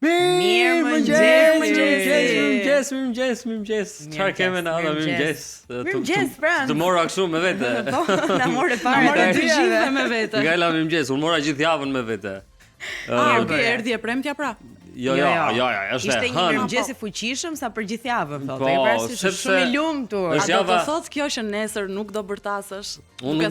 Mirëmëngjes. Çfarë kemë na, mirëmëngjes. Të mora kështu me vete. Po, na morë fare. Morë dy gjithë me vete. Gala mirëmëngjes, unë mora gjithë javën me vete. Erdhi e premtja pra. Jo, është ishte një mirëmëngjes i fuqishëm sa për gjithë javën, thotë. Po, sepse shumë i lumtur. Është Do java. të thotë kjo që nesër nuk do bërtasësh. Unë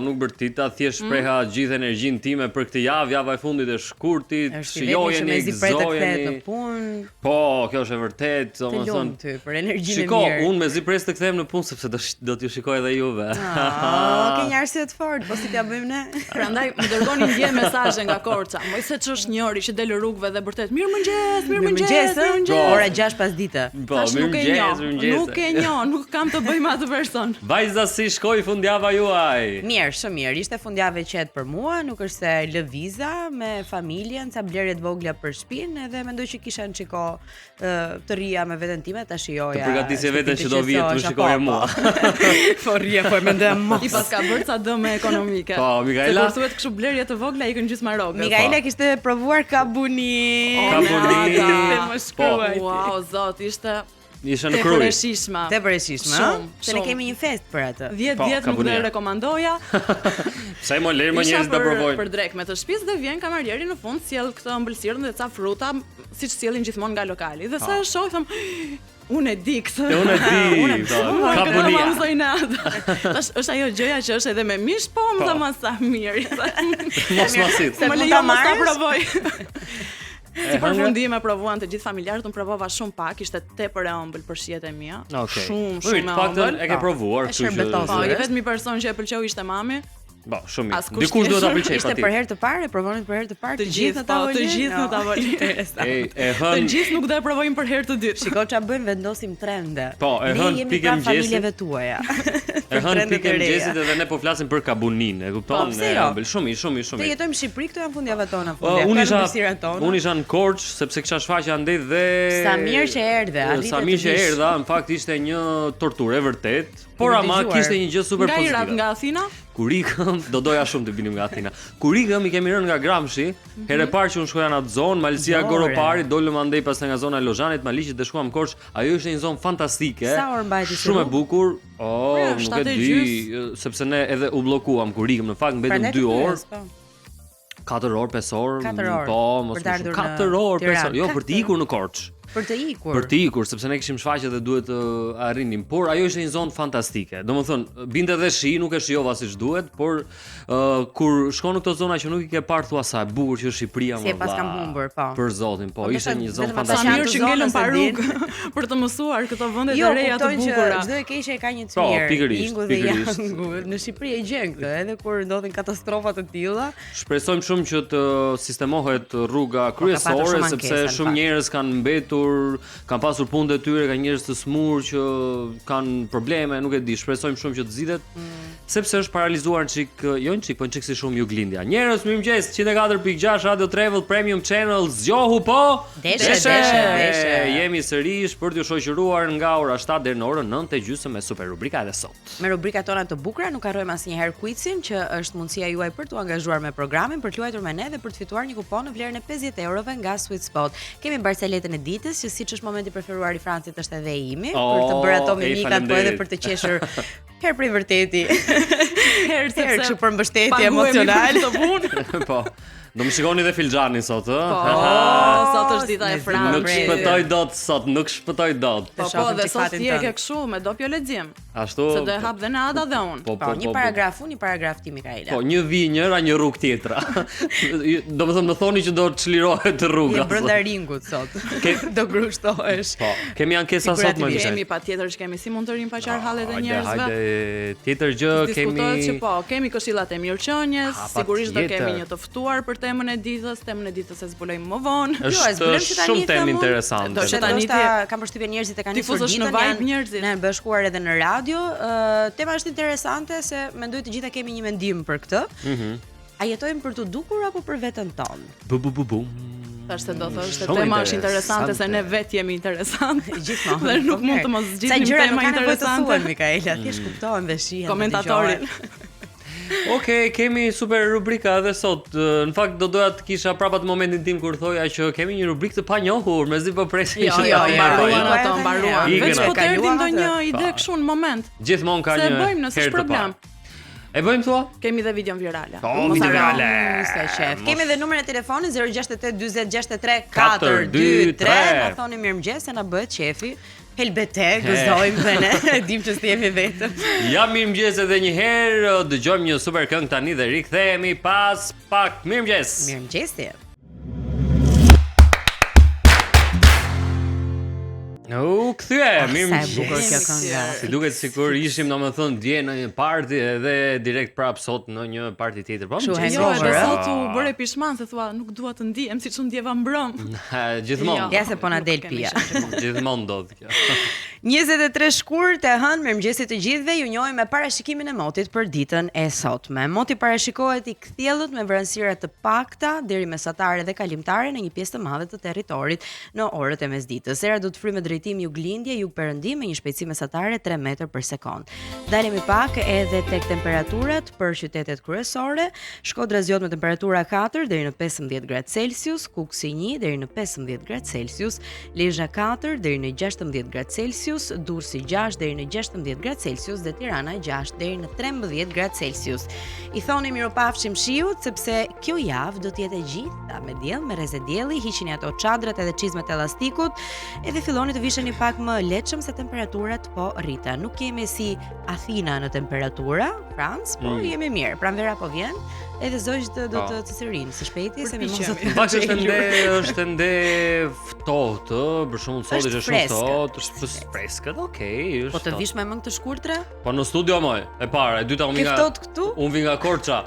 nuk bërtita, thjesht shpreha gjithë energjinë time për këtë javë, java e fundit e shkurtit, shijojeni, gëzojeni. Në punë. Po, kjo është e vërtet, domethënë. Ty për energjinë e mirë. Shiko, unë mezi pres të kthehem në punë sepse do t'ju shikoj edhe juve. Ke një arsye të fortë, po si t'ja bëjmë ne? Prandaj më dërgoni ndje mesazhe nga Korça. Moj se ç'është njëri që del rrugëve dhe vërtet mirëmëngjes. Ora 6 pasdite. Po, mirëmëngjes. Nuk e njoh, nuk kam të bëj me atë person. Vajza, si shkoi fundjava juaj? Mirë, shumë mirë. Ishte fundjavë e qetë për mua, nuk është se lëviza me familjen, ca blerje të vogla për shtëpinë, edhe mendoj që kisha një çiko të rria me veten time ta shijoja. Të përgatisje veten që do vihet të shikoje mua. Po rria, po mendoj mos. I paska bërë ca dëme ekonomike. Po, Mikaela. Se kur thuhet kështu blerje të vogla ikën gjysma rrogës. Mikaela kishte provuar kabuni. Më shkruaj. Wow, zot, ishte në kruj. Te përshishme, se ne kemi një fest për atë. 10 nuk dhe rekomandoja. Sa më lërë më njerëz ta provojnë. Për drek me të shtëpisë dhe vjen kamarieri në fund sjell këtë ëmbëlsirën dhe ca fruta, siç sjellin gjithmonë nga lokali. Dhe sa e shoh them, unë e di këtë. Unë e di. Kabunia. Është ajo gjëja që është edhe me mish, po më tha sa mirë. Mos masit. Më lejo mos ta provoj. Si përfundim e provuan të gjithë familjarët, unë provova shumë pak, ishte tepër e ëmbël për shijet e mia. Shumë e ëmbël. E ke provuar, kështu që. Po, i vetmi person që e pëlqeu ishte mami. Po, shumë mirë. Dikush duhet ta pëlqejë patjetër. Ishte për herë të parë, provonit për herë të parë të gjithë në tavolinë. Të gjithë në tavolinë. Të gjithë nuk do e provojmë për herë të dytë. Shikoj ç'a bëjmë, vendosim trende. Po, e hën pikë mëngjesit. Familjeve tuaja. E hën pikë mëngjesit edhe ne po flasim për kabuninë, e kupton? Shumë. Ne jetojmë në Shqipëri, këto janë fundjava tona Unë isha në Korçë sepse kisha shfaqje andej dhe sa mirë që erdhe. Sa mirë që erdha, në fakt ishte një torturë e vërtet, por ama kishte një gjë super pozitive. Nga Athina? Kur ikëm, do doja shumë të binim nga Athina. Kur ikëm, i kemi rënë nga Gramshi, herë parë që unë shkoja në atë zonë, Malësia Goropari, dolëm andej pastaj nga zona e Lozhanit, Maliqit dhe shkuam Korçë. Ajo ishte një zonë fantastike. Sa orë mbajti? Shumë e bukur. Nuk e di, sepse ne edhe u bllokuam kur ikëm, në fakt mbetëm 2 orë. 4 orë, 5 orë. Po, mos më shumë. 4 orë, 5 orë. Jo, për të ikur në Korçë. Për të ikur, sepse ne kishim shfaqje dhe duhet të arrinim, por ajo ishte një zonë fantastike. Domethënë, binte edhe shi, nuk e shijova siç duhet, por kur shkon në këto zona që nuk i ke parë thua sa e bukur që është Shqipëria më. Si e pas kam humbur, po. Për zotin, po, ishte një zonë fantastike. Sa mirë që ngelën pa rrugë për të mësuar këto vende të reja të bukura. Çdo e keqe ka një të mirë. Ingu dhe Jangu në Shqipëri e gjen këtë, edhe kur ndodhin katastrofa të tilla. Shpresojmë shumë që të sistemohet rruga kryesore sepse shumë njerëz kanë mbetur, kanë pasur punë të tyre, kanë njerëz të smur që kanë probleme, nuk e di, shpresojmë shumë që të zgjidhet. Sepse është paralizuar çik, jo çik, po çik si shumë Juglindja. Njerëz, mirëmëngjes, 104.6 Radio Travel Premium Channel, zgjohu po. Deshe. Jemi sërish për t'ju shoqëruar nga ora 7 deri në orën 9:30 me super rubrika edhe sot. Me rubrikat tona të bukura, nuk harrojmë asnjëherë quizin, që është mundësia juaj për t'u angazhuar me programin, për të luajtur me ne dhe për të fituar një kupon në vlerën e 50 eurove nga Sweet Spot. Kemi barceletën e ditës, që siç është momenti preferuar i Francit është edhe imi, për të bërë ato mimikat, po edhe për të qeshur herë për i vërteti. Herë kështu për mbështetje emocionale. Po. Do më shikoni dhe filxhanin sot, ë? Po, sot është dita e Francit. Nuk shpëtoj dot sot, nuk shpëtoj dot. Po, dhe sot ti e ke kështu me dopjo lexim. Ashtu. Se do e hap dhe në Ada dhe unë. Po, një paragraf unë, një paragraf ti Mikaela. Po, një vi njëra, një rrugë tjetra. Domethënë më thoni që do të çlirohet rruga. Je brenda ringut sot. Do grushtohesh. Po, kemi ankesa sot më vjen. Kemi patjetër që kemi si mund të rim pa qar hallet e njerëzve. Hajde, tjetër gjë kemi. Diskutohet që po, kemi këshillat e mirëqenies, sigurisht do kemi një të ftuar për temën e ditës e zbulojmë më vonë. Është shumë temë interesante. Do të kam përshtypjen njerëzit e kanë nisur ditën, ne bashkuar edhe në radio. Tema është interesante se mendoj të gjitha kemi një mendim për këtë. A jetojmë për të dukur apo për veten tonë? Tash se do thosh se tema është interesante se ne vetë jemi interesantë. Gjithmonë. Dhe nuk mund të mos zgjidhim tema interesante. Mikaela, thjesht kuptohen dhe shihen. Komentatorin. Okej, kemi super rubrika edhe sot. Në fakt do doja të kisha prapa të momentin tim kur thoja që kemi një rubrikë të panjohur, mezi po presim që mbaruan. Veç po të erdhi ndonjë ide kështu në moment. Gjithmonë ka një herë. Se bëjmë nëse është problem. E bëjmë thua? Kemi dhe videon virale. Video virale. Kemi dhe numrin e telefonit 068 40 63 423. Na thoni mirëmëngjes se na bëhet qefi. Helbete, gëzojmë dhe ne, dim që s'jemi vetëm. Ja, mirëmëngjes edhe një herë, dëgjojmë një super këngë tani dhe rikthehemi pas pak. Mirëmëngjes. Mirëmëngjes. Kthye, mirëmëngjes. Si duket sikur ishim domethënë dje në një party edhe direkt prap sot në një party tjetër. Po, edhe sot u bëre pishman se thua nuk dua të ndihem siç u ndjeva mbrëm. Gjithmonë. Ja se po na del pia. Gjithmonë ndodh kjo. 23 shkurt e hënë, mirëmëngjesit të gjithëve, ju njohim me parashikimin e motit për ditën e sotme. Moti parashikohet i kthjellët me vranësira të pakta deri mesatare dhe kalimtare në një pjesë të madhe të territorit në orët e mesditës. Era do të fryjë me drejtim juglindje, jugperëndim me një shpejtësi mesatare 3 metër për sekond. Dalemi pak edhe tek temperaturat për qytetet kryesore. Shkodra zgjodhet me temperatura 4 deri në 15 gradë Celsius, Kuksi 1 deri në 15 gradë Celsius, Lezhë 4 deri në 16 gradë Celsius, Durrësi 6 deri në 16 gradë Celsius dhe Tirana 6 deri në 13 gradë Celsius. I thoni miropafshim shiut sepse kjo javë do të jetë e gjitha me diell, me rrezë dielli, hiqini ato çadrat edhe çizmet elastikut, edhe filloni të visheni pak më lehtëshëm se temperaturat po rriten. Nuk kemi si Athina në temperatura, Francë, por jemi mirë. Pranvera po vjen. Edhe zogjt do të cicërin së shpejti se me mos të Pak është ende ftohtë, për shembull sot është shumë ftohtë, është freskët, okay, është. Po të vish me mëngë të shkurtra? Po në studio moj, e para, e dyta unë vi nga Korça.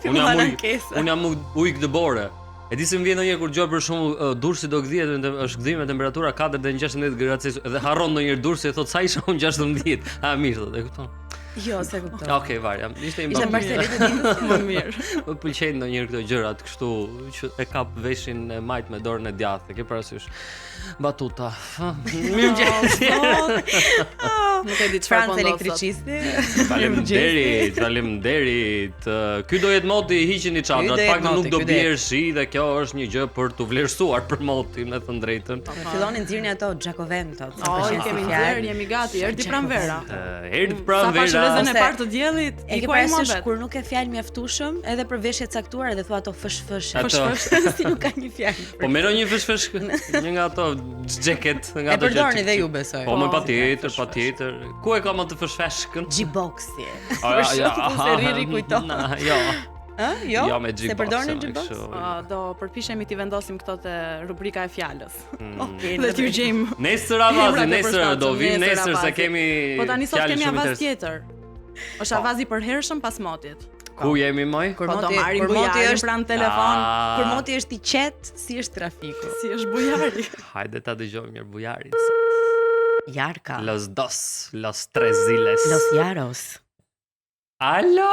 Unë jam ujk dëbore. E di se më vjen ndonjëherë kur dëgjoj për shembull Durrësi do gdhihet, është gdhim me temperatura 4 deri në 16 gradë Celsius, edhe harron ndonjëherë Durrësi e thot sa isha unë 16. Mirë thotë, e kupton. Jo, se kuptoj. Okej, varja. Ishte Marcelit e ditës më mirë. Më pëlqejnë ndonjëherë këto gjërat kështu që e kap veshin e majt me dorën e djathtë, ke parasysh. Batuta. Mirëmëngjes. Nuk e di çfarë po elektricisti. Faleminderit. Ky do jetë moti i hiqini çadrat, pak nuk do bjerë shi dhe kjo është një gjë për tu vlerësuar për motin, me të drejtën. Filloni nxirrni ato Giacoventot. Kemi nxjerr, jemi gati, erdhi pranvera. Erdhi pranvera. Rrezën e parë të diellit, e ke parasysh kur nuk e fjalë mjaftueshëm, edhe për veshje të caktuara dhe thua ato fsh. Si nuk ka një fjalë. Po merro një fsh, një nga ato jacket, nga ato. E përdorni dhe ju besoj. Po më patjetër. Ku e ka më të fshfeshkën? G-boxi. Se rri kujton. Jo. Jo. Jo me G-box. Se përdorni G-box? Do përpiqemi t'i vendosim këto te rubrika e fjalës. Okej. Dhe t'ju gjejmë. Nesër avazi, nesër do vim nesër se kemi. Po tani sot kemi avaz tjetër. Është avazi për hershëm pas motit. Ku jemi moj? Kur moti është pranë telefon, kur moti është i qet, si është trafiku? Si është bujari? Hajde ta dëgjojmë mirë bujarin. Jarka. Los dos, los tres ziles. Los Jaros. Alo!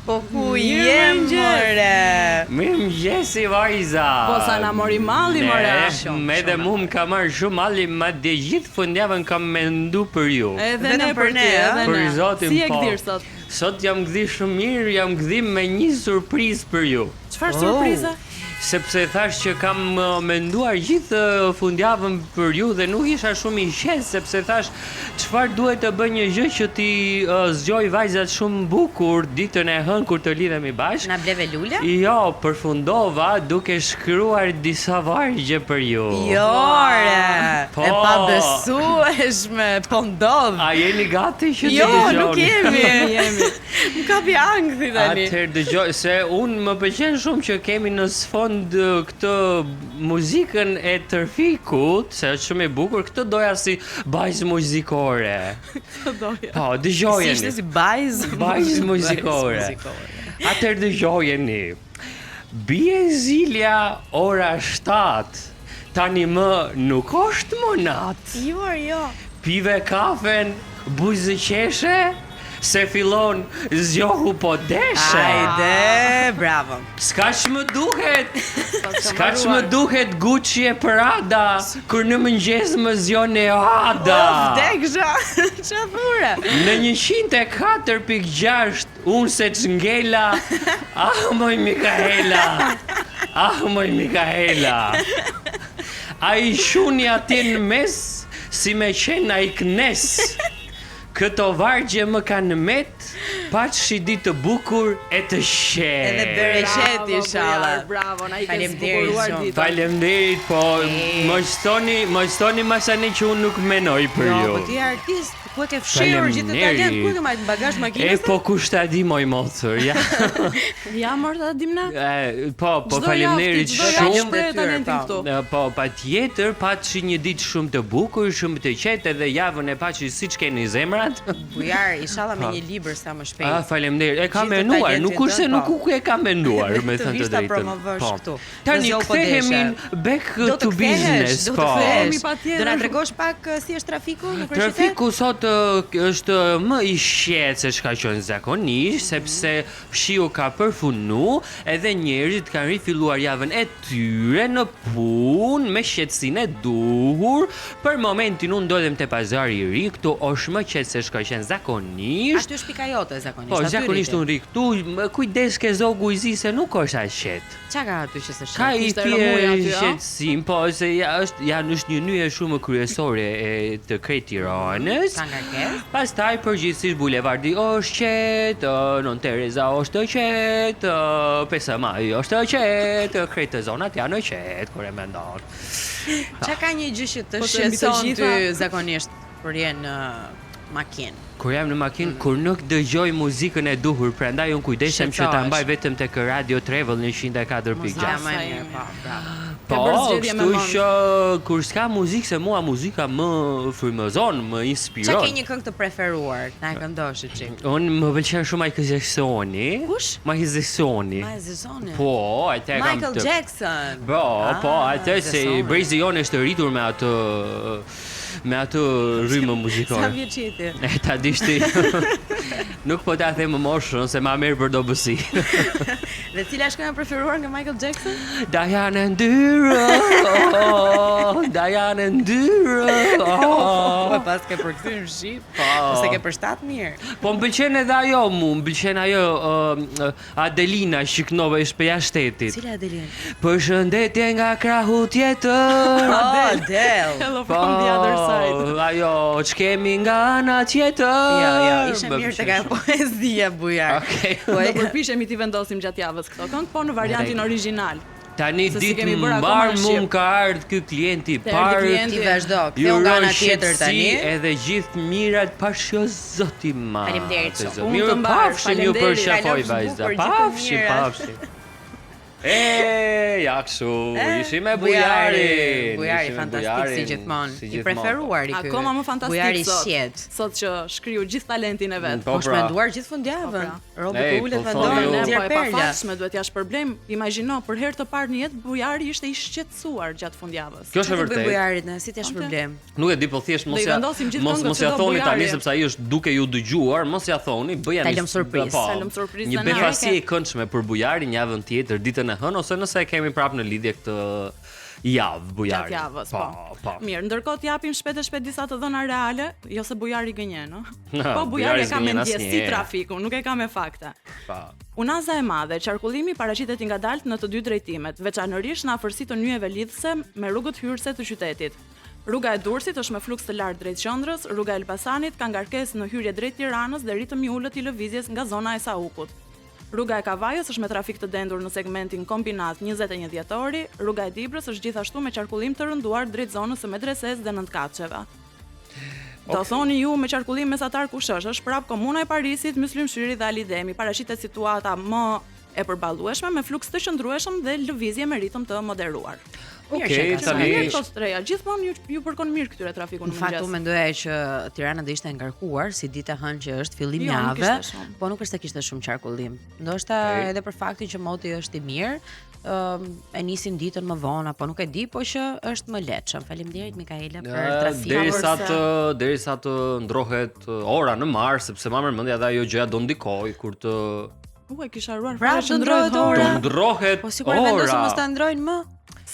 Po ku jem more? Mirëmëngjesi vajza. Po sa na mori malli more. Me dhe mu më ka marrë shumë malli, ma dhe gjithë fundjavën kam mendu për ju. Edhe ne për ne, edhe ne. Si e gdhir sot? Sot jam gdhi shumë mirë, jam gdhi me një surprizë për ju. Çfarë surprize? Sepse thash që kam menduar gjithë fundjavën për ju dhe nuk isha shumë i qetë, sepse thash çfarë duhet të bëj një gjë që ti zgjoj vajzat shumë bukur ditën e hënë kur të lidhemi bashkë. Na bleve lule? Jo, përfundova duke shkruar disa vargje për ju. Jo, e pa besueshme, po ndodh. A jeni gati që të dëgjoni? Jo, nuk jemi. Më kapi ankthi tani. Atëherë dëgjoj se unë më pëlqen shumë që kemi në sfond këtë muzikën e tërfikut, se është shumë e bukur, këtë doja si bajzë muzikore. Po, dëgjojeni. Si ishte si bajzë muzikore. Atëherë dëgjojeni. Bie zilja ora 7. Tani më nuk është monat. Jo. Pive kafen buzë qeshe, se fillon zgjohu po desha. Hajde, bravo. S'kaç më duhet Gucci e Prada kur në mëngjes më zgjon e Ada. Vdeksha. Çfarë thure? Në 104.6 unë se ç'ngela. Moj Mikaela. Ai shuni aty në mes si me qenë ai knes. Këto vargje më kanë met, paçi ditë të bukur e të shetë. Edhe bereqet inshallah. Bravo, na i ke zbukuruar ditën. Faleminderit, po më stoni masani që unë nuk menoj për ju. Po ti artist, ku e ke fshirur gjithë të talent, ku e ke marrë në bagazh makinës? Po kush ta di moj mocër, ja. Ja morë ta dim na. Po faleminderit shumë. Po patjetër, paçi një ditë shumë të bukur, shumë të qetë dhe javën e paçi siç keni zemra. Bujar, inshallah me një libër sa më shpejt. Faleminderit. E kam menduar, nuk kurse nuk ku e kam menduar, me thënë të drejtën. Po. Tani kthehemi back to business. Po. Do na tregosh pak si është trafiku në kryeqytet? Trafiku sot është më i qetë se çka qenë zakonisht, sepse shiu ka përfunu, edhe njerëzit kanë rifilluar javën e tyre në punë me qetësinë e duhur. Për momentin unë ndodhem te pazari i ri, këtu është më qetë se çka qenë zakonisht. Aty është pika jote zakonisht. Po, zakonisht unë ri këtu, kujdes ke zogu i zi se nuk është aq qetë. Çka ka aty që s'është? Ka i qetësim, po se janë është një nyje shumë kryesore e të Krejt Tiranës. Ka ngarkesë. Pastaj përgjithsisht bulevardi është qetë, Nën Tereza është qetë, 5 Maj është qetë, krejt zonat janë qetë kur e mendon. Çka ka një gjë që të shqetëson ty zakonisht kur je në makinë? Kur jam në makinë, kur nuk dëgjoj muzikën e duhur, prandaj unë kujdesem që ta mbaj vetëm tek Radio Travel 104.6. Po, kështu që kur s'ka muzikë, se mua muzika më frymëzon, më inspiron. Çka ke një këngë të preferuar? Na e këndosh çik. Unë më pëlqen shumë Michael Jacksoni. Kush? Michael Jacksoni. Po, atë kam Michael Jackson. Po, atë se brezi jonë është rritur me atë rrymë muzikore. Sa vjeç je ti? Ta dish ti. Nuk po ta them më moshën se ma merr për dobësi. Dhe cila është kënga preferuar nga Michael Jackson? Diana Ndyro. Diana Ndyro. Po pas ke përkthyer në shqip. Ose ke përshtat mirë. Po m'pëlqen edhe ajo, më pëlqen ajo Adelina Shiknova e shpeja shtetit. Cila Adelina? Përshëndetje nga krahu tjetër. Adele. Hello from the other side. Ajo, ç'kemi nga ana tjetër. Jo, ishte mirë të ka poezia bujar. Okej. Do përpiqemi ti vendosim gjatë javës këto këngë, po në variantin origjinal. Tani ditë mbar mund ka ardhur ky klienti i parë. Ti vazhdo, ktheu nga ana tjetër tani. Edhe gjithë mirat pash o zoti i madh. Faleminderit shumë. Mirë pafshim ju për shafoj vajza. Pafshi. Ja kështu, ishim me Bujari. Bujari fantastik si gjithmonë. I preferuari ky. Akoma më fantastik Bujari qet. Sot që shkriu gjithë talentin e vet. Po shmenduar gjithë fundjavën. Robë të ulet Po e pafashme, duhet t'jash problem. Imagjino, për herë të parë në jetë Bujari ishte i shqetësuar gjatë fundjavës. Kjo është vërtet. Bujarit, si t'jash problem? Nuk e di, po thjesht mos ja thoni tani sepse ai është duke ju dëgjuar, mos ja thoni, bëjani surprizë. Një befasi e këndshme për Bujarin javën tjetër, ditën hën ose nëse kemi prapë në lidhje këtë javë Bujari. Gjatë javës, po. Mirë, ndërkohë t'japim shpejt disa të dhëna reale, jo se Bujari gënjen, Po Bujari ka me ndjesi trafiku, nuk e ka me fakte. Unaza e madhe, qarkullimi paraqitet i ngadalt në të dy drejtimet, veçanërisht në afërsi të nyjeve lidhëse me rrugët hyrëse të qytetit. Rruga e Durrësit është me fluks të lartë drejt qendrës, rruga e Elbasanit ka ngarkesë në hyrje drejt Tiranës dhe ritëm i ulët i lëvizjes nga zona e Saukut. Rruga e Kavajës është me trafik të dendur në segmentin Kombinat 21 dhjetori, rruga e Dibrës është gjithashtu me qarkullim të rënduar drejt zonës së Medreses dhe Nëntkaçeve. Do thoni ju me qarkullim mesatar kush është prap komuna e Parisit, Myslimshyri dhe Alidhemi, paraqitet situata më e përballueshme me fluks të qëndrueshëm dhe lëvizje me ritëm të moderuar. Okej, tani gjithmonë ju përkon mirë këtyre trafiku në mëngjes. Në fakt unë mendoja që Tirana do ishte ngarkuar si ditë e hënë që është fillim javë, po nuk është se kishte shumë qarkullim. Ndoshta edhe për faktin që moti është i mirë, e nisin ditën më vonë apo nuk e di, po që është më lehtëshëm. Faleminderit Mikaela për trafikun. Derisa të ndrohet ora në mar, sepse ma mendja dhe ajo gjëja do ndikoj kur të e kisha haruar pra të ndrohet ora. Të ndrohet ora. Po sikur vendosëm mos ta ndrojnë më.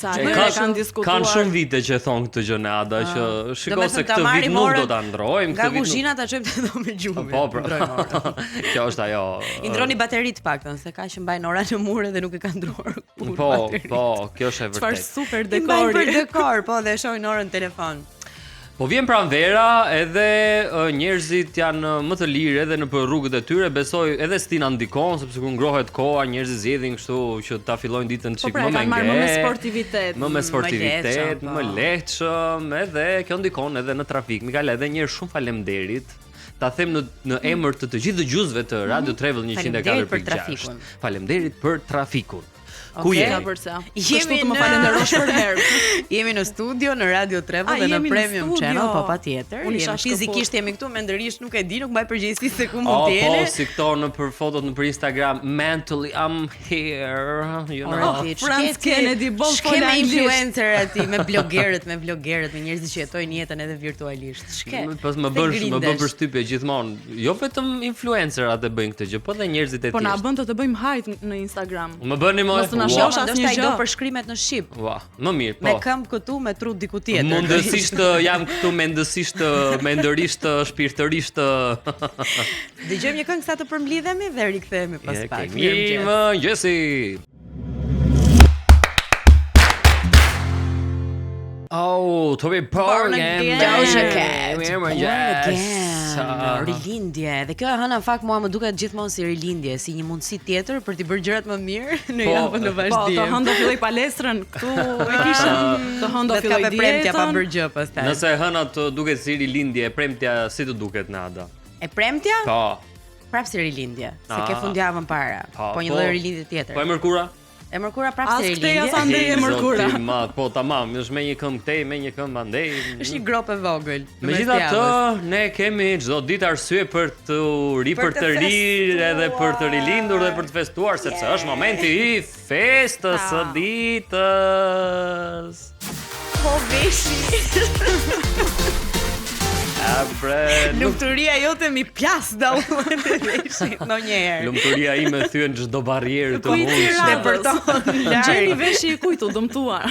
Sa kanë diskutuar. Kanë shumë vite që thon këtë gjë në Ada që shikoj se këtë vit nuk do ta ndrojmë, këtë vit. Nga kuzhina ta çojmë te dhomë gjumë. Po. Kjo është ajo. I ndroni bateritë paktën, se ka që mbajnë ora në mur dhe nuk e kanë ndruar. Po, kjo është e vërtetë. Çfarë super dekori. Për dekor, po dhe shohin orën në telefon. Po vjen pranvera edhe njerëzit janë më të lirë edhe nëpër rrugët e tyre, besoj edhe s'tina ndikon sepse kur ngrohet koha njerëzit zgjedhin kështu që ta fillojnë ditën çik më me më me sportivitet. Më me sportivitet, më lehtëshëm, edhe kjo ndikon edhe në trafik. Mikaela, edhe një herë shumë faleminderit. Ta them në emër të gjithë dëgjuesve të Radio Travel 104.6. Faleminderit për trafikun. Ku jemi? Kështu të më falenderosh për herë. Jemi në studio në Radio Travel dhe në Premium Channel, po patjetër. Fizikisht jemi këtu, mendërisht nuk e di, nuk mbaj përgjegjësi se ku mund të jeni. Po, si këto në për fotot në për Instagram, mentally I'm here, you know. Franz Kennedy, bolt po la influencer aty me blogerët, me njerëzit që jetojnë jetën edhe virtualisht. Shke. Po më bën përshtypje gjithmonë. Jo vetëm influencerat e bëjnë këtë gjë, po edhe njerëzit e tjerë. Po na bën të bëjmë hajt në Instagram. Më bëni më ndoshta ai do përshkrimet në shqip. Më mirë, po. Me këmbë këtu, me trut diku tjetër. Mundësisht jam këtu mendësisht, mendërisht, shpirtërisht. Dëgjojmë një këngë sa të përmblidhemi dhe rikthehemi pas pak. Mirëmëngjesi. Oh, to be born again. Rilindje. Dhe kjo e hëna në fakt mua më duket gjithmonë si rilindje, si një mundësi tjetër për t'i bërë gjërat më mirë në javën e vazhdim. Po, të hënë do filloj palestrën këtu e kisha. Të hënë do filloj dietën. Premtja pa bërë gjë pastaj. Nëse hëna të duket si rilindje, premtja si të duket në Ada? E premtja? Po. Prap si rilindje, se ke fundjavën para. Po një lloj rilindje tjetër. Po e mërkura? E mërkura prapë se rilindje. As këtej as andej e mërkura. Po tamam, është me një këmbë këtej, me një këmbë andej. Është një grop e vogël. Megjithatë, ne kemi çdo ditë arsye për të ripërtërir edhe për të rilindur dhe për të festuar, sepse është momenti i festës së ditës. Po veshi. Lumturia jote mi plas da unë të veshit ndonjëherë. Lumturia ime thyen çdo barrierë të mundshme. Gjeni veshi i kujt u dëmtuar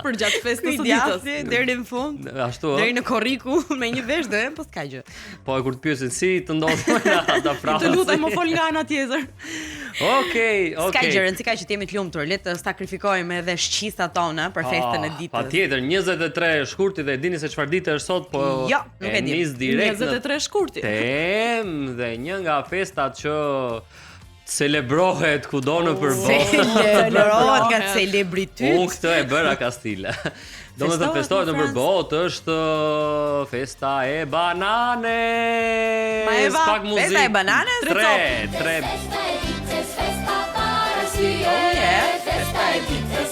për gjatë festës së ditës deri në fund. Ashtu ë. Deri në korriku me një vesh do po s'ka gjë. Po kur të pyesin si të ndodh ata frasë. Të lutem më fol nga ana tjetër. Okej. S'ka gjë, rëndësika që të jemi të lumtur, le të sakrifikojmë edhe shqisat tona për festën e ditës. Patjetër, 23 shkurti dhe e dini se çfarë ditë është sot, po jo, nuk e di. 23 shkurti. Dhe një nga festat që celebrohet kudo në përballë. Celebrohet nga celebrityt. Unë këtë e bëra Kastile. Do më të festohet në përballë është festa e bananes. Pak muzikë. Festa e bananes? 3. Festa para festa e ditës.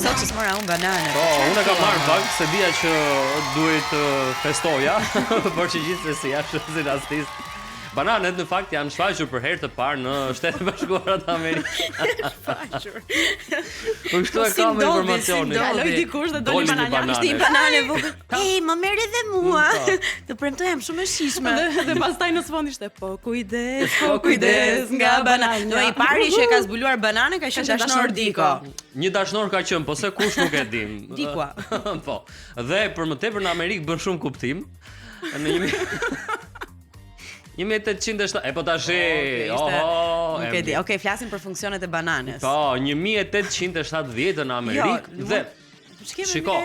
Sot që s'mora unë banane. Po, unë e kam marrë fakt se dija që duhet festoja, por që gjithsesi jashtë zinastis. Bananet në fakt janë shfaqur për herë të parë në Shtetet e Bashkuara të Amerikës. Shfaqur. Po kështu e kam informacionin. Kaloi dikush dhe doli banane. Ishte një banane vogël. Ej, më merr edhe mua. Të premtoj jam shumë e shishme. Dhe pastaj në sfond ishte po kujdes nga banana. Do i pari që e ka zbuluar banane ka qenë dashnor Diko. Një dashnor ka qenë, po se kush nuk e dim. Dikua. Po. Dhe për më tepër në Amerikë bën shumë kuptim. Në 1807, e po tash, nuk e di. Okej, flasim për funksionet e bananes. Po, 1870 në Amerikë dhe shiko.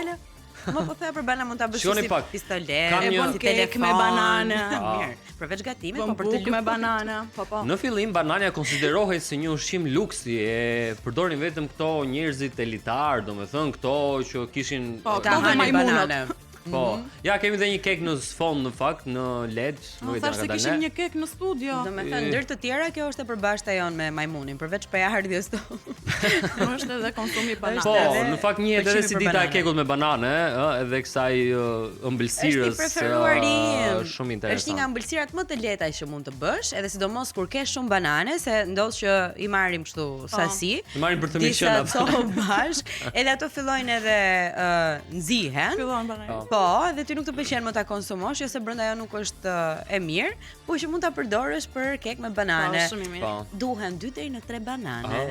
Më po thënë për banana mund ta bësh si pistolet, si telefon me banane. Mirë. Përveç gatimit, po për të lukë me banana. Po. Në fillim banania konsiderohej si një ushqim luksi, e përdorin vetëm këto njerëzit elitar, domethënë këto që kishin ta hanin banane. Po. Ja kemi edhe një kek në sfond në fakt, në LED, nuk e di ka dalë. Kishim një kek në studio. Domethënë ndër të tjera kjo është e përbashkëta jon me majmunin, përveç pejardhjes tonë. Është edhe konsumi banane. Po, në fakt një edhe si dita e kekut me banane, edhe kësaj ëmbëlsirës. Shumë interesant. Është një nga ëmbëlsirat më të lehta që mund të bësh, edhe sidomos kur ke shumë banane, se ndodh që i marrim kështu sasi. I marrim për të miqëna. Disa co bashk, edhe ato fillojnë edhe nxihen. Po, dhe ti nuk të pëlqen më ta konsumosh, ose brenda ajo nuk është e mirë, por që mund ta përdorësh për kek me banane. Duhen 2 deri në 3 banane.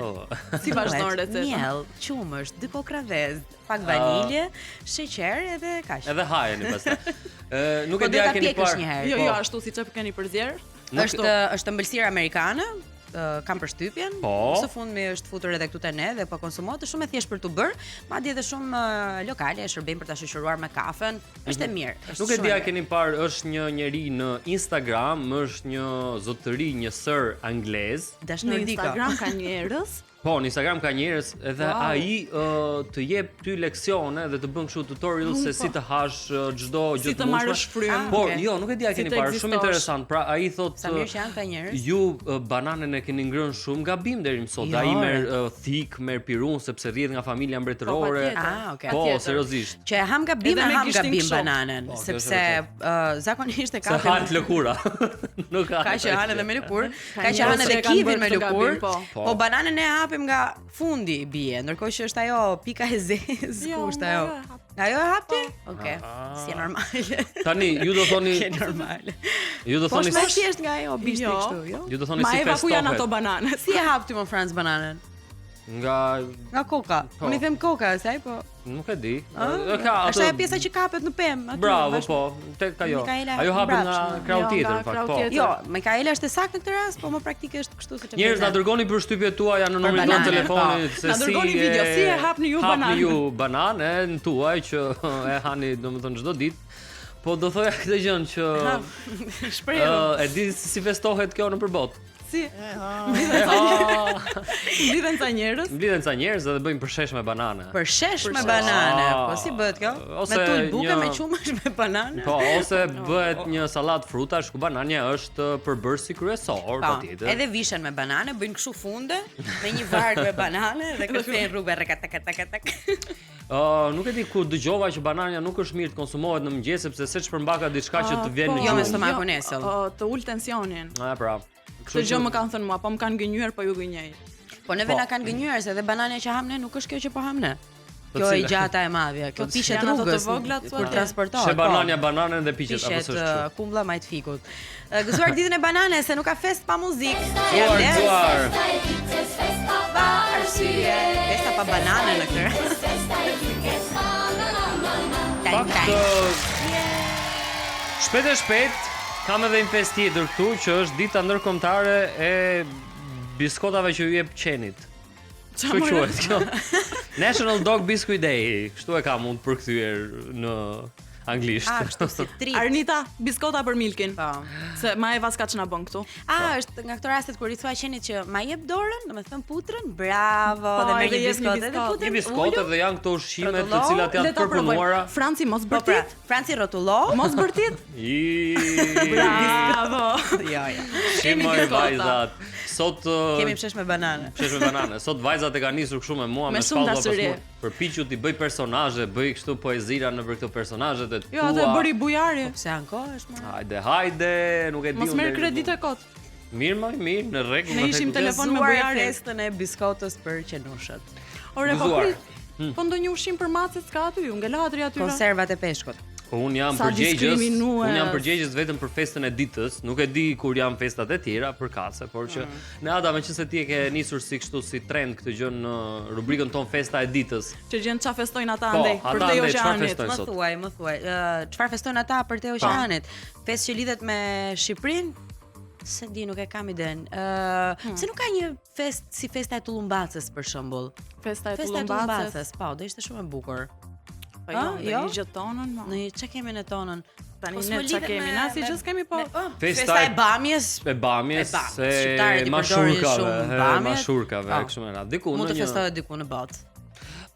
Si vazhdon receta? Miell, qumësh, 2 kokra vezë, pak vanilje, sheqer edhe kaq. Edhe hajeni pastaj. Nuk e di a keni parë. Jo, ashtu siç e keni përzier. Është ëmbëlsirë amerikane. Kam përshtypjen. Së fundmi është futur edhe këtu te ne dhe po konsumohet, është shumë e thjeshtë për tu bër, madje edhe shumë lokale e shërbejnë për ta shoqëruar me kafen. Është e mirë. Nuk e di a keni parë, është një njeri në Instagram, është një zotëri, një sër anglez. Në Instagram ka njerëz. Po, në Instagram ka njerëz edhe ai të jep ty leksione dhe të bën kështu tutorial se si të hash çdo gjë si të marrësh frym. Po, jo, nuk e di a keni parë, shumë interesant. Pra ai thotë sa mirë që janë këta njerëz. Ju bananën e keni ngrënë shumë gabim deri më sot. Ai merr thik, merr pirun sepse rrihet nga familja mbretërore. Po, seriozisht. Që e ham gabim bananën, sepse zakonisht e ka. Sa han lëkura. Nuk ka. Ka që han edhe me lëkurë, ka që han edhe kivin me lëkurë. Po bananën e hapim nga fundi i bie, ndërkohë që është ajo pika e zezë, kushtë ajo. Ajo e hapti? Okej. Si e normale. Tani ju do thoni normale. Ju do thoni se thjesht nga ajo bishti kështu, jo? Ju do thoni si festohet. Ma ku janë ato banane? Si e hapti më Franc bananën? Nga koka. Unë i them koka, saj po. Nuk e di. Është ajo pjesa që kapet në pemë. Bravo, po. Tek ajo. Ajo hapet nga krau tjetër në fakt, po. Jo, Mikaela është e saktë në këtë rast, po më praktikisht kështu siç e them. Njerëz na dërgoni përshtypjet tuaja në numrin e telefonit se si. Na dërgoni video si e hapni ju bananën. Hapni ju bananën tuaj që e hani domethënë çdo ditë. Po do thoya këtë gjën që e di si festohet kjo në përbot. Si? Mblidhen ca njerëz. Mblidhen ca njerëz dhe bëjnë përshesh me banane. Përshesh me banane. Po si bëhet kjo? Me tulbuke me qumësh me banane. Po, ose bëhet një sallat frutash ku banania është përbërësi kryesor, patjetër. Edhe vishen me banane, bëjnë kështu funde me një varg me banane dhe kthejnë rrugë rekatak. Nuk e di ku dëgjova që banania nuk është mirë të konsumohet në mëngjes sepse se çpërmbaka diçka që të vjen në gjuhë. Jo me stomakun esëll. Të ul tensionin. Pra. Këtë gjë më kanë thënë mua, po më kanë gënjur, po ju gënjej. Po neve na kanë gënjur se edhe banania që ham ne nuk është kjo që po ham ne. Kjo e gjata e madhja. Kjo pishet rrugës për transportuar. She banania bananën dhe piqet apo s'është kështu. Kumblla majt fikut. Gëzuar ditën e bananës se nuk ka fest pa muzikë. Gëzuar. Festa pa banane në këtë. Shpejt kam edhe një fest tjetër këtu që është dita ndërkombëtare e biskotave që ju jep qenit. Çfarë quhet kjo? National Dog Biscuit Day. Kështu e kam unë përkthyer në anglisht. Kështu si trit. Arnita, biskota për Milkin. Po. Se ma e vaska ç'na bën këtu. Është nga këto rastet kur i thua qenit që ma jep dorën, domethënë putrën, bravo, dhe merr një biskotë dhe putrën. Një biskotë dhe janë këto ushqime të cilat janë të përpunuara. Franci mos bërtit. Franci rrotullo. Mos bërtit. Bravo. Jo. Shimoj vajzat. Sot kemi pshesh me banane. Pshesh me banane. Sot vajzat e kanë nisur kështu me mua me shpallë pas mua. Përpiqu ti bëj personazhe, bëj kështu poezira nëpër këto personazhet e tua. Jo, atë bëri bujari. Po pse ankohesh më? Hajde, nuk e di unë. Mos merr kredit e kot. Mirë, në rregull. Ne ishim telefon me bujarin. Festën e biskotës për qenushët. Ore po. Po ndonjë ushqim për macet s'ka aty, ju ngelatri aty. Konservat e peshkut. Unë jam përgjegjës vetëm për festën e ditës, nuk e di kur janë festat e tjera për kace, por që ne Ada meqense ti e ke nisur si kështu si trend këtë gjë në rubrikën ton festa e ditës. Që gjën çfarë festojnë ata andej për te oqeanit. Më thuaj. Çfarë festojnë ata për te oqeanit? Festë që lidhet me Shqipërinë? Se di, nuk e kam iden. Se nuk ka një fest si festa e Tullumbacës për shembull. Festa e Tullumbacës, po, do ishte shumë e bukur. Po jo, një gjë tonën, mo. Ne çka kemi në tonën? Tani ne çka kemi, na si gjë kemi po. Festa e bamjes. E mashurkave, kështu më radh. Diku në një. Mund të festohet diku në botë.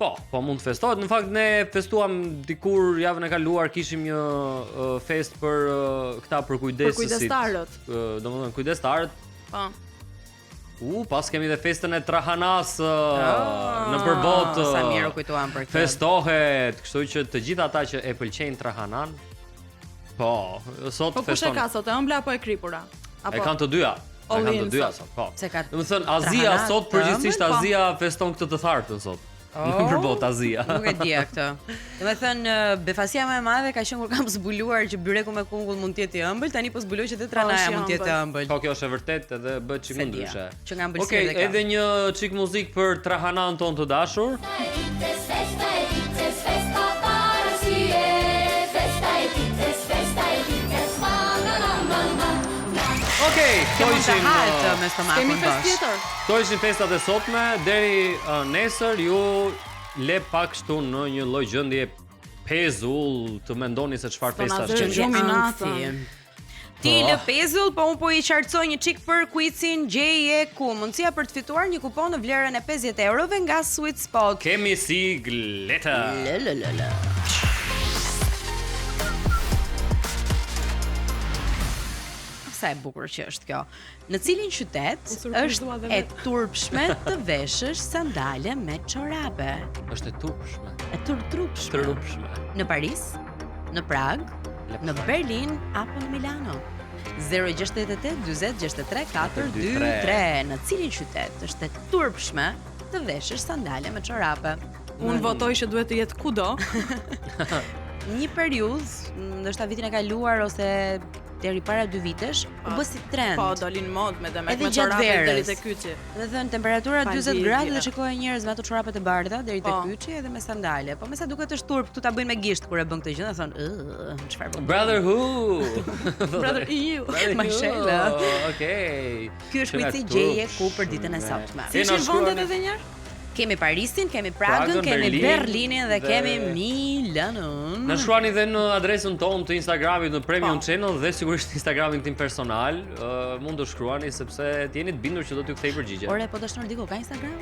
Po mund të festohet. Në fakt ne festuam dikur javën e kaluar, kishim një fest për këta për kujdesësit. Për kujdestarët. Domethënë kujdestarët. Po. Pas kemi dhe festën e Trahanas në përbot. Sa mirë u kujtuam për këtë. Festohet, kështu që të gjithë ata që e pëlqejnë Trahanan, po, sot feston. Po kush e ka sot, e ëmbla apo e kripura? Apo e kanë të dyja. Sot, po. Domethënë Azia sot përgjithsisht Azia feston këtë të thartën sot. Në përbot Azia. Nuk e dia këtë. Domethënë befasia më e madhe ka qenë kur kam zbuluar që byreku me kungull mund të jetë i ëmbël, tani po zbuloj që te Tranaja mund të jetë i ëmbël. Po kjo është e vërtetë edhe bëhet çik më ndryshe. Që nga ëmbëlsia edhe kjo. Okej, edhe një çik muzikë për Trahanan ton të dashur. Okej, kemi fest tjetër. Kto ishin festat e sotme, deri nesër ju le pak kështu në një lloj gjendje pezull të mendoni se çfarë festash që Ti lë pezull, po unë po i qartësoj një çik për quizin gjeje ku mundësia për të fituar një kupon në vlerën e 50 eurove nga Sweet Spot. Kemi sigleta. Sa e bukur që është kjo. Në cilin qytet është e turpshme të veshësh sandale me çorape? Është e turpshme. E turpshme. Në Paris, në Prag, në Berlin apo në Milano? 068 40 63 423. Në cilin qytet është e turpshme të veshësh sandale me çorape? Unë votoj që duhet të jetë kudo. Një periudhë, ndoshta vitin e kaluar ose deri para 2 vitesh, u bë si trend. Po, dolin mod me çorape deri te kyçi. Do të thënë temperatura 40 gradë dhe shikoja njerëz me ato çorapet e bardha deri te kyçi edhe me sandale. Po me sa duket është turp, këtu ta bëjnë me gisht kur e bën këtë gjë, thonë, çfarë bën? Brother who? Brother you. Mashallah. Okej. Ky është quizi gjeje ku për ditën e sotme. Si ishin vendet edhe një herë? Kemi Parisin, kemi Pragën, kemi Berlinin dhe kemi Milanon. Na shkruani dhe në adresën tonë të Instagramit në Premium Channel dhe sigurisht Instagramin tim personal, mund të shkruani sepse jeni të bindur që do t'ju kthej përgjigje. Ore, po dashur Diko, ka Instagram?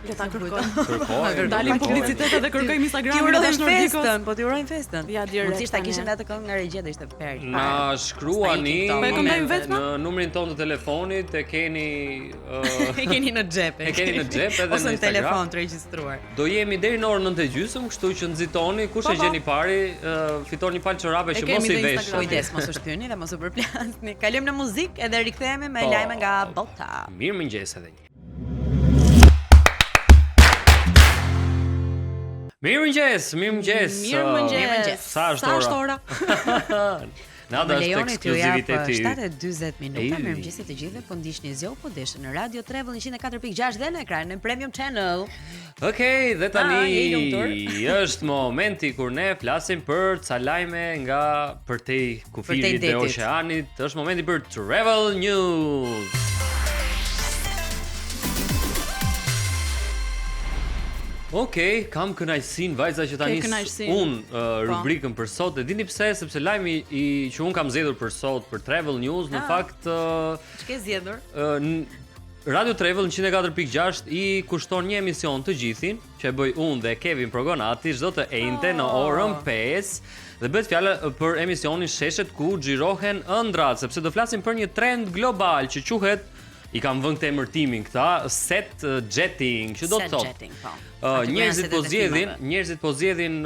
Le ta kërkojmë. Kërkojmë. Dalim publicitet edhe kërkojmë Instagramin e dashur Dikos. Po ti urojmë festën. Ja direkt. Mundësisht ta kishim atë këngë nga regjia do ishte perfekt. Na shkruani në numrin tonë të telefonit, e keni e keni në xhep. E keni në xhep edhe në telefon të regjistruar. Do jemi deri në orën 9:30, kështu që nxitoni, kush e gjeni pari, fiton një palë çorape që mos i vesh. Kujdes, mos u shtyni dhe mos u përplasni. Kalojmë në muzikë edhe rikthehemi me lajme nga bota. Mirëmëngjes edhe një. Mirëmëngjes. Sa është ora? Nada është ekskluziviteti. 7:40 minuta. Mirëmëngjes të gjithëve. Po ndiqni Zgjo po deshën në Radio Travel 104.6 dhe në ekranin e Premium Channel. Okej, dhe tani është momenti kur ne flasim për ca lajme nga përtej kufirit dhe oqeanit. Është momenti për Travel News. Okej, kam kënaqësinë vajza që tani rubrikën për sot. E dini pse? Sepse lajmi që un kam zgjedhur për sot për Travel News në fakt ç'ke zgjedhur? Radio Travel 104.6 i kushton një emision të gjithin që e bëj unë dhe Kevin Progonati çdo të enjte në orën 5 dhe bëhet fjala për emisionin Sheshet ku xhirohen ëndrat, sepse do flasim për një trend global që quhet, i kam vënë këtë emërtimin këta, set jetting, që do të thotë. Njerëzit po zgjedhin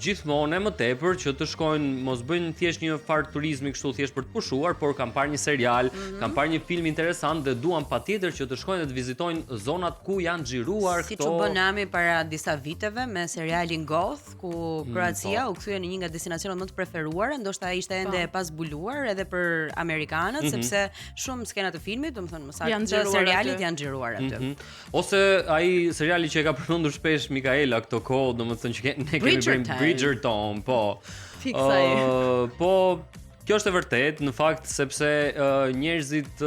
gjithmonë më tepër që të shkojnë, mos bëjnë thjesht një far turizmi kështu thjesht për të pushuar, por kanë parë një serial, kanë parë një film interesant dhe duan patjetër që të shkojnë dhe të vizitojnë zonat ku janë xhiruar këto. Siç u bë nami para disa viteve me serialin Goth, ku Kroacia u kthye në një nga destinacionet më të preferuara, ndoshta ishte ende e pazbuluar edhe për amerikanët, sepse shumë skena të filmit, domethënë më saktë serialit janë xhiruar aty. Ose ai seriali që e ka përmendur shpesh Mikaela këto kohë, domethënë që ne kemi bërë Bridgerton, po. Po, kjo është e vërtetë në fakt sepse njerëzit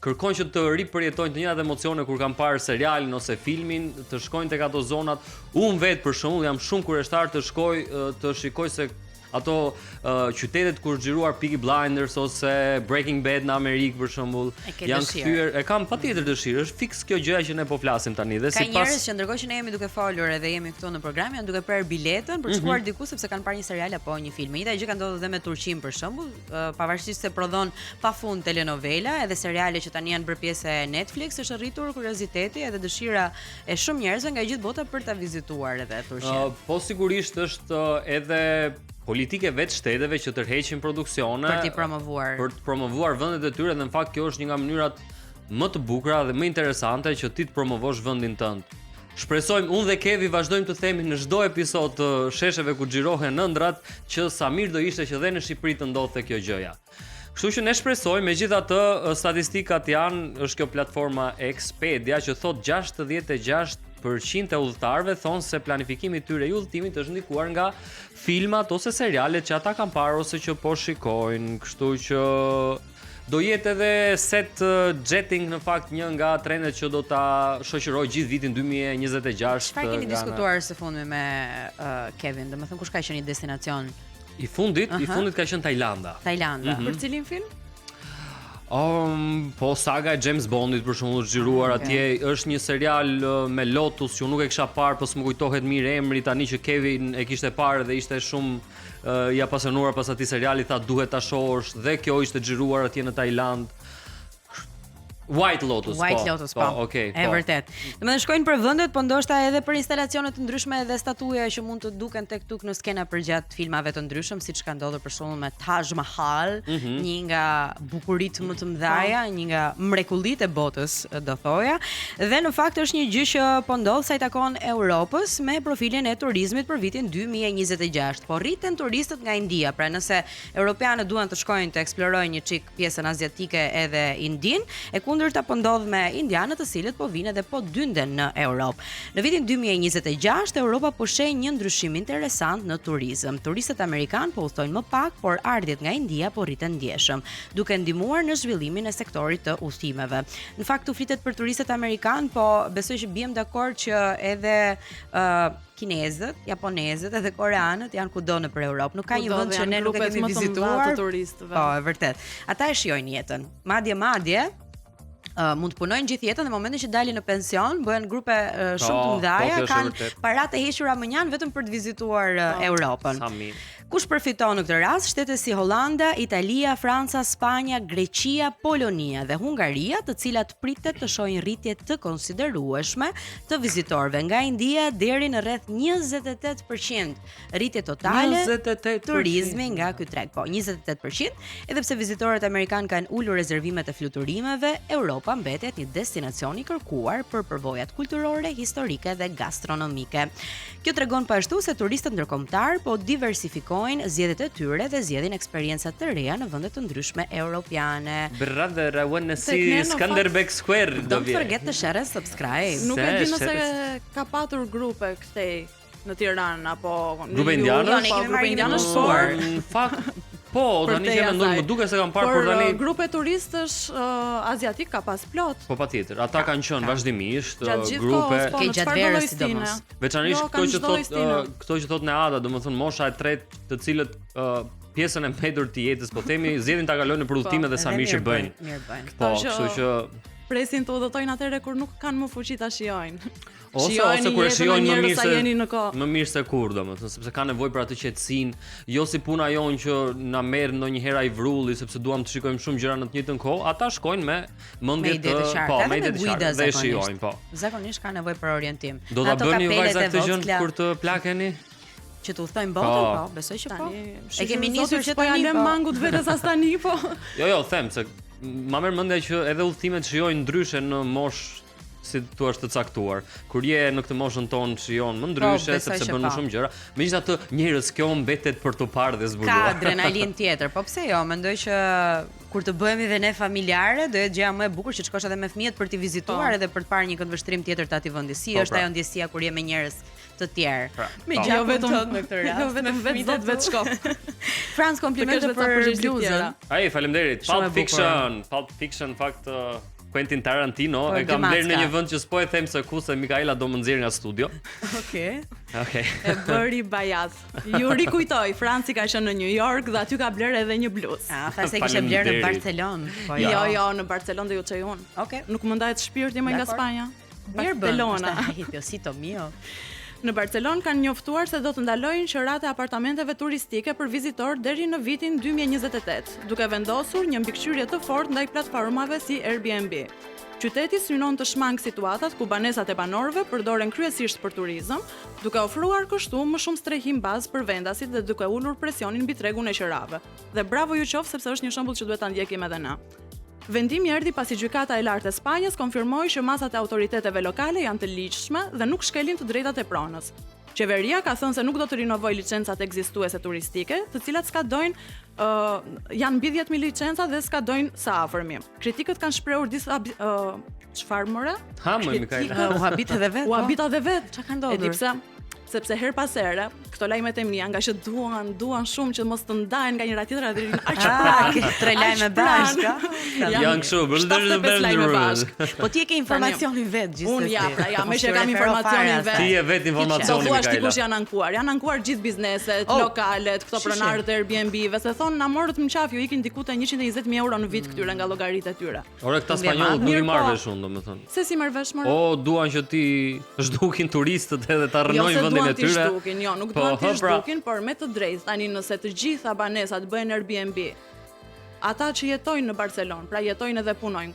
kërkojnë që të ripërjetojnë të njëjtat emocione kur kanë parë serialin ose filmin, të shkojnë tek ato zonat. Unë vetë për shembull jam shumë kurioztar të shkoj të shikoj se ato qytetet kur xhiruar Peaky Blinders ose Breaking Bad në Amerikë për shembull, janë kthyer, e kam patjetër dëshirë, është fiks kjo gjëja që ne po flasim tani dhe sipas ka njerëz që ndërkohë që ne jemi duke folur edhe jemi këtu në program janë duke prerë biletën për të shkuar diku sepse kanë parë një serial apo një film. Njëta gjë ka ndodhur edhe me Turqinë për shembull, pavarësisht se prodhon pafund telenovela edhe seriale që tani janë bërë pjesë e Netflix, është rritur kurioziteti edhe dëshira e shumë njerëzve nga gjithë bota për ta vizituar edhe Turqinë. Po sigurisht është edhe politike vetë shteteve që tërheqin produksione për të promovuar vendet e tyre dhe në fakt kjo është një nga mënyrat më të bukura dhe më interesante që ti të promovosh vendin tënd. Shpresojmë unë dhe Kevi vazhdojmë të themi në çdo episod të shesheve ku xhirohen ëndrat që sa mirë do ishte që dhe në Shqipëri të ndodhte kjo gjëja. Kështu që ne shpresojmë, megjithatë statistikat është kjo platforma Expedia që thot 66% e udhëtarëve thonë se planifikimi i tyre i udhëtimit është ndikuar nga filmat ose serialet që ata kanë parë ose që po shikojnë, kështu që do jetë edhe set jetting në fakt një nga trendet që do ta shoqëroj gjithë vitin 2026. Çfarë keni diskutuar së fundmi me Kevin? Domethënë kush ka qenë një destinacion? I fundit ka qenë Tajlanda. Për cilin film? Po saga e James Bondit për shembull xhiruar atje është një serial me Lotus që unë nuk e kisha parë, po s'më kujtohet mirë emri tani që Kevin e kishte parë dhe ishte shumë i apasionuar pas atij seriali, tha duhet ta shohësh dhe kjo ishte xhiruar atje në Tajland. White Lotus, okay, e vërtet. Domethënë shkojnë për vendet, po ndoshta edhe për instalacione të ndryshme dhe statuja që mund të duken tek tuk në skena përgjatë filmave të ndryshëm, siç ka ndodhur për shembull me Taj Mahal, një nga bukuritë më të mëdha, një nga mrekullitë e botës, do thoja. Dhe në fakt është një gjë që po ndodh sa i takon Europës me profilin e turizmit për vitin 2026. Po rriten turistët nga India, pra nëse europianët duan të shkojnë të eksplorojnë një çik pjesën aziatike edhe Indin, kundërta po ndodh me indianët të cilët po vinë dhe po dynden në Europë. Në vitin 2026 Europa po sheh një ndryshim interesant në turizëm. Turistët amerikanë po udhtojnë më pak, por ardhjet nga India po rriten ndjeshëm, duke ndihmuar në zhvillimin e sektorit të udhëtimeve. Në fakt u flitet për turistët amerikanë, po besoj që biem dakord që edhe kinezët, japonezët edhe koreanët janë kudo nëpër Europë. Nuk ka një vend që ne nuk e kemi vizituar. Po, e vërtet. Ata e shijojnë jetën. Madje mund të punojnë gjithë jetën dhe në momentin që dalin në pension, bëhen grupe shumë të mëdha, kanë paratë e hequra më njan vetëm për të vizituar Europën. Kush përfiton në këtë rast? Shtete si Hollanda, Italia, Franca, Spanja, Greqia, Polonia dhe Hungaria, të cilat pritet të shohin rritje të konsiderueshme të vizitorëve nga India deri në rreth 28% rritje totale turizmi nga ky treg. Po, 28%, edhe pse vizitorët amerikanë kanë ulur rezervimet e fluturimeve, Europa mbetet një destinacion i kërkuar për përvojat kulturore, historike dhe gastronomike. Kjo tregon po ashtu se turistët ndërkombëtar po diversifikojnë zgjedhjet e tyre dhe zgjedhin eksperienca të reja në vende të ndryshme europiane. Brother, I wanna see Skanderbeg Square. Don't forget to share and subscribe. Nuk e di nëse ka patur grupe këtej në Tiranë apo grupe indiane, grupe indiane shtuar. Në fakt po, tani që mendoj, më duket se kam parë por tani grupe turistësh aziatik ka pas plot. Po patjetër, ata kanë qenë vazhdimisht grupe ke gjatë verës sidomos. Veçanërisht këto që thot Neada, domethënë mosha e tretë, të cilët pjesën e mbetur të jetës, po themi, zgjedhin ta kalojnë për udhëtime dhe sa mirë që bëjnë. Po, kështu që presin të udhëtojnë atëherë kur nuk kanë më fuqi ta shijojnë. Ose kur e shijojnë më mirë se kur, domethënë, sepse kanë nevojë për atë qetësinë, jo si puna jonë që na merr ndonjëherë ai vrulli sepse duam të shikojmë shumë gjëra në të njëjtën kohë, ata shkojnë me mendje të me ide të qarta dhe shijojnë, po. Zakonisht kanë nevojë për orientim. Do ta bëni ju vajza këtë gjë kur të plakeni? Që të udhtojmë botën, po, besoj që po. E kemi nisur që po ja lëm mangut vetes as tani, po. Jo, them se ma merr mendja që edhe udhëtimet shijojnë ndryshe në moshë si thua të caktuar. Kur je në këtë moshën tonë shijon më ndryshe sepse bën më shumë gjëra. Megjithatë, njerëz kjo mbetet për të parë dhe zbuluar. Ka adrenalin tjetër, po pse jo? Mendoj që kur të bëhemi dhe ne familjare, do jetë gjëja më e bukur që të shkosh edhe me fëmijët për t'i vizituar edhe për të parë një këndvështrim tjetër të atij vendi. Si është ajo ndjesia kur je me njerëz të tjerë. Me jo vetëm në këtë rast. Jo vetëm vetë shkop. Franz, komplimente për bluzën. Ai, faleminderit. Pulp Fiction fakt Quentin Tarantino e kam blerë në një vend që s'po e them se ku se Mikaela do më nxjerr nga studio. Okej. Okej. E bëri bajat. Ju rikujtoj, Franci ka qenë në New York dhe aty ka blerë edhe një bluzë. Thasë kishe blerë në Barcelonë. Po jo, në Barcelonë do ju çoj unë. Okej. Nuk më ndahet shpirti më nga Spanja. Barcelona. Piosito mio. Në Barcelonë kanë njoftuar se do të ndalojnë qërat e apartamenteve turistike për vizitor deri në vitin 2028, duke vendosur një mbikëqyrje të fortë ndaj platformave si Airbnb. Qyteti synon të shmang situatat ku banesat e banorëve përdoren kryesisht për turizëm, duke ofruar kështu më shumë strehim bazë për vendasit dhe duke ulur presionin mbi tregun e qërave. Dhe bravo ju qof sepse është një shembull që duhet ta ndjekim edhe na. Vendimi erdhi pasi gjykata e lartë e Spanjës konfirmoi që masat e autoriteteve lokale janë të ligjshme dhe nuk shkelin të drejtat e pronës. Qeveria ka thënë se nuk do të rinovojë licencat ekzistuese turistike, të cilat skadojnë janë mbi 10.000 licenca dhe skadojnë së afërmi. Kritikët kanë shprehur disa çfarë more? Më Mikaela. U habit edhe vet. U habit edhe vet. Çka ka ndodhur? E di pse? Sepse her pas here, këto lajmet e mia nga që duan shumë që mos të ndahen nga njëra tjetra dhe aq tre lajme bashkë. Janë kështu, bashkë. Po ti e ke informacionin vet gjithsesi. Unë ja, më që kam informacionin vet. Ti e vet informacionin, Mikaela. Do kush janë ankuar? Janë ankuar gjithë bizneset, lokalet, këto pronarët e Airbnb-ve, se thon na morët më qaf, ju ikin diku te 120.000 euro në vit këtyre nga llogaritë e tyre. Ore këta spanjollët nuk i marr vesh unë, domethënë. Se si marr vesh më? Duan që ti zhdukin turistët edhe ta rënojnë vendin e tyre. Nuk duan të zhdukin, por me të drejtë, tani nëse të gjitha banesat bëhen Airbnb, ata që jetojnë në Barcelonë, pra jetojnë edhe punojnë,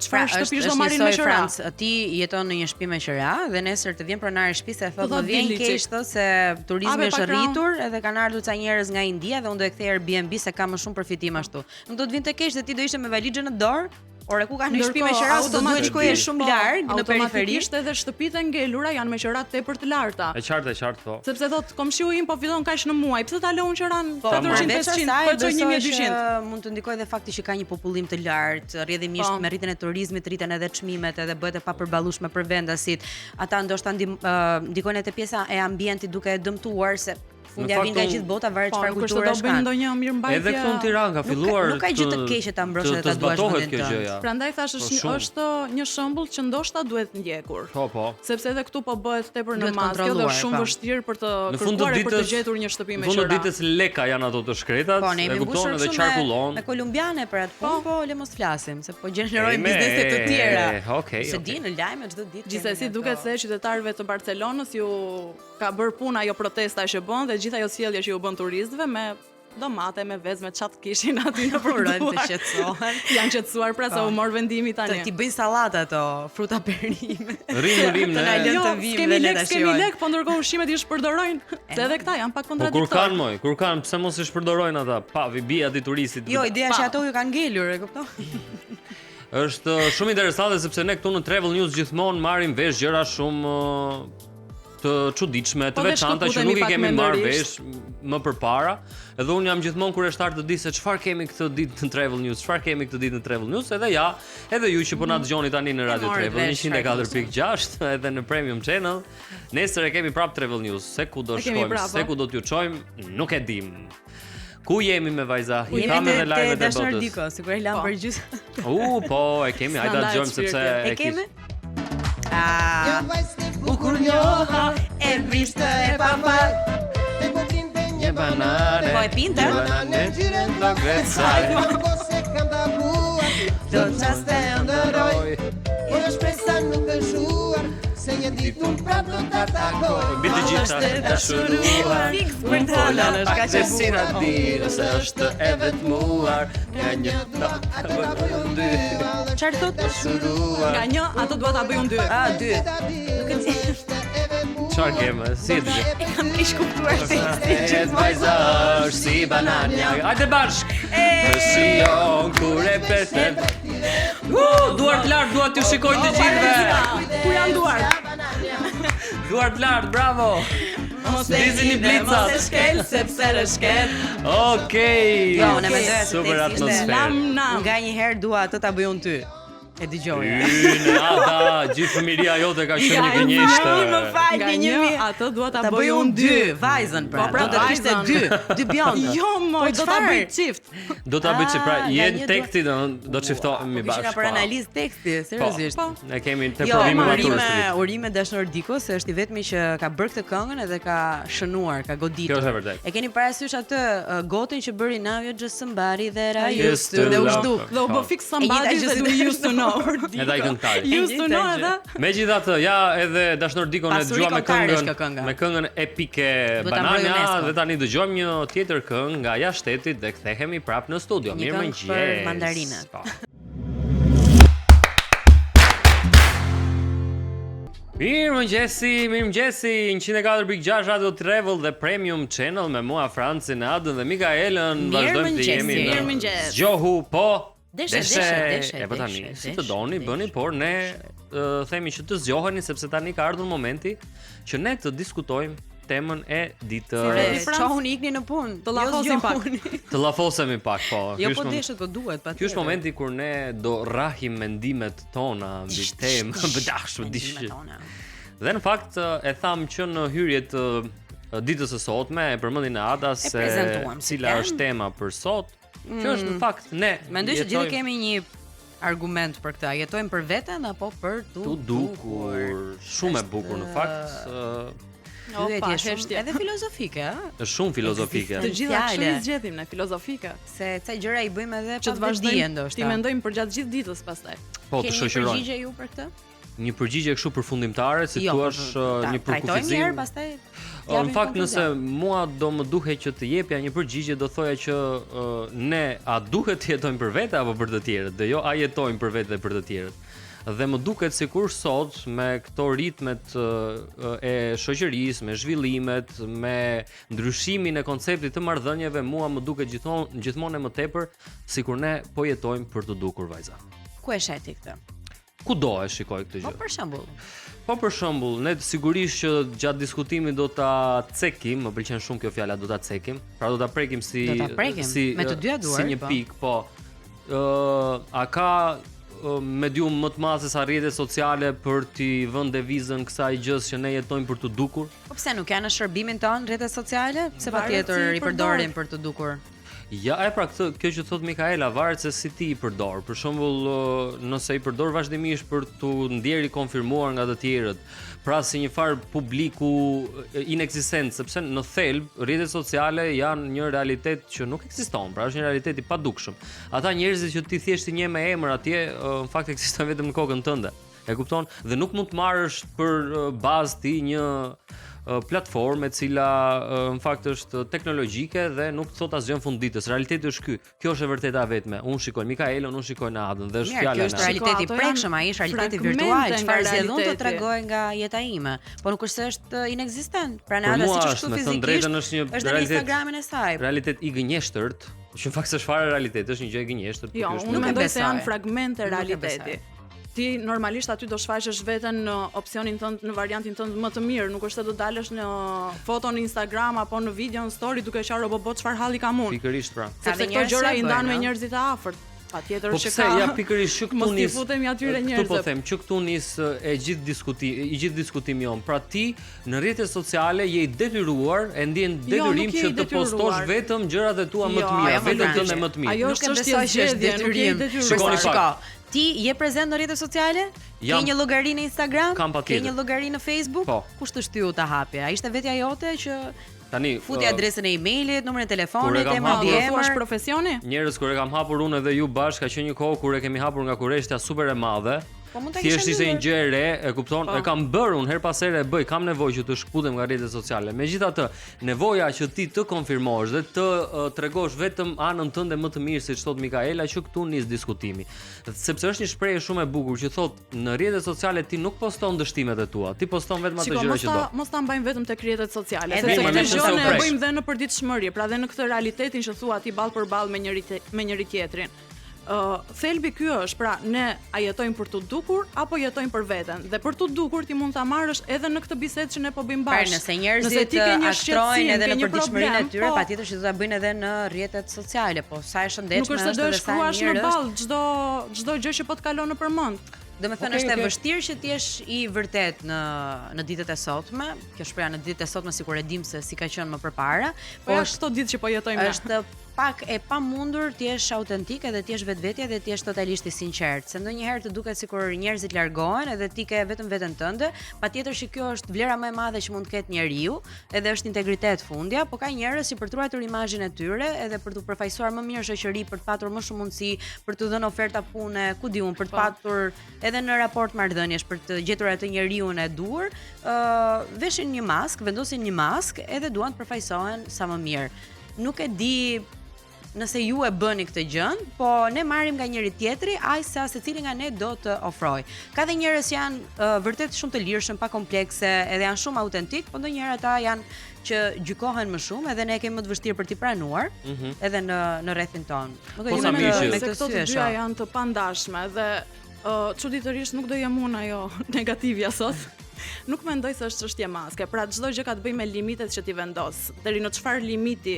çfarë shtëpish do marrin me qira? Ti jeton në një shtëpi me qira dhe nesër të vjen pronari i shtëpisë e thotë më vjen keq thotë se turizmi është rritur edhe kanë ardhur ca njerëz nga India dhe unë do e kthej Airbnb se ka më shumë përfitim ashtu. Nuk do të vinte keq se ti do ishe me valixhen në dorë. Ore ku ka një shtëpi me qira, do duhet shkoje shumë larg në periferi. Edhe shtëpitë ngelura janë me qira tepër të larta. E qartë po. Sepse thot komshiu im po fillon kaq në muaj, pse ta lëun qiran 400-500, po çoj 1200. Mund të ndikojë edhe fakti që ka një popullim të lartë, rrjedhimisht me rritjen e turizmit, rriten edhe çmimet, edhe bëhet e papërballueshme për vendasit. Ata ndoshta ndikojnë edhe te pjesa e ambientit duke e dëmtuar se fundja vjen nga gjithë bota, varet çfarë kulture është. Do bëjnë ndonjë mirëmbajtje. Edhe këtu në Tiranë ka filluar. Nuk ka gjë të keqe ta mbrojë dhe ta duash vendin tënd. Prandaj thash është një shembull që ndoshta duhet ndjekur. Po. Sepse edhe këtu po bëhet tepër në masë, dhe është shumë vështirë për të kërkuar për të gjetur një shtëpi me qira. Në fund të ditës leka janë ato të shkretat, e kupton edhe qarkullon. Me kolumbiane për atë punë, po le mos flasim, se po gjenerojnë biznese të tjera. Se di në lajme çdo ditë. Gjithsesi duket se qytetarëve të Barcelonës ju ka bërë puna ajo protesta që bën dhe gjithë ajo sjellje që ju bën turistëve me domate, me vezë, me çat kishin aty në përduar. Të qetësohen. Janë qetësuar pra se u mor vendimi tani. Ti bëjnë sallata ato, fruta perime. Rim ne. Kemi lek, po ndërkohë ushqimet i shpërdorojnë. Se edhe këta janë pak kontradiktor. Kur kanë, pse mos i shpërdorojnë ata? Pa, vi bie aty turistit. Jo, ideja është ato ju kanë ngelur, e kupton? Është shumë interesante sepse ne këtu në Travel News gjithmonë marrim vesh gjëra shumë të çuditshme, të veçanta që nuk i kemi marrë vesh më përpara. Edhe un jam gjithmonë kuriozitar të di se çfarë kemi këtë ditë në Travel News, edhe ju që po na dëgjoni tani në Radio Travel 104.6 edhe në Premium Channel. Nesër e kemi prap Travel News, se ku do shkojmë, se ku do t'ju çojmë, nuk e dim. Ku jemi me vajza? I kam edhe live të botës. Diko, sigurisht lam për gjysmë. Po, e kemi, hajde ta dëgjojmë sepse e kemi. Bukur njoha, e vishtë e papar. Një banane, po e pinte? Një banane gjiren do greçaj. Do qaste ndëroj, po në shpresa nuk është shuar, se një ditë unë prap do të takoj. Mbi të gjitha dashuruar, unë pola në shka që si na dirë se është e vetmuar. Nga një ato ta bëjmë dy. Çfarë thot? Dashuruar. Nga një ato dua ta bëjmë dy. Dy. Nuk e di. Çfarë kemë? Si e di? E kam kish kuptuar tekstin që vajza është si banania. Hajde bashk. Në shion kur e përthet. Duart lart, dua t'ju shikoj të gjithëve. Ku janë duart? Duart lart, bravo. Dizini blicat. Mos e shkel sepse rëshket. Okej. Jo, ne mendoj se super atmosferë. Lam. Nga një herë dua ato ta bëjon ty. E dëgjoj. Ada, gjithë fëmijëria jote ka qenë një gënjeshtë. Më fal, Nga një një, atë dua ta bëj unë unë 2, vajzën pra. Po, pra, Do të kishte vajzën. 2 bjond. Jo, moj, do ta bëj çift. Do ta bëj pra, nga jetë një teksti do të çiftohemi Po bashkë. kisha për analizë teksti, seriozisht. Po. Ne kemi të Jo, provime Urime Dashnor Diko se është i vetmi që ka bërë këtë këngën edhe ka shënuar, ka goditur. Kjo është e vërtetë. E keni parasysh atë gotin që bëri Now You're Just Somebody That I Used Used to To dhe u love. zhduk. Dhe u bë fix somebody E that we used to know. Edhe ai këngëtari. Used to know edhe. Megjithatë, ja edhe Dashnor Dikon e Pasuri dëgjova me kombëtare është kjo këngën, kënga. me këngën epike Duhet ta mbrojë Banana UNESCO. dhe tani dëgjojmë një tjetër këngë nga jashtë shtetit dhe kthehemi prapë në studio. Një këngë Mirëmëngjes. për mandarinat. Po. Mirëmëngjesi, 104.6 Radio Travel dhe Premium Channel me mua Francin, Adën dhe Mikaelën. Vazhdojmë të jemi në Mirëmëngjes. zgjohu, po Deshe. E po tani, si të doni, bëni, por ne themi që të zgjoheni sepse tani ka ardhur momenti që ne të diskutojmë temën e ditës. Çohuni ikni në punë. Të llafosim pak. Të llafosemi pak, po. Jo, Ky po është deshet, po duhet patjetër. Ky është momenti kur ne do rrahim mendimet tona mbi temë, bëdashë, dish. Dhe në fakt e tham që në hyrje të ditës së sotme e përmendin e Ada se cila është tema për sot, që është në fakt ne. Mendoj se gjithë kemi një argument për këtë. A jetojmë për veten apo për tu dukur? Shumë e bukur në fakt. Edhe filozofike, ëh? Është shumë filozofike. Të gjitha kështu i zgjedhim ne filozofike, se ca gjëra i bëjmë edhe pa vëdije ndoshta. Ti mendojmë për gjatë gjithë ditës pastaj. Po, të shoqërojmë. Keni përgjigje ju për këtë? Një përgjigje kështu përfundimtare, si thua, një përkufizim. Trajtojmë një herë pastaj. Në fakt nëse mua do më duhet që të jepja një përgjigje, do thoja që ne a duhet të jetojmë për vete apo për të tjerët, dhe jo a jetojmë për vete dhe për të tjerët. Dhe më duket sikur sot me këto ritmet e shoqërisë, me zhvillimet, me ndryshimin e konceptit të marrëdhënieve, mua më duket gjithmonë më tepër sikur ne po jetojmë për të dukur, vajza. Ku e sheti këtë? Kudo e shikoj këtë gjë. Po për shembull, ne sigurisht që gjatë diskutimit do ta cekim, më pëlqen shumë kjo fjala, do ta cekim. Pra do ta prekim si me të dyja duar, si një pikë, po. A ka medium më të madh se sa rrjetet sociale për t'i vënë devizën kësaj gjës që ne jetojmë për të dukur? Po pse nuk janë në shërbimin ton rrjetet sociale? Pse patjetër i përdorin për të dukur? Ja, pra kjo që thot Mikaela, varet se si ti i përdor. Për shembull, nëse i përdor vazhdimisht për t'u ndjeri konfirmuar nga të tjerët, pra si një far publiku ineksistent, sepse në thelb rrjetet sociale janë një realitet që nuk ekziston, pra është një realitet i padukshëm. Ata njerëzit që ti thjesht i njeh me emër atje, në fakt ekzistojnë vetëm në kokën tënde. E kupton? Dhe nuk mund të marrësh për bazë ti një platformë e cila në fakt është teknologjike dhe nuk thot asgjë në fund ditës. Realiteti është ky. Kjo është e vërteta vetme. Unë shikoj Mikaelën, unë shikoj Adën dhe është fjala. Kjo është realiteti i prekshëm, ai është realiteti virtual, çfarë zgjedhun të tregoj nga jeta ime. Po nuk është se është inekzistent. Pra në Ada siç është fizikisht, është në Instagramin e saj. Realitet i gënjeshtërt, që në fakt është fare realitet, është një gjë e gënjeshtërt. Jo, unë mendoj se janë fragmente realiteti. Ti normalisht aty do shfaqesh veten në opsionin tënd, në variantin tënd më të mirë, nuk është se do dalësh në foto në Instagram apo në video në story duke qarë bo çfarë halli kam unë. Pikërisht pra. Sepse këto gjëra i ndan me njerëzit e afërt. Patjetër që ka. Po ja pikërisht që këtu nis. Mos i futemi atyre njerëzve. Po them që këtu nis i gjithë diskutimi jon. Pra ti në rrjetet sociale je i detyruar, e ndjen detyrim që të postosh vetëm gjërat e tua më të mira, vetëm tënde më të mirë. Ajo është çështje detyrim. Shikoni ti je prezent në rrjetet sociale? Ke një llogari në Instagram? Ke një llogari në Facebook? Kush të shtyu ta hapje? Ai ishte vetja jote që tani futi adresën e emailit, numrin e telefonit, emrin e emër, profesioni? Njerëz kur e kam hapur unë dhe ju bashkë, ka qenë një kohë kur e kemi hapur nga kurreshtja super e madhe. Thjesht ishte një gjë e re, e kupton? E kam bërë unë her pas here e bëj, kam nevojë që të shkputem nga rrjetet sociale. Megjithatë, nevoja që ti të konfirmosh dhe të tregosh vetëm anën tënde më të mirë, siç thot Mikaela, që këtu nis diskutimi. Sepse është një shprehje shumë e bukur që thot në rrjetet sociale ti nuk poston dështimet e tua, ti poston vetëm ato gjëra që do. Mos ta mbajmë vetëm tek rrjetet sociale, sepse këtë gjë ne bëjmë dhe në përditshmëri, pra dhe në këtë realitetin që thua ti ball për ball me njëri tjetrin. Thelbi ky është, pra ne a jetojmë për të dukur apo jetojmë për veten. Dhe për të dukur ti mund ta marrësh edhe në këtë bisedë që ne po bëjmë bashkë. Nëse njerëzit aktrojnë edhe në përditshmërinë e tyre, patjetër që do ta bëjnë edhe në rrjetet sociale, po sa e shëndetshme është edhe sa mirë është. Nuk është se do shkruash në ball çdo gjë që po të kalon nëpër mend. Do me thënë është e vështirë që t'jesh i vërtet në ditët e sotme. Kjo shpreha në ditët e sotme sikur e dim se si ka qenë më përpara, po është këto ditë që po jetojmë. Është pak e pamundur t'jesh autentik edhe t'jesh vetvetja dhe t'jesh totalisht i sinqert. Se ndonjëherë të duket sikur njerëzit largohen edhe ti ke vetëm veten tënde, patjetër që kjo është vlera më e madhe që mund të ketë njeriu, edhe është integritet fundja, po ka njerëz që për të ruajtur imazhin e tyre edhe për të përfaqësuar më mirë shoqëri, për të patur më shumë mundësi, për të dhënë oferta pune, ku diun, për të patur edhe në raport marrëdhënies, për të gjetur atë njeriu e duhur, veshin një maskë, vendosin një maskë edhe duan të përfaqësohen sa më mirë. Nuk e di nëse ju e bëni këtë gjën, po ne marrim nga njëri tjetri aq sa secili nga ne do të ofroj. Ka dhe njerëz që janë vërtet shumë të lirshëm, pa komplekse, edhe janë shumë autentik, po ndonjëherë ata janë që gjykohen më shumë edhe ne kemi më të vështirë për t'i pranuar, edhe në rrethin ton. Nuk e di me këto të dyja janë të pandashme dhe çuditërisht nuk do jem unë ajo negativja sot. Nuk mendoj se është çështje maske. Pra çdo gjë ka të bëjë me limitet që ti vendos. Deri në çfarë limiti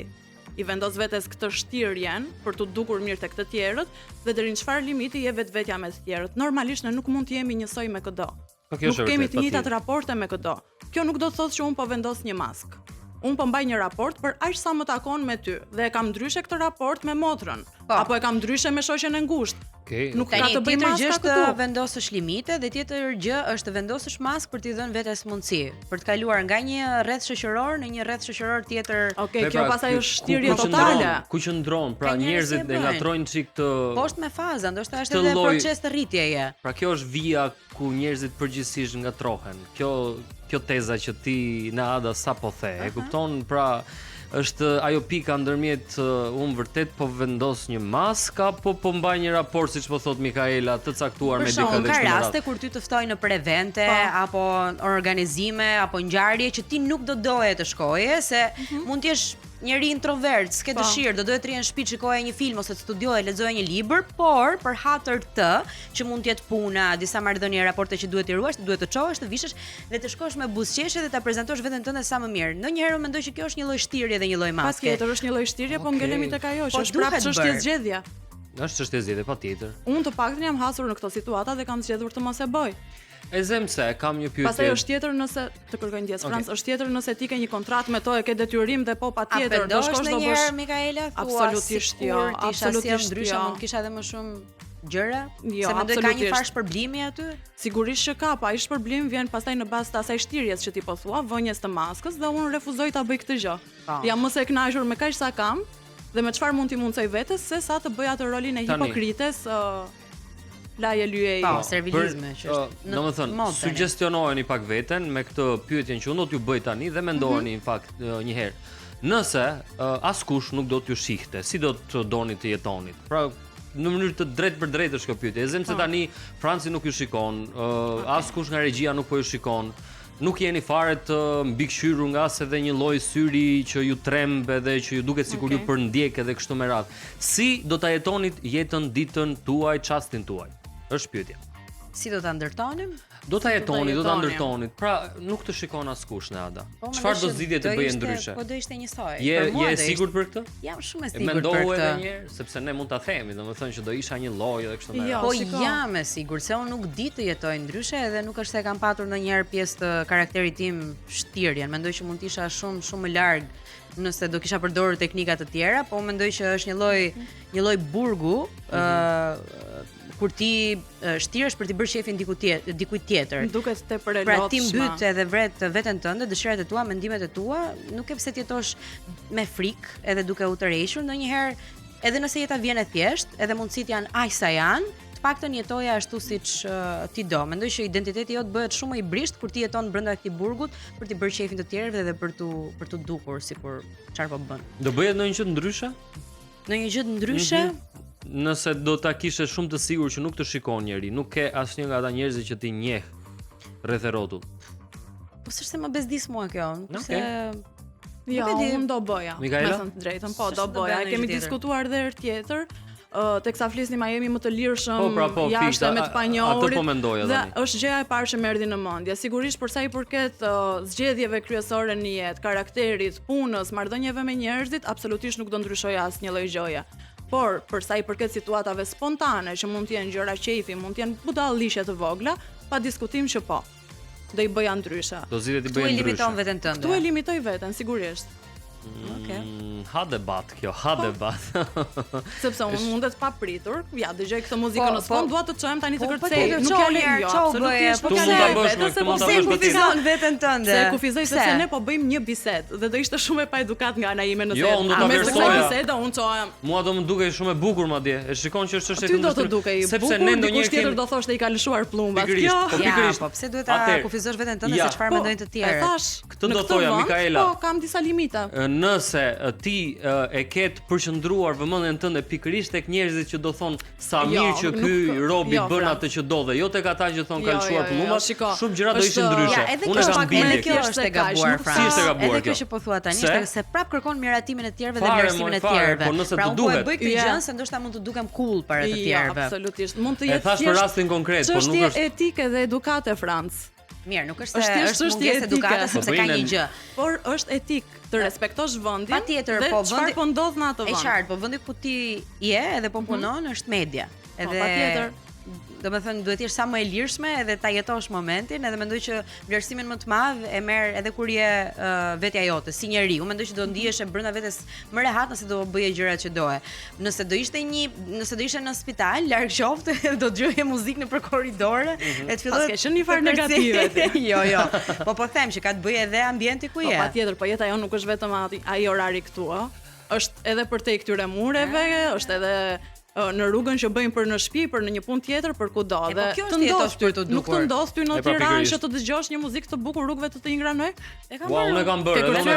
i vendos vetes këtë shtirjen për të dukur mirë tek të tjerët dhe deri në çfarë limiti je vetvetja me të tjerët. Normalisht ne nuk mund të jemi njësoj me çdo. Nuk kemi të njëjtat raporte me çdo. Kjo nuk do të thotë që un po vendos një maskë. Un po mbaj një raport për aq sa më takon me ty dhe e kam ndryshe këtë raport me motrën, apo e kam ndryshe me shoqen e ngushtë. Nuk ka të bëjë maska këtu. Tjetër gjë është të vendosësh limite dhe tjetër gjë është të vendosësh maskë për t'i dhënë vetes mundësi, për të kaluar nga një rreth shoqëror në një rreth shoqëror tjetër. Kjo pastaj është shtirje totale. Ku qëndron? Pra njerëzit e ngatrojnë çik të poshtë me faza, ndoshta është edhe proces të rritjeje. Pra kjo është vija ku njerëzit përgjithsisht ngatrohen. Kjo teza që ti na Ada sapo the, e kupton? Pra është ajo pika ndërmjet unë vërtet po vendos një maskë apo po mbaj një raport siç po thot Mikaela të caktuar me dikë dhe kështu. Ka raste kur ty të ftojnë në evente apo organizime apo ngjarje që ti nuk do doje të shkoje se mund të jesh njëri introvert, s'ke dëshirë, do doje të rrihen në shtëpi, shikoje një film ose të studioje, lexoje një libër, por për hatër të që mund të jetë puna, disa marrëdhënie, raporte që duhet i ruash, duhet të çohesh, të vishesh dhe të shkosh me buzëqeshje dhe ta prezantosh veten tënde sa më mirë. Ndonjëherë mendoj që kjo është një lloj shtirje dhe një lloj maske. Patjetër është një lloj shtirje, po ngelemi tek ajo që është prapë çështje zgjedhje. Është çështje zgjedhje patjetër. Unë të paktën jam hasur në këto situata dhe kam zgjedhur të mos e bëj. E them se kam një pyetje. Pastaj është tjetër nëse të kërkoj ndjes Francë, është tjetër nëse ti ke një kontratë me to e ke detyrim dhe po patjetër do shkosh do bësh. Mikaela, absolutisht jo, absolutisht ndryshe mund kisha edhe më shumë gjëra, se mendoj ka një farë shpërblimi aty. Sigurisht që ka, pa ai shpërblim vjen pastaj në bazë të asaj shtirjes që ti po thua, vënjes të maskës dhe unë refuzoj ta bëj këtë gjë. Jam më së e kënaqur me kaq sa kam dhe me çfarë mund t'i mundsoj vetes se sa të bëj atë rolin e hipokrites. Laje lyej. Servilizme që është. Domethënë, suggestionojeni pak veten me këtë pyetjen që unë do t'ju bëj tani dhe mendoheni në fakt një herë. Nëse askush nuk do t'ju shihte, si do të doni të jetoni? Pra në mënyrë të drejtë për drejtë është kjo pyetje. E them se tani Franci nuk ju shikon, askush nga regjia nuk po ju shikon. Nuk jeni fare të mbikëqyrur nga as edhe një lloj syri që ju tremb edhe që ju duket sikur ju përndjek edhe kështu me radhë. Si do ta jetonit jetën, ditën tuaj, çastin tuaj? Është pyetja. Si do ta ndërtonim? Do ta jetoni, do ta ndërtonit. Pra nuk të shikon askush në Ada. Çfarë do zgjidhje të bëje ndryshe? Po do ishte njësoj. Je e sigurt për këtë? Jam shumë e sigurt për këtë. Mendohu edhe një herë, sepse ne mund ta themi, domethënë që do isha një lloj edhe kështu me radhë. Po jam e sigurt se unë nuk di të jetoj ndryshe edhe nuk është se kam patur ndonjëherë pjesë të karakterit tim shtirjen. Mendoj që mund të isha shumë më larg nëse do kisha përdorur teknika të tjera, po mendoj që është një lloj burgu, kur ti shtiresh për të bërë shefin dikujt tjetër. Duket tepër e lotshme. Pra ti mbyt edhe veten tënde, dëshirat e tua, mendimet e tua, nuk e pse të jetosh me frikë edhe duke u tërhequr. Ndonjëherë, edhe nëse jeta vjen e thjeshtë, edhe mundësitë janë aq sa janë, të paktën jetoja ashtu siç ti do. Mendoj që identiteti jot bëhet shumë më i brisht kur ti jeton brenda këtij burgut për të bërë shefin të tjerëve dhe për të dukur sikur çfarë po bën. Do bëhet ndonjë gjë ndryshe? Ndonjë gjë ndryshe? Nëse do ta kishe shumë të sigurt që nuk të shikon njeri, nuk ke asnjë nga ata njerëzit që ti njeh rreth e rrotull. Po s'është më bezdis mua kjo, se jo, unë do bëja. Me thënë të drejtën, po do bëja. Kemi diskutuar edhe herë tjetër. teksa flisnim a jemi më të lirshëm jashtë me të panjohurit. Atë po mendoja tani. Dhe është gjëja e parë që më erdhi në mendje. Sigurisht për sa i përket zgjedhjeve kryesore në jetë, karakterit, punës, marrëdhënieve me njerëzit, absolutisht nuk do ndryshoj asnjë lloj gjëje. Por për sa i përket situatave spontane që mund të jenë gjëra qefi, mund të jenë budallishe të vogla, pa diskutim që po. Do i bëja ndryshe. Do zgjidhet i bëja ndryshe. Tu e limiton veten tënde. Tu e limitoj veten, sigurisht. Okej. Ha debat kjo, ha debat. Sepse unë mundet pa pritur, ja dëgjoj këtë muzikën në sfond, dua të çojmë tani të kërcej. Nuk ka lirë, absolutisht. Tu mund ta bësh me këtë, mund ta bësh kufizon veten tënde. Se kufizoj sepse ne po bëjmë një bisedë dhe do ishte shumë e pa edukat nga ana ime nëse. Jo, unë do ta vlerësoja. Bisedë unë çohem. Mua do më dukej shumë e bukur madje. E shikon që është çështje Ty do të dukej bukur, sepse ne ndonjëherë tjetër do thoshte i ka lëshuar plumbat. Kjo. Po pse duhet ta kufizosh veten tënde se çfarë mendojnë të tjerë? Thash, këtë do thoja Mikaela. Po kam disa limita. Nëse ti e ket përqendruar vëmendjen tënde pikërisht tek njerëzit që do thon sa mirë që ky robi bën atë që do dhe jo tek ata që thon kanë lëshuar plumbat, shumë gjëra do ishin ndryshe. Unë kam bindje kjo është e gabuar, si është e gabuar kjo. Edhe kjo që po thua tani është se prap kërkon miratimin e tjerëve dhe vlerësimin e tjerëve. Pra unë po e bëj këtë gjë se ndoshta mund të dukem cool para të tjerëve. Absolutisht. Mund të jetë. E thash për rastin konkret, por nuk është. Çështje etike dhe edukate, Franc. Mirë, nuk është se është mungesë edukate sepse ka një gjë. Por është etik të respektosh vendin. Patjetër, po vendi çfarë po ndodh në atë vend. Është qartë, po vendi ku ti je edhe po punon është media. Edhe patjetër. Domethënë duhet të jesh sa më e lirshme edhe ta jetosh momentin, edhe mendoj që vlerësimin më të madh e merr edhe kur je vetja jote si njeriu. Mendoj që do ndihesh brenda vetes më rehat nëse do bëje gjërat që doje. Nëse do ishte në spital, larg qoftë, do dëgjoje muzikë nëpër korridore, e të filloj. Paske një farë negative. Jo. Po them që ka të bëjë edhe ambienti ku je. Po patjetër, po jeta jon nuk është vetëm ai orari këtu, ë. Është edhe për te këtyre mureve, është edhe në rrugën që bëjmë për në shtëpi, për në një punë tjetër, për kudo. Dhe të ndodh ty të dukur. Nuk të ndodh ty në Tiranë që të dëgjosh një muzikë të bukur rrugëve të Ingranoj? Unë e kam bërë, unë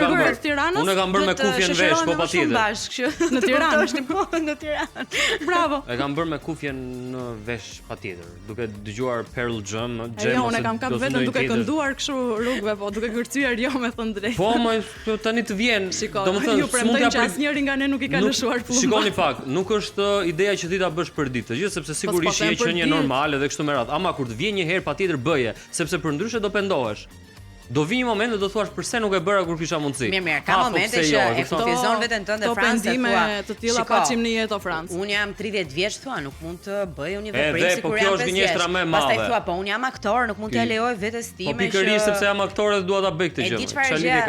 e kam bërë me kufjen vesh, po patjetër. Në Tiranë, po në Tiranë. Bravo. E kam bërë me kufjen në vesh patjetër, duke dëgjuar Pearl Jam, Jo, unë e kam kap vetëm duke kënduar kështu rrugëve, po duke kërcyer jo me thënë drejtë. Po, më tani të vjen. Domethënë, s'mund t'ja asnjëri nga ne nuk i ka lëshuar plumba. Shikoni pak, nuk është ideja që ti ta bësh për ditë të gjithë, sepse sigurisht je qenie normale dhe kështu me radhë. Ama kur të vjen një herë patjetër bëje, sepse për ndryshe do pendohesh. Do vi një moment dhe do thuash pse nuk e bëra kur kisha mundësi. Mirë, ka momente që e kufizon veten tënde Francë. Do pendime të tilla paçim në jetë Francë. Unë jam 30 vjeç thua, nuk mund të bëj unë veprim sikur jam 5 vjeç. Po kjo është gënjeshtra më e madhe. Pastaj thua, po unë jam aktor, nuk mund t'ja lejoj vetes time. Po pikërisht sepse jam aktore dhe dua ta bëj këtë gjë. E di çfarë gjë,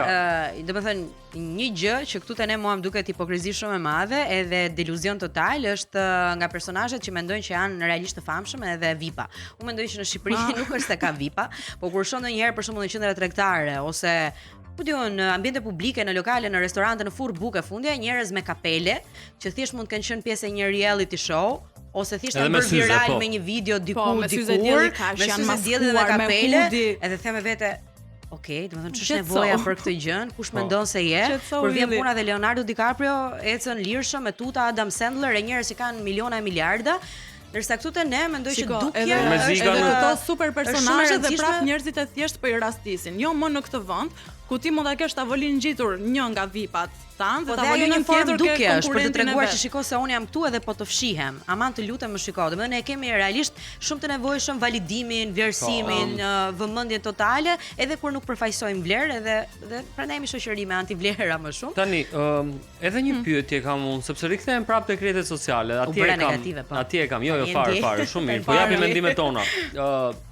domethënë një gjë që këtu te ne mua më duket hipokrizi shumë e madhe edhe deluzion total është nga personazhet që mendojnë që janë realisht të famshëm edhe VIP-a. Unë mendoj që në Shqipëri nuk është se ka VIP-a, po kur shon ndonjëherë për shembull në qendra tregtare ose po diun në ambiente publike, në lokale, në restorante, në furrë buke fundja, njerëz me kapele që thjesht mund të kenë qenë pjesë e një reality show ose thjesht janë bërë viral me një video dikur, me syze dielli dhe kapele, edhe them me vete okej, domethënë ç'është nevoja për këtë gjë? Kush mendon se je? Kur vjen puna dhe Leonardo DiCaprio ecën lirshëm me tuta, Adam Sandler e njerëz që kanë miliona e miliarda, ndërsa këtu te ne mendoj që dukje edhe këto super personazhe dhe prap njerëzit e thjesht po i rastisin. Jo më në këtë vend ku ti mund ta kesh tavolinë ngjitur një nga VIP-at tanë dhe tavolinën tjetër ke konkurrentin për të treguar që shikoj se unë jam këtu edhe po të fshihem. Aman të lutem më shiko. Domethënë ne kemi realisht shumë të nevojshëm validimin, vlerësimin, vëmendjen totale, edhe kur nuk përfaqësojmë vlerë edhe prandaj jemi shoqëri me antivlera më shumë. Tani, edhe një pyetje kam unë, sepse rikthehem prapë tek rrjetet sociale. Atje e kam. Jo, fare, shumë mirë. Po japim mendimet tona.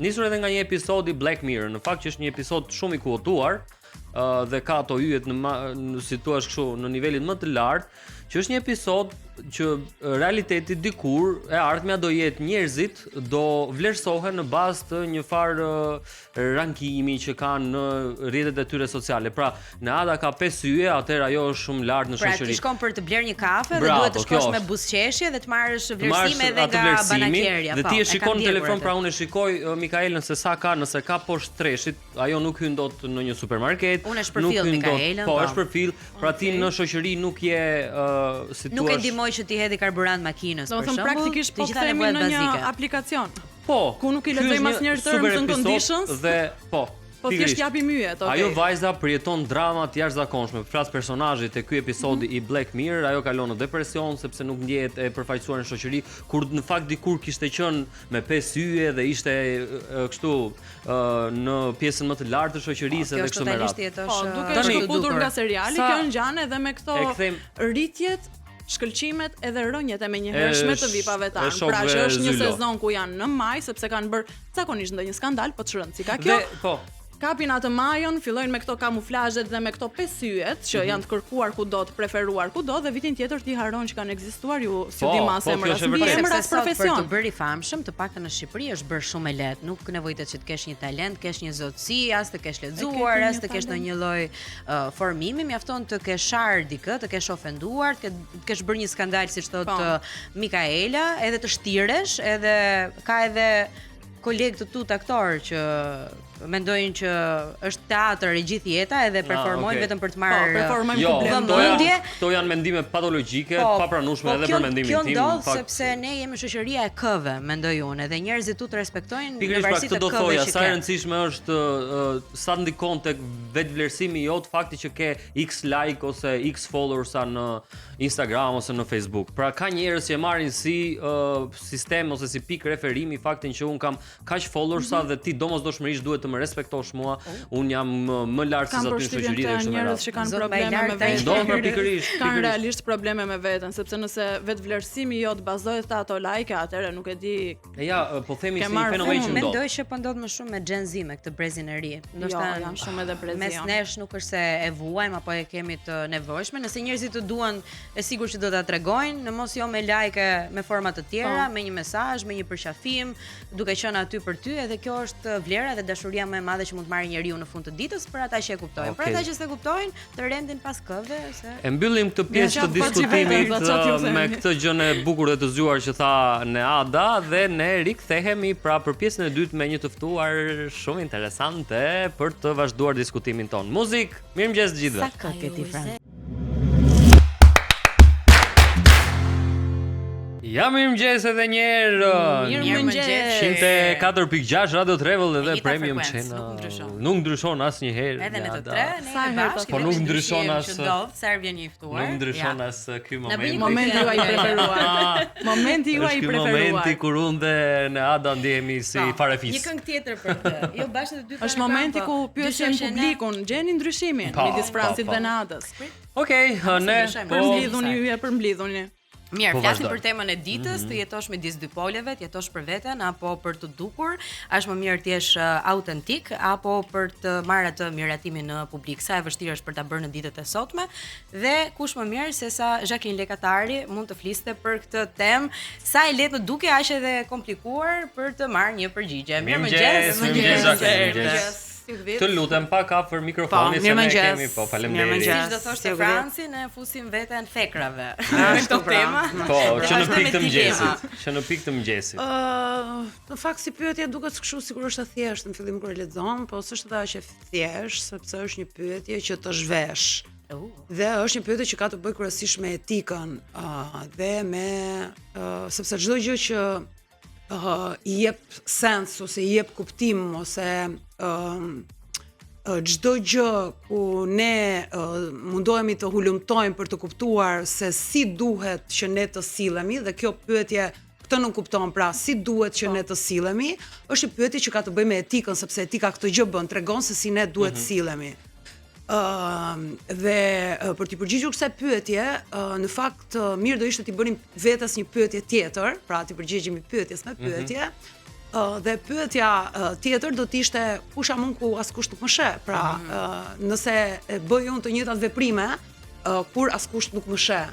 Nisur edhe nga një episod i Black Mirror. Në fakt që është një episod shumë i quotuar. Dhe ka ato yjet në si thua kështu në nivelin më të lartë, që është një episod që realiteti dikur e ardhmja do jetë njerëzit do vlerësohen në bazë të një farë rankimi që kanë në rrjetet e tyre sociale. Pra, në Ada ka 5 yje, atëherë ajo është shumë lart në shoqëri. Pra, ti shkon për të blerë një kafe dhe duhet të shkosh me buzëqeshje dhe të marrësh vlerësime edhe nga banakierja. Dhe ti e shikon në telefon, pra unë e shikoj Mikaelën se sa ka, nëse ka poshtë treshit, ajo nuk hyn dot në një supermarket. Unë është përfill Mikaelën. Po, është përfill. Pra ti në shoqëri nuk je si thua. Nuk e ndihmoj që ti hedhi karburant makinës për shembull. Do të praktikisht po themi në një aplikacion. Po, ku nuk i lexojmë asnjëherë terms and conditions dhe po, Po thjesht japi myjet, okay. Ajo vajza përjeton drama të jashtëzakonshme. Flas personazhit te ky episodi I Black Mirror, ajo kalon në depresion sepse nuk ndjehet e përfaqësuar në shoqëri, kur në fakt dikur kishte qenë me 5 yje dhe ishte kështu në pjesën më të lartë të shoqërisë dhe kështu me radhë. Po, duke shkëputur nga seriali, kjo ngjan edhe me këto rritjet, shkëlqimet edhe rënjet e menjëhershme të vipave tanë. Pra që është një sezon ku janë në maj sepse kanë bërë zakonisht ndonjë skandal, po çrënd si ka kjo. Po. Kapin atë majon, fillojnë me këto kamuflazhet dhe me këto 5 yjet që janë të kërkuar kudo, të preferuar kudo dhe vitin tjetër ti haron që kanë ekzistuar ju si di masë emras. Emras profesion. Për të bërë I famshëm, të paktën në Shqipëri është bërë shumë e lehtë. Nuk nevojitet që të kesh një talent, kesh një zotësi, as të kesh lexuar, as të kesh ndonjë lloj formimi, mjafton të kesh shar dikë, të kesh ofenduar, të kesh bërë një skandal siç thotë Mikaela, edhe të shtiresh, edhe ka edhe kolegë të tut aktor që mendojnë që është teatr e gjithë jeta edhe performojnë vetëm për të marrë vëmendje. Këto janë mendime patologjike, papranueshme edhe për mendimin tim. Kjo ndodh sepse ne jemi shoqëria e këve, mendoj unë, edhe njerëzit tu të respektojnë në varësi të këve që sa e rëndësishme është sa ndikon tek vetvlerësimi jot fakti që ke X like ose X followers në Instagram ose në Facebook. Pra ka njerëz që e marrin si sistem ose si pikë referimi faktin që un kam kaq followers dhe ti domosdoshmërisht duhet të më respektosh mua, un jam më lart se zoti në shoqëri dhe kështu me radhë. Njerëz që kanë probleme me veten, kanë realisht probleme me veten, sepse nëse vetvlerësimi jot bazohet te ato like, atëherë nuk e di. Po themi si fenomen që ndodh. Mendoj që po ndodh më shumë me Gen Z me këtë brezin e ri. Ndoshta jam shumë edhe brezi. Mes nesh nuk është se e vuajmë apo e kemi të nevojshme, nëse njerëzit të duan, e sigurt që do ta tregojnë, në mos jo me like me forma të tjera, me një mesazh, me një përqafim, duke qenë aty për ty, edhe kjo është vlera dhe dashuria më e madhe që mund të marrë njeriu në fund të ditës për ata që e kuptojnë. Për ata që s'e kuptojnë, të rendin pas këve se e mbyllim këtë pjesë të diskutimit me këtë gjën e bukur dhe të zgjuar që tha Neada dhe ne rikthehemi pra për pjesën e dytë me një të ftuar shumë interesante për të vazhduar diskutimin ton. Muzik, mirëmëngjes të gjithëve. Sa ka këti Fran? Ja mirëmëngjes edhe një herë. Mirëmëngjes. 104.6 Radio Travel edhe Premium Channel. Nuk ndryshon asnjuherë. Edhe në të tre, ne bashkë. Po nuk ndryshon as sa herë vjen një ftuar. Nuk ndryshon as ky moment. Momenti juaj I preferuar. Momenti juaj I preferuar. Momenti kur unë dhe Neada ndihemi si farefis. Një këngë tjetër për këtë. Jo bashkë të dy. Është momenti ku pyesim publikun, gjeni ndryshimin midis Francit dhe Neadës. Okej, ne për mblidhuni. Mirë, flasim për temën e ditës, të jetosh midis dy poleve, të jetosh për veten apo për të dukur, është më mirë të jesh autentik apo për të marrë atë miratimin në publik. Sa e vështirë është për ta bërë në ditët e sotme dhe kush më mirë se sa Jacqueline Lekatari mund të fliste për këtë temë, sa e lehtë duke aq edhe komplikuar për të marrë një përgjigje. Mirëmëngjes. Të lutem pak afër mikrofonit se ne kemi faleminderit. Siç do thoshte Franci, ne fusim veten thekrave. Këtë temë. Po, që në pikë të mëngjesit. Që në pikë të mëngjesit. Në fakt si pyetja duket kështu sikur është e thjeshtë në fillim kur e lexon, po s'është aq e thjeshtë, sepse është një pyetje që të zhvesh. Dhe është një pyetje që ka të bëjë kryesisht me etikën, dhe me sepse çdo gjë që I jep sens ose I jep kuptim ose çdo gjë ku ne mundohemi të hulumtojmë për të kuptuar se si duhet që ne të sillemi dhe kjo pyetje këtë nuk kupton, pra si duhet që ne të sillemi, është një pyetje që ka të bëjë me etikën, sepse etika këtë gjë bën, tregon se si ne duhet të sillemi. Dhe për t'i përgjigjur kësaj pyetje, në fakt mirë do ishte t'i bënim vetes një pyetje tjetër, pra t'i përgjigjemi pyetjes me pyetje. Dhe pyetja tjetër do të ishte kush jam unë ku askush nuk më sheh. Pra, nëse bëj unë të njëjtat veprime kur askush nuk më sheh.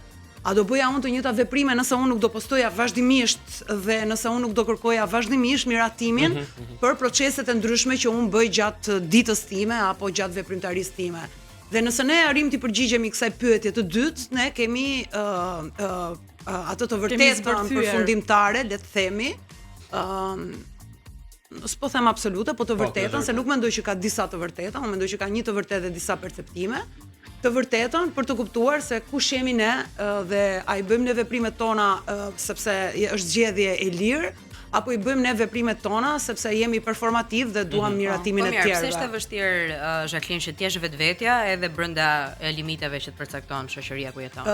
A do bëja unë të njëjtat veprime nëse unë nuk do postoja vazhdimisht dhe nëse unë nuk do kërkoja vazhdimisht miratimin për proceset e ndryshme që unë bëj gjatë ditës time apo gjatë veprimtarisë time. Dhe nëse ne arrim të përgjigjemi kësaj pyetje të dytë, ne kemi atë të vërtetën përfundimtare, le të themi, s'po them absolute, po të vërtetën, se nuk mendoj që ka disa të vërteta, unë mendoj që ka një të vërtetë dhe disa perceptime. Të vërtetën për të kuptuar se kush jemi ne dhe a I bëjmë ne veprimet tona sepse është zgjedhje e lirë apo i bëjmë ne veprimet tona sepse jemi performativ dhe duam miratimin e tjerëve. Po mirë, pse është e vështirë Jacqueline që t'jesh vetvetja edhe brenda limiteve që të përcakton shoqëria ku jeton?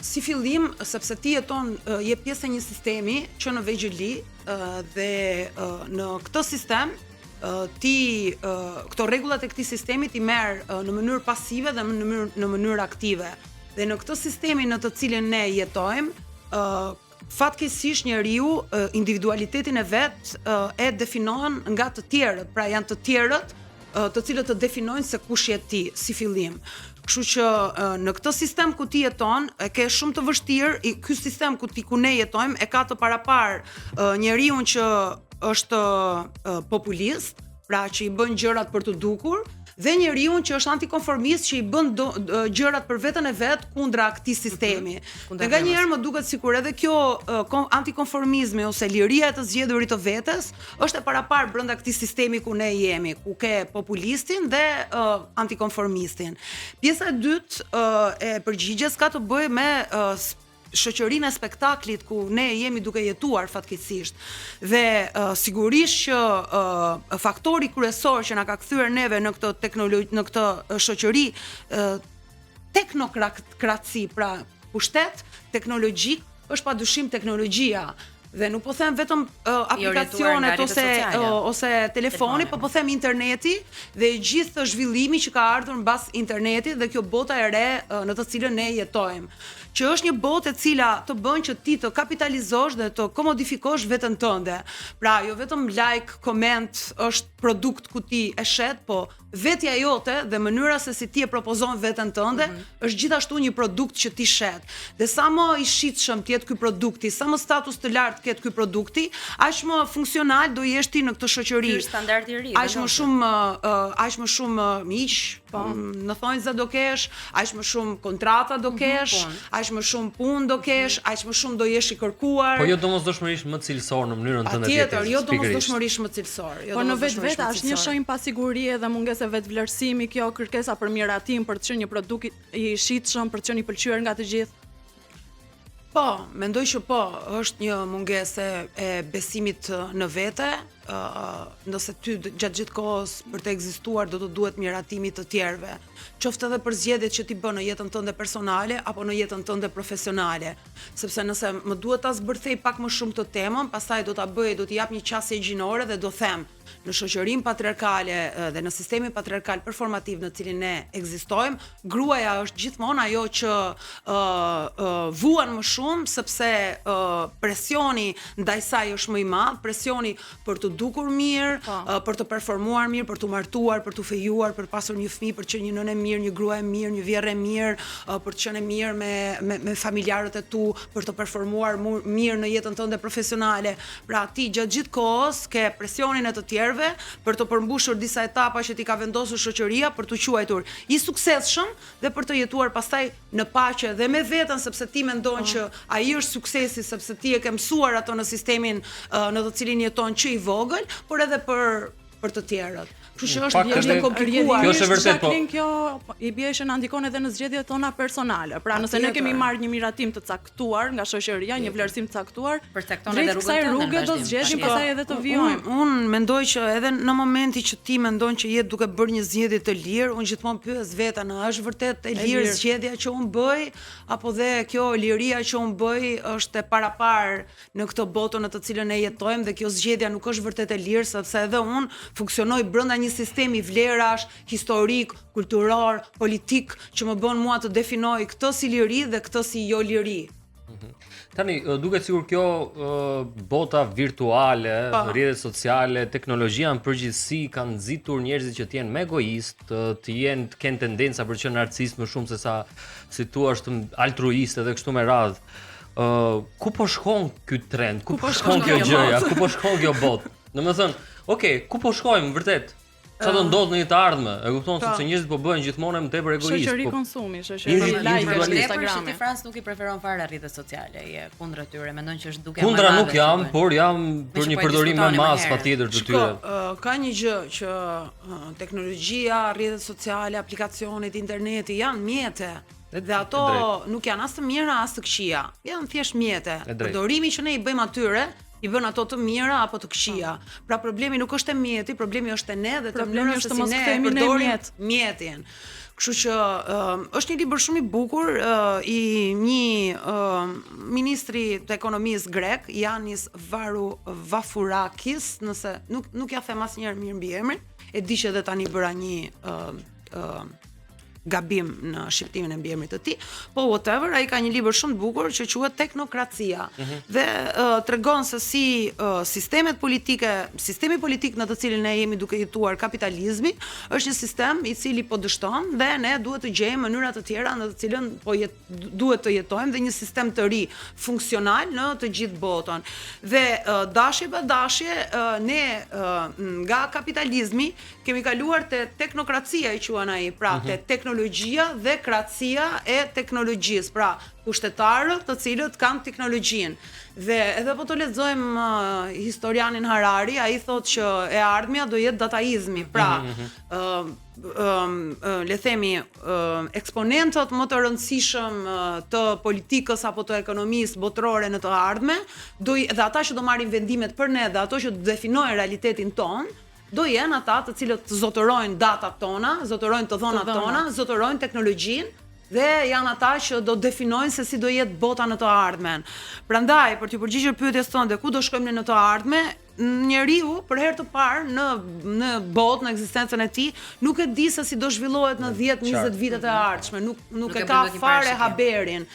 Si fillim, sepse ti jeton je pjesë e një sistemi që në vegjëli dhe në këtë sistem këto rregullat e këtij sistemi ti merr në mënyrë pasive dhe në mënyrë aktive. Dhe në këtë sistemi në të cilin ne jetojmë, fatkeqësisht njeriu individualitetin e vet e definohen nga të tjerët, pra janë të tjerët të cilët të definojnë se kush je ti si fillim. Kështu që në këtë sistem ku ti jeton, e ke shumë të vështirë, ky sistem ku ne jetojmë e ka të parapar njeriu që është populist, pra që i bën gjërat për të dukur, dhe njeriu që është antikonformist që i bën gjërat për veten e vet kundra këtij sistemi. Dhe nganjëherë më duket sikur edhe kjo antikonformizmi ose liria e të zgjedhurit të vetes është e parapar brenda këtij sistemi ku ne jemi, ku ke populistin dhe antikonformistin. Pjesa e dytë e përgjigjes ka të bëjë me shoqërinë e spektaklit ku ne jemi duke jetuar fatkeqësisht. Dhe sigurisht që faktori kryesor që na ka kthyer neve në këtë teknologji, në këtë shoqëri teknokraci, pra pushtet teknologjik, është padyshim teknologjia. Dhe nuk po them vetëm aplikacionet ose telefoni, po them interneti dhe gjithë zhvillimi që ka ardhur mbas internetit dhe kjo bota e re në të cilën ne jetojmë. Që është një botë e cila të bën që ti të kapitalizosh dhe të komodifikosh veten tënde. Pra, jo vetëm like, koment është produkt ku ti e shet, po vetja jote dhe mënyra se si ti e propozon veten tënde është gjithashtu një produkt që ti shet. Dhe sa më i shitshëm të jetë ky produkti, sa më status të lartë ketë ky produkti, aq më funksional do jesh ti në këtë shoqëri. Ky standard i ri. Aq më shumë miq, në thonjza do kesh, aq më shumë kontrata do kesh, aq më shumë punë do kesh, aq më shumë do jesh i kërkuar. Po jo domosdoshmërisht më cilësor në mënyrën tënde të jetës. Jo domosdoshmërisht më cilësor. Po në vetë është një shenjë pasigurie dhe mungesë vetvlerësimi, kjo kërkesa për miratim, për të qenë një produkt i shitshëm, për të qenë i pëlqyer nga të gjithë. Po, mendoj që po, është një mungesë e besimit në vete. Nëse ty gjatë gjithë kohës për të ekzistuar do të duhet miratimi të tjerëve, qoftë edhe për zgjedhjet që ti bën në jetën tënde personale apo në jetën tënde profesionale. Sepse nëse më duhet ta zbërthej pak më shumë këtë temën, pastaj do t'i jap një qasje gjinore dhe do them në shoqërinë patriarkale dhe në sistemin patriarkal performativ në cilin ne ekzistojmë, gruaja është gjithmonë ajo që vuan më shumë sepse presioni ndaj saj është më i madh, presioni për të dukur mirë, për të performuar mirë, për të martuar, për të fejuar, për të pasur një fëmijë, për të qenë një nënë e mirë, një grua e mirë, një vjerre e mirë, për të qenë e mirë me familjarët e tu, për të performuar mirë në jetën tënde profesionale. Pra ti gjatë gjithë kohës ke presionin e të tjerëve për të përmbushur disa etapa që ti ka vendosur shoqëria për të quajtur i suksesshëm dhe për të jetuar pastaj në paqe dhe me veten, sepse ti mendon që ai është suksesi sepse ti e ke mësuar ato në sistemin në të cilin jeton që i vogël, por edhe për të tjerët. Kështu që është komplikuar. Kjo është vërtet po. Kjo i bie që na ndikon edhe në zgjedhjet tona personale. Pra nëse ne kemi marrë një miratim të caktuar nga shoqëria, një vlerësim të caktuar, përcakton edhe rrugën do zgjedhim pastaj edhe të vijojmë. Unë mendoj që edhe në momentin që ti mendon që je duke bërë një zgjedhje të lirë, unë gjithmonë pyes veten, a është vërtet e lirë zgjedhja që unë bëj apo dhe kjo liria që unë bëj është e parapar në këtë botë në të cilën ne jetojmë dhe kjo zgjedhja nuk është vërtet e lirë sepse edhe unë funksionoj brenda një sistemi vlerash, historik, kulturor, politik që më bën mua të definoj këtë si liri dhe këtë si jo liri. Tani, duket sikur kjo bota virtuale, rrjetet sociale, teknologjia në përgjithësi kanë nxitur njerëzit që të jenë më egoist, të kenë tendenca për të qenë narcisist më shumë se sa si thua është altruist edhe kështu me radhë. Ku po shkon ky trend? Ku po shkon kjo gjëja? Ku po shkon kjo botë? Domethënë, okay, ku po shkojmë vërtet? Çfarë do ndodh në një të ardhme? E kupton sepse njerëzit po bëhen gjithmonë më tepër egoist. Shoqëri konsumi, shoqëri like në Instagram. Ti Frans nuk i preferon fare rrjetet sociale, je kundër tyre, mendon që është duke më kundra nuk jam, por jam për një përdorim më mas patjetër të tyre. Ka një gjë që teknologjia, rrjetet sociale, aplikacionet, interneti janë mjete. Dhe ato nuk janë as të mira as të këqija. Janë thjesht mjete. Përdorimi që ne i bëjmë atyre i bën ato të mira apo të këqija. Pra problemi nuk është e mjeti, problemi është e ne dhe të mënyrës se si ne përdorim mjetin. Kështu që është një libër shumë i bukur i një ministri të ekonomisë grek, Yanis Varoufakis, nëse nuk ja them asnjëherë mirë mbi emrin, e di që edhe tani bëra një gabim në shqiptimin e mbiemrit të tij, po whatever, ai ka një libër shumë të bukur që quhet Teknokracia dhe tregon se si sistemi politik në të cilin ne jemi duke jetuar, kapitalizmi, është një sistem i cili po dështon dhe ne duhet të gjejmë mënyra të tjera në të cilën duhet të jetojmë dhe një sistem të ri funksional në të gjithë botën. Dhe dashje pa dashje ne nga kapitalizmi kemi kaluar te teknokracia, i quan ai, pra te teknologjia dhe kracia e teknologjisë, pra pushtetarët të cilët kanë teknologjinë. Dhe edhe po të lexojmë historianin Harari, ai thotë që e ardhmja do jetë dataizmi, pra le themi eksponentët më të rëndësishëm të politikës apo të ekonomisë botërore në të ardhme, dhe ata që do marrin vendimet për ne dhe ato që do definojnë realitetin ton, do jenë ata të cilët zotërojnë datat tona, zotërojnë të dhonat tona, zotërojnë teknologjinë dhe janë ata që do definojnë se si do jetë bota në të ardhmen. Prandaj, për t'ju përgjigjur pyetjes tonë, ku do shkojmë në të ardhme, njeriu për herë të parë në botë, në ekzistencën e tij, nuk e di se si do zhvillohet në 10-20 vitet e ardhshme, nuk e ka fare haberin.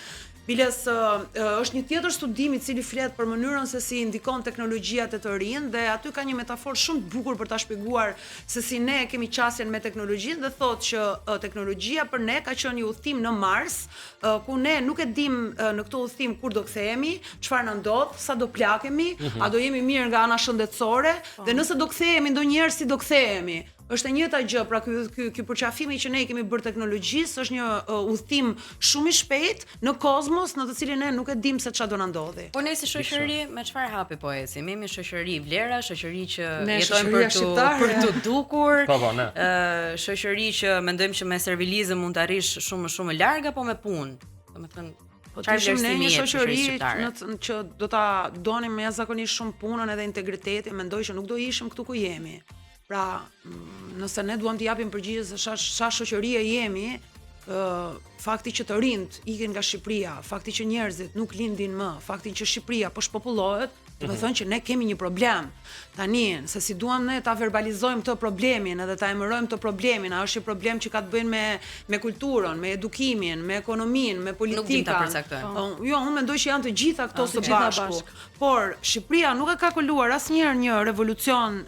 Biles është një tjetër studim i cili flet për mënyrën se si ndikon teknologjia të rinj dhe aty ka një metaforë shumë të bukur për ta shpjeguar se si ne kemi qasjen me teknologjinë dhe thotë që teknologjia për ne ka qenë një udhtim në Mars, ku ne nuk e dim në këtë udhtim kur do kthehemi, çfarë na ndodh, sa do plakemi, a do jemi mirë nga ana shëndetësore dhe nëse do kthehemi ndonjëherë si do kthehemi. Është e njëjta gjë, pra ky përqafimi që ne kemi bërë teknologjisë është një udhtim shumë i shpejt në kozmos, në të cilin ne nuk e dim se çfarë do na ndodhi. Po ne si shoqëri me çfarë hapi po ecim? Jemi shoqëri vlera, shoqëri që jetojmë për të dukur, shoqëri që mendojmë që me servilizëm mund të arrish shumë më larg apo me punë. Domethënë çfarë vlerësimi ne një shoqëri që do ta donim me jashtëzakonisht shumë punën edhe integritetin, mendoj që nuk do ishim këtu ku jemi. Pra, nëse ne duam të japim përgjigje se sa shoqërie jemi, fakti që të rinjt ikin nga Shqipëria, fakti që njerëzit nuk lindin më, fakti që Shqipëria po shpopullohet, do të thonë që ne kemi një problem. Tani, se si duam ne ta verbalizojmë këtë problemin edhe ta emërojmë këtë problemin, a është një problem që ka të bëjë me kulturën, me edukimin, me ekonominë, me politikën. Jo, unë mendoj që janë të gjitha këto së bashku. Por Shqipëria nuk e ka kaluar asnjëherë një revolucion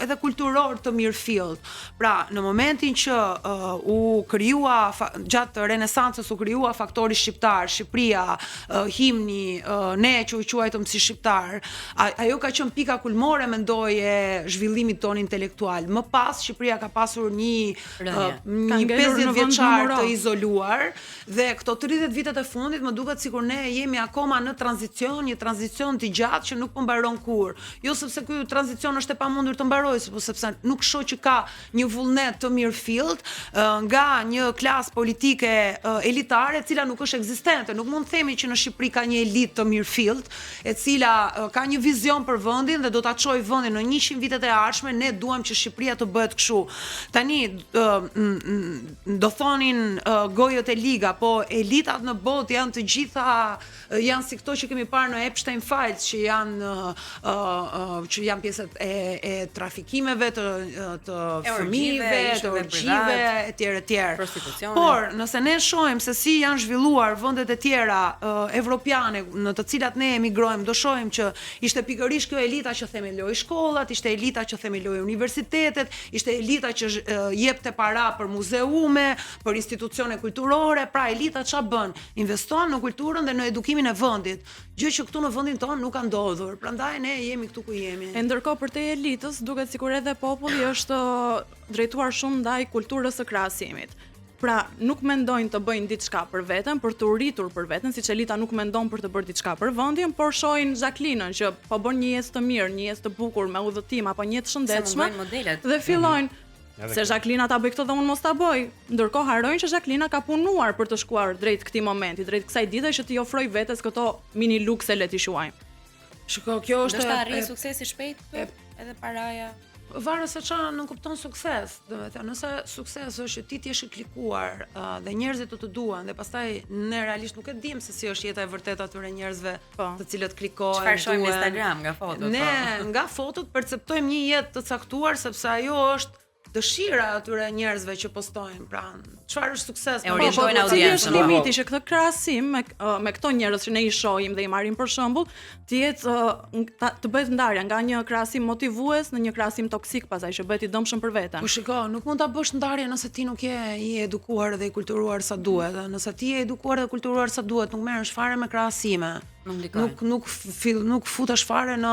edhe kulturor të mirëfillt. Pra, në momentin që u krijua gjatë Renesancës u krijua faktori shqiptar, Shqipëria, himni, ne që u quajtëm si shqiptar, ajo ka qenë pika kulmore mendoj e zhvillimit ton intelektual. Më pas Shqipëria ka pasur një 50 vjeçar të izoluar dhe këto 30 vitet e fundit më duket sikur ne jemi akoma në tranzicion, një tranzicion të gjatë që nuk po mbaron kurrë. Jo sepse ky tranzicion është e pamundur të mbarojë, por sepse nuk shoh që ka një vullnet të mirëfillt nga një klasë politike elitare e cila nuk është ekzistente. Nuk mund të themi që në Shqipëri ka një elitë të mirëfillt, e cila ka një vizion për vendin dhe do ta çojë vendin në 100 vitet e ardhshme. Ne duam që Shqipëria të bëhet kështu. Tani do thonin gojët e liga, po elitat në botë janë të gjitha janë si këto që kemi parë në Epstein Files, që janë pjesët e trafikimeve të fëmijëve, të orgjive etj. Por nëse ne shohim se si janë zhvilluar vendet e tjera evropiane në të cilat ne emigrojmë, do shohim që ishte pikërisht kjo elita që themeloi shkollat, ishte elita që themeloi universitetet, ishte elita që jepte para për muzeume, për institucione kulturore. Pra elita ç'a bën? Investon në kulturën dhe në edukimin e vendit, gjë që këtu në vendin tonë nuk ka ndodhur. Prandaj ne jemi këtu ku jemi. E ndërkohë për te elitës duket sikur edhe populli është drejtuar shumë ndaj kulturës së krahasimit. Pra, nuk mendojnë të bëjnë diçka për veten, për të rritur për veten, siç elita nuk mendon për të bërë diçka për vendin, por shohin Jacqueline që po bën një jetë të mirë, një jetë të bukur me udhëtim apo një jetë shëndetshme dhe fillojnë se Jacqueline ta bëj këtë dhe unë mos ta bëj. Ndërkohë harrojnë që Jacqueline ka punuar për të shkuar drejt këtij momenti, drejt kësaj dite që t'i ofroj vetes këto mini lukse le t'i quajmë. Shiko, kjo është ndoshta arrin suksesi shpejt këtu, edhe paraja. Varet se çfarë nuk kupton sukses. Domethënë, nëse sukses është që ti t'jesh i klikuar dhe njerëzit të duan dhe pastaj ne realisht nuk e dim se si është jeta e vërtetë atyre njerëzve të cilët klikojnë. Çfarë shohim në Instagram nga fotot? Ne nga fotot perceptojmë një jetë të caktuar sepse ajo është dëshira atyre njerëzve që postojnë. Pra, çfarë është sukses? Orientojnë audiencën. Limiti që këtë krahasim me këto njerëz që ne i shohim dhe i marrim për shembull, të jetë të bëhet ndarja nga një krahasim motivues në një krahasim toksik pastaj që bëhet i dëmshëm për veten. Po shiko, nuk mund ta bësh ndarje nëse ti nuk je i edukuar dhe i kulturuar sa duhet. Nëse ti je edukuar dhe kulturuar sa duhet, nuk merresh fare me krahasime. Nuk futesh fare në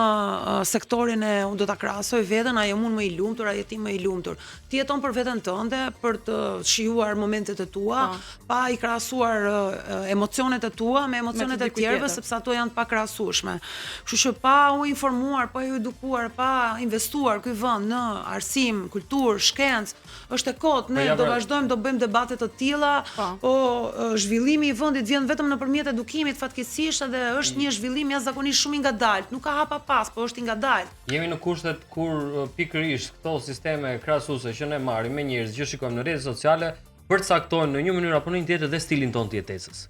sektorin e unë do ta krahasoj veten, a jam unë më i lumtur, a je ti më i lumtur. Ti jeton për veten tënde, për të shijuar momentet e tua, pa i krahasuar emocionet e tua me emocionet e tjerëve, sepse ato janë të pakrahasueshme. Kështu që pa u informuar, pa u edukuar, pa investuar ky vend në arsim, kulturë, shkencë, është e kotë. Ne do vazhdojmë, do bëjmë debate të tilla, po zhvillimi i vendit vjen vetëm nëpërmjet edukimit fatkeqësisht dhe është një zhvillim jashtëzakonisht shumë i ngadalt. Nuk ka hapa pas, po është i ngadalt. Jemi në kushtet kur pikërisht këto sisteme krahasuese që ne marrim me njerëz që shikojmë në rrjetet sociale përcaktojnë në një mënyrë apo në një tjetër dhe stilin ton të jetesës.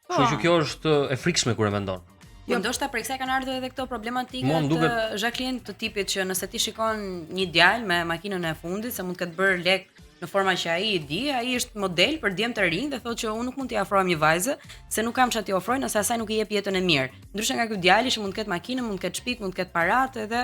Kështu që kjo është e frikshme kur e mendon. Po ndoshta për kësaj kanë ardhur edhe këto problematika të Jacqueline të tipit që nëse ti shikon një djalë me makinën e fundit se mund të ketë bërë lek në forma që ai është model për djem të rinj dhe thotë që unë nuk mund t'i afrohem një vajze se nuk kam çfarë t'i ofroj nëse asaj nuk i jep jetën e mirë. Ndryshe nga ky djalë që mund të ketë makinë, mund të ketë shtëpi, mund të ketë paratë edhe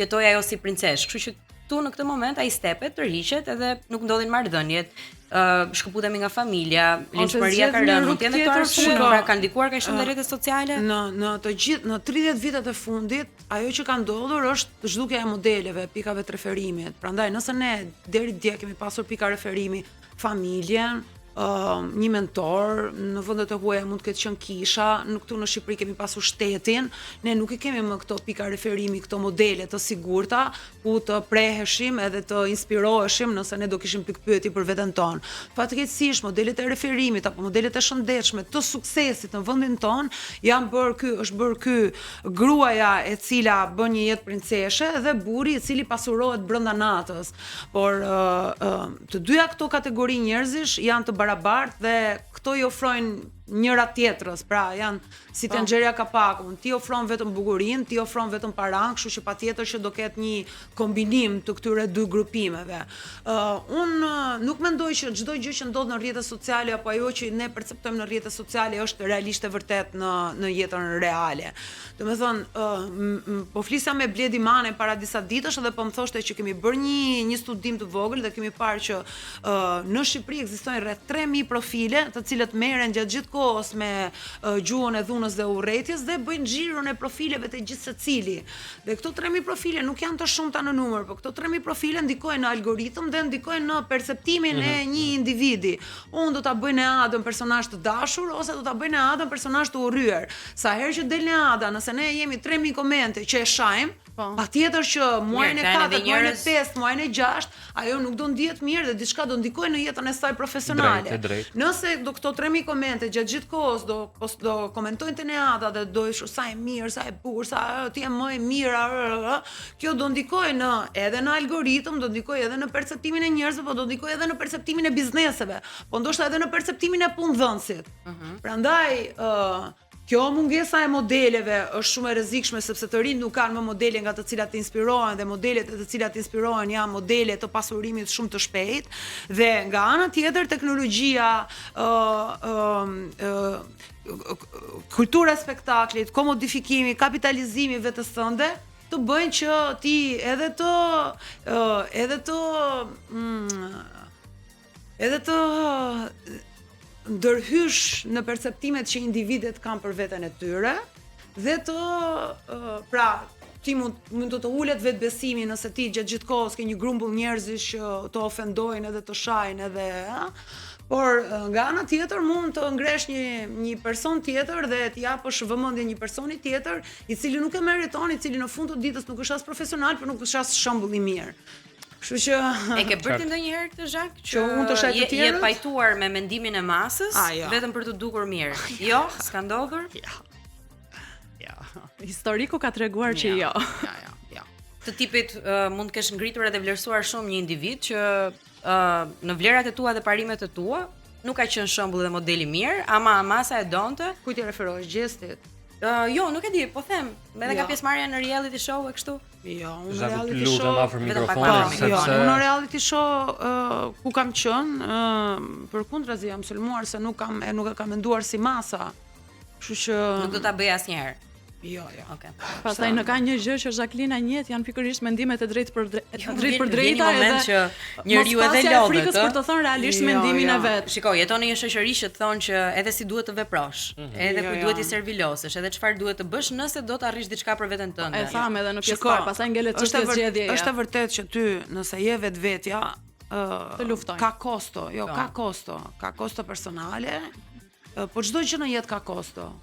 jetojë ajo si princesh. Kështu që tu në këtë moment ai stepet, tërhiqet edhe nuk ndodhin marrëdhëniet. Shkëputemi nga familja, linçmëria ka rënë, mund të jenë këto arsye, pra kanë ndikuar kaq shumë në rrjetet sociale. Në të gjithë në 30 vitet e fundit, ajo që ka ndodhur është zhdukja e modeleve, pikave të referimit. Prandaj nëse ne deri dje kemi pasur pika referimi, familjen, një mentor, në vendet e huaja mund të ketë qenë kisha, këtu në Shqipëri kemi pasur shtetin, ne nuk i kemi më këto pika referimi, këto modele të sigurta, ku të preheshim edhe të inspiroheshim nëse ne do kishim pikpyetje për veten tonë. Fatkeqësisht modelet e referimit apo modelet e shëndetshme të suksesit në vendin ton është bërë ky gruaja e cila bën një jetë princeshe dhe burri i cili pasurohet brenda natës. Por të dyja këto kategori njerëzish janë të barabartë dhe këto i ofrojnë njëra tjetrës, pra janë si tenxheria kapakun, ti ofron vetëm bukurinë, ti ofron vetëm paranë, kështu që patjetër që do ketë një kombinim të këtyre dy grupimeve. Unë nuk mendoj që çdo gjë që ndodh në rrjetet sociale apo ajo që ne perceptojmë në rrjetet sociale është realisht e vërtet në jetën reale. Domethënë, po flisja me Bledi Mane para disa ditësh dhe po më thoshte që kemi bërë një studim të vogël dhe kemi parë që në Shqipëri ekzistojnë rreth 3000 profile, të cilët merren gjatë gjithë kohës me gjuhën e dhunës dhe urrëties dhe bëjnë xhiron e profileve të gjithë secili. Dhe këto 3000 profile nuk janë të shumta në numër, por këto 3000 profile ndikojnë në algoritëm dhe ndikojnë në perceptimin e një individi. Unë do ta bëj në Adën personazh të dashur ose do ta bëj në Adën personazh të urryer. Sa herë që del në Ada, nëse ne jemi 3000 komente që e shajm, patjetër që muajin e 4, muajin e 5, muajin e 6, ajo nuk do ndihet mirë dhe diçka do ndikojë në jetën e saj profesionale. Nëse do këto 3000 komente gjatë gjithë kohës do komentojnë te Neada dhe do thosh sa e mirë, sa e bukur, sa ti je më e mirë, kjo do ndikojë edhe në algoritëm, do ndikojë edhe në perceptimin e njerëzve, po do ndikojë edhe në perceptimin e bizneseve, po ndoshta edhe në perceptimin e punëdhënësit. Prandaj kjo mungesa e modeleve është shumë e rrezikshme sepse të rinjt nuk kanë më modele nga të cilat të inspirohen dhe modelet e të cilat inspirohen janë modele të pasurimit shumë të shpejtë dhe nga ana tjetër teknologjia, kultura e spektaklit, komodifikimi, kapitalizimi vetes tënde të bëjnë që ti edhe të ndërhysh në perceptimet që individet kanë për veten e tyre dhe pra ti mund të ulet vetbesimi nëse ti gjatë gjithë kohës ke një grumbull njerëzish që të ofendojnë edhe të shajnë edhe por nga ana tjetër mund të ngresh një person tjetër dhe të japësh vëmendje një personi tjetër i cili nuk e meriton, i cili në fund të ditës nuk është as profesional, por nuk është as shembull i mirë. Kështu që e ke bërë ndonjëherë këtë Zhak që unë të shaj të tjerët? Je pajtuar me mendimin e masës vetëm për të dukur mirë. Jo, s'ka ndodhur? Historiku ka treguar që jo. Ja. Të tipit mund të kesh ngritur edhe vlerësuar shumë një individ që në vlerat e tua dhe parimet e tua nuk ka qenë shembull dhe model i mirë, ama masa e donte. Kujt i referohesh, Gjestit? Jo, nuk e di, po them, edhe nga pjesëmarrja në reality show e kështu. Jo, unë reality show afër mikrofonit, sepse unë reality show ku kam qenë, përkundrazi jam sulmuar se nuk e kam menduar si masa. Kështu që nuk do ta bëj asnjëherë. Jo. Okej. Pastaj në ka një gjë që Jacqueline njeh janë pikërisht mendimet e drejtë për drejta edhe moment që njeriu edhe lodhet. Mos frikës për të thënë realisht mendimin e vet. Shikoj, jeton në një shoqëri që thonë që edhe si duhet të veprosh, edhe ku duhet të servilosësh, edhe çfarë duhet të bësh nëse do të arrish diçka për veten tënde. E tham edhe në pjesë parë, pastaj ngelet çështja e zgjedhjeja. Është e vërtetë që ty nëse je vetvetja të luftojnë. Ka kosto, ka kosto personale, po çdo gjë në jetë ka kosto.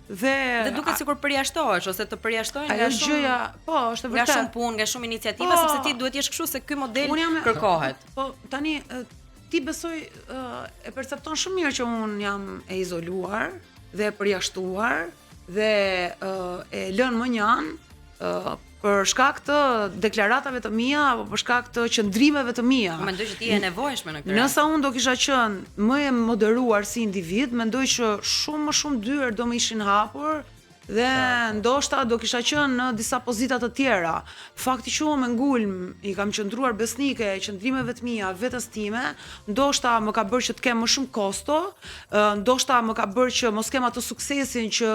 Dhe duket sikur përjashtohesh ose të përjashtojnë nga shumë gjëja, po, është vërtet. Nga shumë punë, nga shumë iniciativa, sepse ti duhet jesh kështu se ky model kërkohet. Po, tani ti besoj e percepton shumë mirë që un jam e izoluar dhe e përjashtuar dhe e lën mënjan për shkak të deklaratave të mia apo për shkak të qëndrimeve të mia. Mendoj që ti je e nevojshme në këtë. Nëse unë do kisha qenë më e moderuar si individ, mendoj që shumë më shumë dyer do më ishin hapur dhe ndoshta do kisha qenë në disa pozita të tjera. Fakti që unë me ngulm i kam qëndruar besnike qëndrimeve të mia, vetes time, ndoshta më ka bërë që të kem më shumë kosto, ndoshta më ka bërë që mos kem atë suksesin që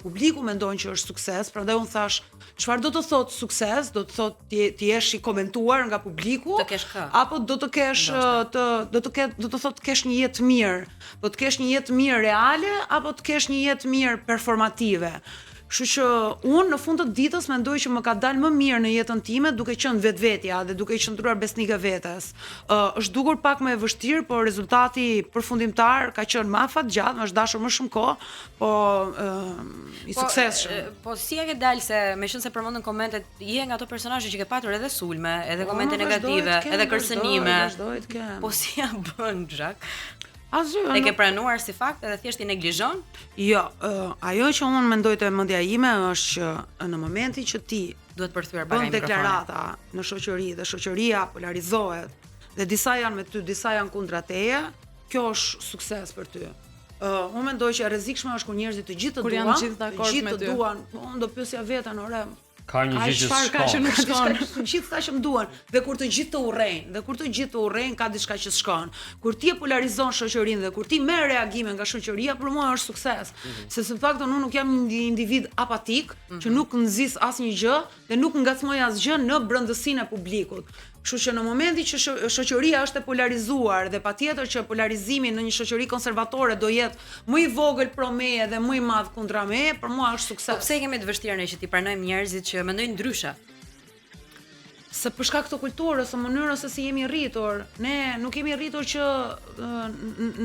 publiku mendon që është sukses, prandaj unë thash, çfarë do të thotë sukses? Do të thotë ti jesh i komentuar nga publiku, apo do të kesh do të thotë të kesh një jetë mirë, do të kesh një jetë mirë reale apo të kesh një jetë mirë performative. Kështu që unë në fund të ditës mendoj që më ka dalë më mirë në jetën time duke qenë vetvetja dhe duke qëndruar besnike vetes. Është dukur pak më e vështirë, por rezultati përfundimtar ka qenë më afatgjatë, më është dashur më shumë kohë, po i suksesshëm. Po si e ke dalë se meqense përmendën komentet, je nga ato personazhe që ke patur edhe sulme, edhe komente negative, edhe kërcënime. Po si ja bën Zhak? E ke pranuar si fakt edhe thjesht i neglizhon? Jo, ajo që unë mendoj te mendja ime është që në momentin që ti duhet përthyer bagaj mikrofonit. Bën deklarata në shoqëri dhe shoqëria polarizohet dhe disa janë me ty, disa janë kundra teje, kjo është sukses për ty. Unë mendoj që e rrezikshme është kur njerëzit të gjithë të duan, unë do pyesja veten, ore, ka një gjë që nuk shkon. Gjithë ata që më duan, dhe kur të gjithë të urrejnë, ka diçka që shkon. Kur ti e polarizon shoqërinë dhe kur ti merr reagime nga shoqëria, për mua është sukses. Sepse në fakt unë nuk jam një individ apatik që nuk nxis asnjë gjë dhe nuk ngacmoj asgjë në brendësinë e publikut. Kështu që në momentin që shoqëria është e polarizuar dhe patjetër që polarizimi në një shoqëri konservatore do jetë më i vogël pro meje dhe më i madh kundra meje, për mua është sukses. Po pse kemi të vështirë ne që ti pranojmë njerëzit që mendojnë ndryshe? Se për shkak të kulturës, së mënyrës se si jemi rritur, ne nuk jemi rritur që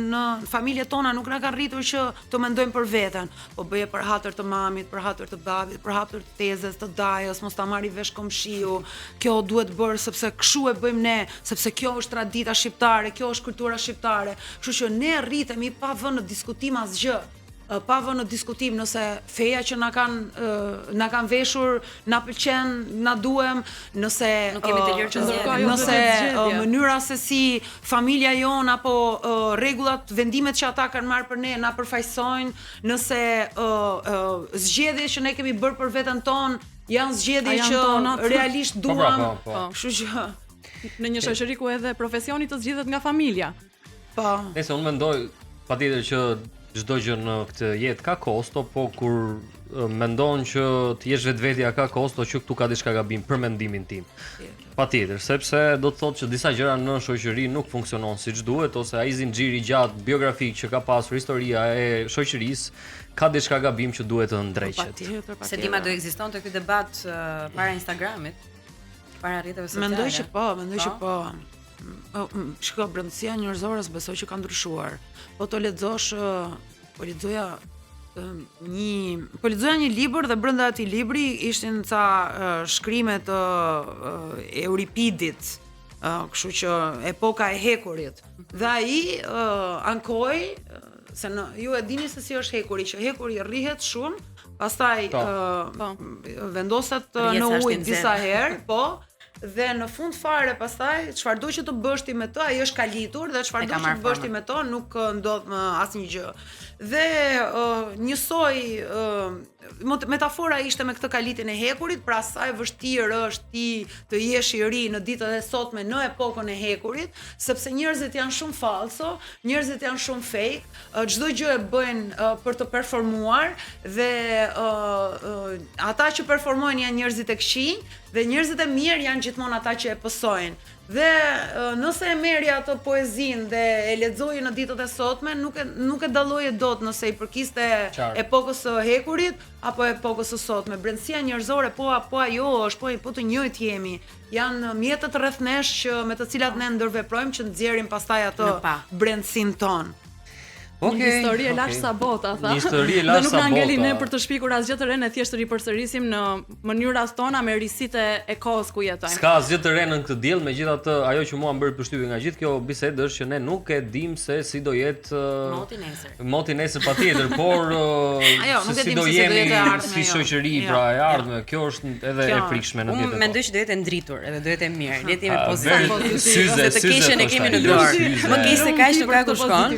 në familjet tona nuk na kanë rritur që të mendojmë për veten, po bëje për hatër të mamit, për hatër të babit, për hatër të tezës, të dajës, mos ta marri vesh komshiu. Kjo duhet bërë sepse kështu e bëjmë ne, sepse kjo është tradita shqiptare, kjo është kultura shqiptare. Kështu që ne rritemi pa vënë në diskutim asgjë. Pa vënë në diskutim nëse feja që na kanë veshur na pëlqen, na duhem, nëse nuk kemi të lirë që zgjedhim, nëse mënyra se si familja jon apo rregullat, vendimet që ata kanë marrë për ne na përfaqësojnë, nëse zgjedhjet që ne kemi bërë për veten tonë janë zgjedhje që realisht duam. Kështu që në një shoqëri ku edhe profesioni të zgjidhet nga familja. Po. Nëse unë mendoj patjetër që çdo gjë në këtë jetë ka kosto, po kur mendon që të jesh vetvetja ka kosto, që këtu ka diçka gabim për mendimin tim. Patjetër, sepse do të thotë që disa gjëra në shoqëri nuk funksionon siç duhet, ose ai zinxhiri gjatë biografik që ka pasur historia e shoqërisë ka diçka gabim që duhet të ndreqet. Se dima do ekzistonte ky debat para Instagramit, para rrjeteve sociale. Mendoj që po. Shiko, brendësia njerëzore besoj që ka ndryshuar. Po të lexosh, po lexoja një libër dhe brenda atij libri ishin ca shkrime të Euripidit, kështu që epoka e hekurit. Dhe ai ankoi se ju e dini se si është hekuri, që hekuri rrihet shumë, pastaj vendoset në ujë disa herë, po, dhe në fund fare pastaj çfarëdo që të bësh ti me të, ai është kalitur dhe çfarëdo që të bësh ti me to nuk ndodh më asnjë gjë. Dhe njësoj metafora ishte me këtë kalitin e hekurit, pra sa e vështirë është ti të jesh i ri në ditët e sotme në epokën e hekurit, sepse njerëzit janë shumë falso, njerëzit janë shumë fake, çdo gjë e bëjnë për të performuar dhe ata që performojnë janë njerëzit e këqij dhe njerëzit e mirë janë gjithmonë ata që e pësojnë. Dhe nëse e merrja atë poezinë dhe e lexoje në ditët e sotme, nuk e dalloje dot nëse i përkiste epokës së hekurit apo epokës së sotme. Brendësia njerëzore po ajo është, po të njëjtë jemi. Janë mjetët rreth nesh që me të cilat ne ndërveprojmë që nxjerrim pastaj atë brendësinë tonë. Një histori e lash sabota, tha. Një histori e lash sabota. Dhe nuk na ngelin ne për të shpikur asgjë të re, ne thjesht ripërsërisim në mënyrat tona me risitë e kohës ku jetojmë. S'ka asgjë të re në këtë diell, megjithatë ajo që mua më bëri përshtypje nga gjithë kjo bisedë është që ne nuk e dim se si do jetë moti nesër patjetër, por si do jemi si shoqëri pra e ardhme. Kjo është edhe e frikshme në jetën. Unë mendoj që do jetë ndritur, edhe do jetë mirë. Le të jemi pozitiv. Se të keqen e kemi në dorë. Më keq se kaq nuk ka ku shkon.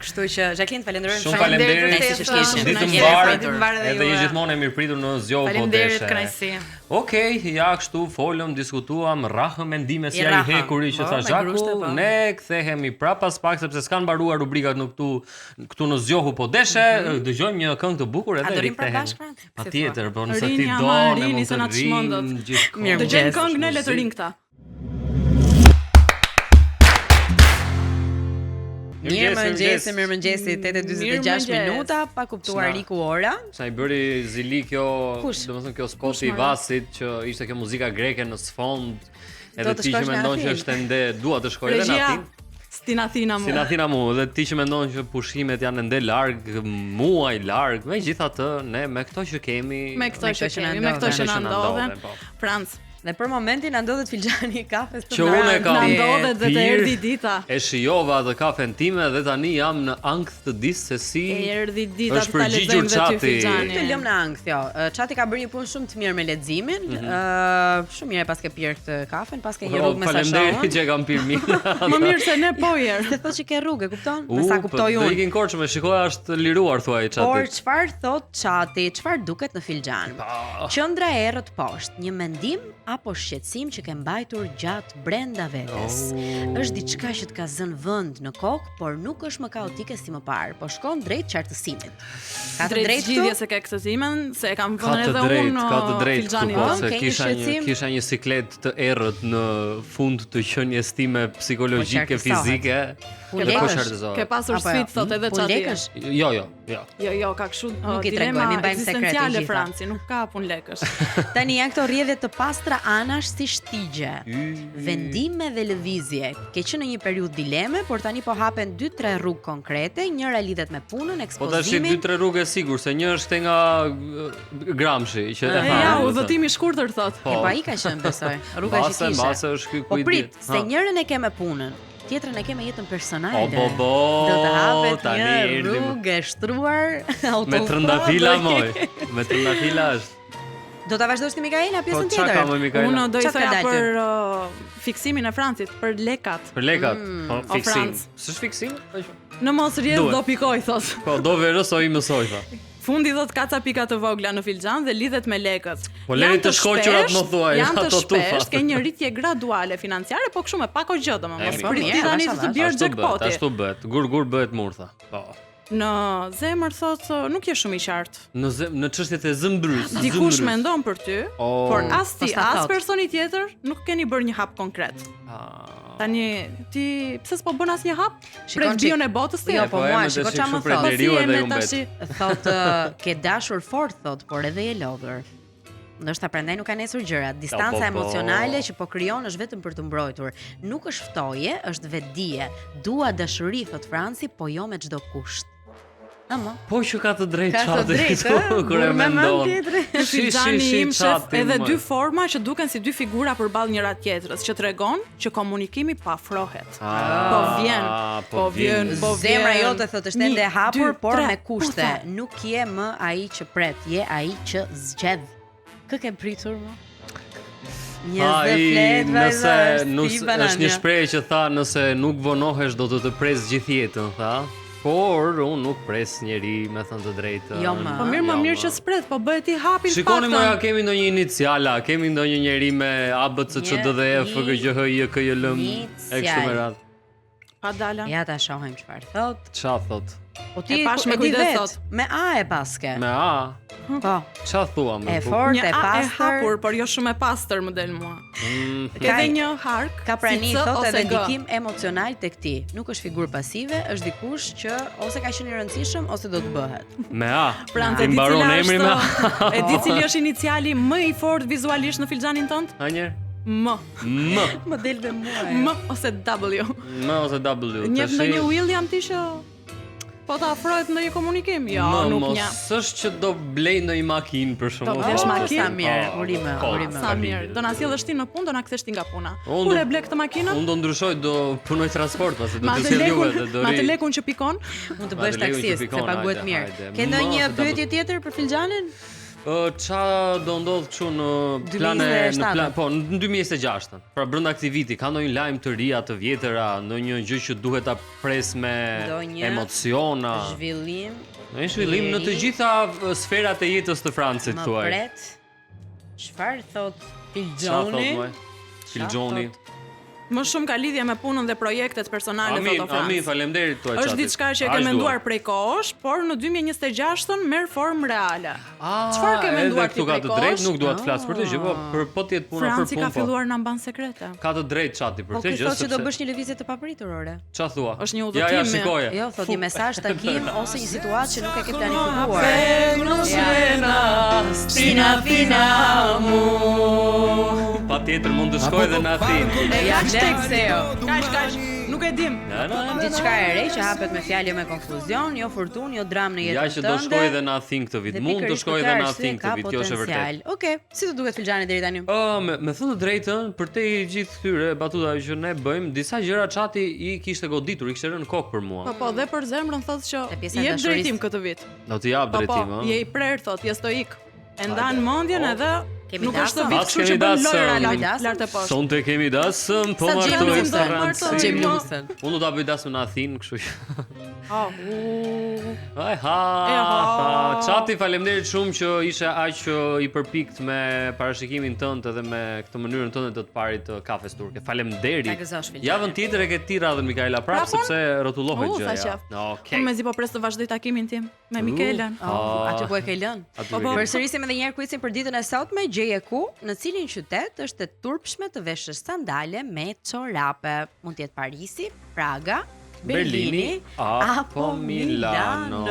Kështu që Jacqueline, falenderojmë shumë. Faleminderit. Ditë mbar. Edhe je gjithmonë e mirëpritur në zgjohë po deshe. Faleminderit, kënaqësi. Okej, ja kështu folëm, diskutuam, rrahëm mendime si ai hekuri që tha Zhaku. Ne kthehemi prapë pas pak sepse s'kan mbaruar rubrikat në këtu në zgjohë po deshe. Dëgjojmë një këngë të bukur edhe rikthehemi. Patjetër, po nëse ti do ne mund të rrim gjithkohë. Dëgjojmë këngë ne le të rim këta. Mirëmëngjesi, 8:46 minuta, pa kuptuar Riku ora. Sa i bëri zili kjo, domethënë kjo spoti i Vasit që ishte kjo muzika greke në sfond. Edhe ti që mendon që është ende, dua të shkoj edhe në aty. Stinathina mu, dhe ti që mendon që pushimet janë ende larg, muaj larg, megjithatë ne me këto që kemi, me këto që na ndodhen. Franc. Dhe për momentin na ndodhet filxhani i kafes të që unë e kam ndodhet dhe të erdhi dita. E shijova atë kafen time dhe tani jam në ankth të di se si erdhi dita të ta lexojmë vetë filxhanin. Të lëm në ankth, jo. Çati ka bërë një punë shumë të mirë me leximin. Shumë mirë pas ke pirë këtë kafen, pas ke një rrugë mesazhore. Faleminderit që e kam pirë mirë. Më mirë se ne po jer. Se thotë që ke rrugë, kupton? Me sa kuptoj unë. Do ikin korçë, më shikoja është liruar thuaj çati. Por çfarë thot çati? Çfarë duket në filxhan? Qendra e errët poshtë, një mendim apo shqetësim që ke mbajtur gjatë brenda vetes. Është diçka që të ka zënë vend në kokë, por nuk është më kaotike si më parë, po shkon drejt qartësimit. Ka të drejtë gjithje se ka qartësimin, se e kam vënë edhe unë. Ka të drejtë, se kisha një siklet të errët në fund të qenies time psikologjike, fizike. Ke pasur sfidë thotë edhe çati. Jo, ka kështu dilema ekzistenciale Franci, nuk ka punë lekësh. Tani janë këto rrjedhje të pastra anash si shtigje. Vendime dhe lëvizje. Ke qenë në një periudhë dileme, por tani po hapen 2-3 rrugë konkrete, njëra lidhet me punën, ekspozimin. Po tash 2-3 rrugë e sigurt, se një është nga Gramshi, që e ha. Ja, udhëtimi i shkurtër thot. Po ai ka qenë besoj. Rruga që kishe. Mbase është ky Po prit, se njërin e ke me punën. Tjetrën e ke me jetën personale. Do të hapet një rrugë e shtruar autofront. Me trëndafila moj. Me trëndafila është. Do ta vazhdosh ti Mikaela pjesën tjetër? Po çka më Mikaela? Unë do i thoja për fiksimin e Francit, për lekat. Për lekat. Po fiksim. S'është fiksim? Në mos rrjedh do pikoj thos. Po do verësoj mësoj tha. Fundi thot kaca pika të vogla në filxhan dhe lidhet me lekët. Po lejnë të shkoqurat më thuaj, ato tufa. Shpesh ke një rritje graduale financiare, po kështu me pak o gjë domosdoshmë. Mos prit tani të bjerë jackpoti. Ashtu bëhet. Gur bëhet murtha. Po. Në zemër thot nuk je shumë i qartë. Në çështjet e zëmbrys. Dikush mendon për ty, por as ti, as personi tjetër nuk keni bërë një hap konkret. Tani ti pse s'po bën asnjë hap? Prej bion e botës ti. Jo, po mua shiko çfarë më thot. Thot ke dashur fort thot, por edhe je lodhur. Ndoshta prandaj nuk ka nesur gjërat. Distanca emocionale që po krijon është vetëm për të mbrojtur. Nuk është ftoje, është vetdije. Dua dashuri thot Franci, po jo me çdo kusht. Po që ka të drejtë Ka të çati drejtë, kur e mendon. Filxhani im shef çati, edhe më. dy forma që duken si dy figura përballë njëra tjetrës, që tregon që komunikimi pafrohet. Po vjen. Zemra jote thotë është ende e hapur, 1, 2, por 3, me kushte. po, tha. Nuk je më ai që pret, je ai që zgjedh. Kë ke pritur më? Është një shprehje që tha nëse nuk vonohesh do të pres gjithë jetën, tha. Por unë nuk pres njeri, me thënë të drejtë. Jo, më. Po mirë, më mirë që spret, po bëhet i hapin faktën. Shikoni më, kemi ndonjë iniciala, kemi ndonjë njeri me A, B, C, Ç, D, D, E, F, G, J, H, I, K, J, L, M, e kështu me radhë. Pa dala. Ja ta shohim çfarë thot. Qa thot? Po ti E pash me e di kujdes vet, thot. me A e paske. Me A? Po. Qa thua më? E fort, Një e A e pastër. hapur, por jo shumë e pastër më del mua. Ka edhe një hark, Ka prani si C thot ose edhe G. ndikim emocional tek ti. Nuk është figurë pasive, është dikush që ose ka qenë i rëndësishëm ose do të bëhet. Me A? Pra Ti mbaron emri me A? E di cili është iniciali më i fort vizualisht në filxhanin tënd? A njerë? M. M. Më del dhe mua. M ose W. M ose W. Njeh ndonjë William ti që po ta afrohet në një komunikim? Jo, nuk një. Mos është që do blej në një makinë për shkakun. Do blesh makinë? Sa mirë, Po, urime, po, urime. Sa mirë. Do na sjellësh ti në punë, do na kthesh ti nga puna. Unë Kur do- e ble këtë makinën? Unë do ndryshoj, do punoj transport, pasi do Ma të të sjell juve lekun, dhe do ma të ri. lekun që pikon? Mund të Ma bësh të legu që taksist, se pikon, paguhet hajde, mirë. hajde. Ke ndonjë Mos e pyetje tjetër për filxhanin? Qa do ndodh kështu në plane 2027? po në 2026. Pra brenda këtij viti ka ndonjë lajm të ri të vjetëra, ndonjë gjë që duhet ta pres me Ndonjë emociona. Zhvillim. Në zhvillim në të gjitha sferat e jetës të Francit Më thuaj. pret. Çfarë thot Çfarë thot Filxhoni? më? Filxhoni. Më shumë ka lidhje me punën dhe projektet personale Amin, Foto France. amin, faleminderit tuaj Është çati. diçka që e ke menduar prej kohësh, por në 2026-ën merr formë reale. Çfarë ke menduar ti Këtu ka prej të drejtë, kohësh? nuk dua të flas për të gjë, po të jetë puna për Franci ka punë. Po. filluar na mban sekrete. Ka të drejtë çati për Po këtë ky gjë. thotë që do sepse- bësh një lëvizje të papritur ore. Ç'a thua? Është një Ja, udhëtim, shikoje. Jo, thot një mesazh takim ose një situatë që nuk e ke planifikuar. Patjetër mund të shkoj edhe në Athinë. Ja, tek seo. Kaç, nuk e dim. Diçka e re që hapet me fjalë me konfuzion, jo fortunë, jo dramë në Ja jetën që tënde. do shkoj edhe në Athinë këtë vit. Mund të shkoj edhe në Athinë këtë vit, kjo është e vërtetë. Okej, si të duket filxhani deri tani? Me thënë të drejtën, për te i gjithë këtyre batutave që ne bëjmë, disa gjëra çati i kishte goditur, i kishte rënë kokë për mua. Po, dhe për zemrën thotë që Te pjesa e jep dashurisë. drejtim këtë vit. Do t'i jap Po, drejtim, je i prerë thotë, je stoik. E ndan mendjen edhe Kemi nuk është dasëm? vit As kështu kemi që bën dasëm. lojra Kemi dasëm? lart e poshtë. Sonte kemi dasëm, po Sa martoj gjemsin do Francë. martoj? Xhemlusën. Unë do ta bëj dasëm në Athinë, kështu që. Oh, Ai ha. Çati, faleminderit shumë që ishe aq i përpikt me parashikimin tënd edhe me këtë mënyrën tënde të parit të kafes turke. Faleminderit. Ta gëzosh, Filxhani. Javën tjetër e ke ti radhën Mikaela prap Prapun? sepse rrotullohet sa gjëja. qef. Okej. Unë mezi po pres të vazhdoj takimin tim me Mikelën. Aty ku e ke lënë. Aty Po, e po. ke. Përsërisim edhe një herë quizin për ditën e sotme, gjeje ku, në cilin qytet është e turpshme të veshësh sandale me çorape. Mund të jetë Parisi, Praga, Berlini apo Milano.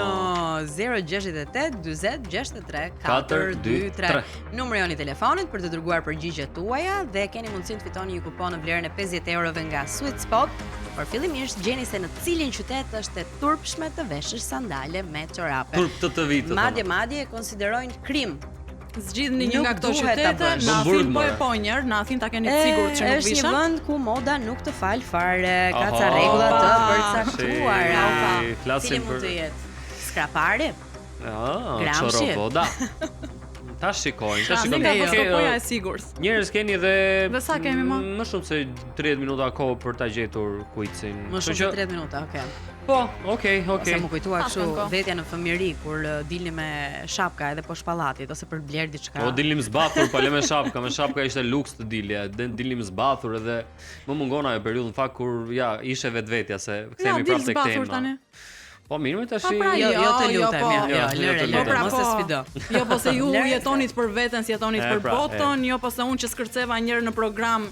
068 40 63 423. 423. Numri joni telefonit për të dërguar përgjigjet tuaja dhe keni mundësinë të fitoni një kupon në vlerën e 50 eurove nga Sweet Spot. Por fillimisht gjeni se në cilin qytet është e turpshme të veshësh sandale me çorape. Turp të vitit. Madje e konsiderojnë krim. Zgjidhni një Nuk nga këto duhet ta qytete, bësh. në Hamburg, Athinë po e more. po njërë, në Athinë ta keni të sigurt që nuk Është një visha. vend ku moda nuk të fal fare, ka ca Aha. rregulla të Si, përcaktuara. flasim Cili mund për- të jetë? Skrapari? Ah, çoroboda. Ta shikojnë, ta Nga shikojnë. Vostopoja e sigurt. Njerëz keni dhe Dhe sa kemi, ma? Më shumë se 30 minuta kohë për ta gjetur kuicin. Më shumë se 30 minuta, okay. Po, okay. Ose më kujtua Pasën kështu kohë. vetja në fëmijëri kur dilni me shapka edhe poshtë pallatit ose për bler diçka. Po dilnim zbathur, pa le me shapka ishte luks të dilja. Dilnim zbathur edhe më mungon ajo periudhë në fakt kur ishe vetvetja se Ja, kthehemi dil prapë tek zbathur tema. tani. Po mirë me tash. Pa pra, Jo, jo të lutem, po. jo, Jo, lëre, jo të lëre, lutem. mos e sfido. Jo, po se ju Lëre, jetonit për veten, si jetonit E, për pra, botën, jo po se unë që skërceva njërë në program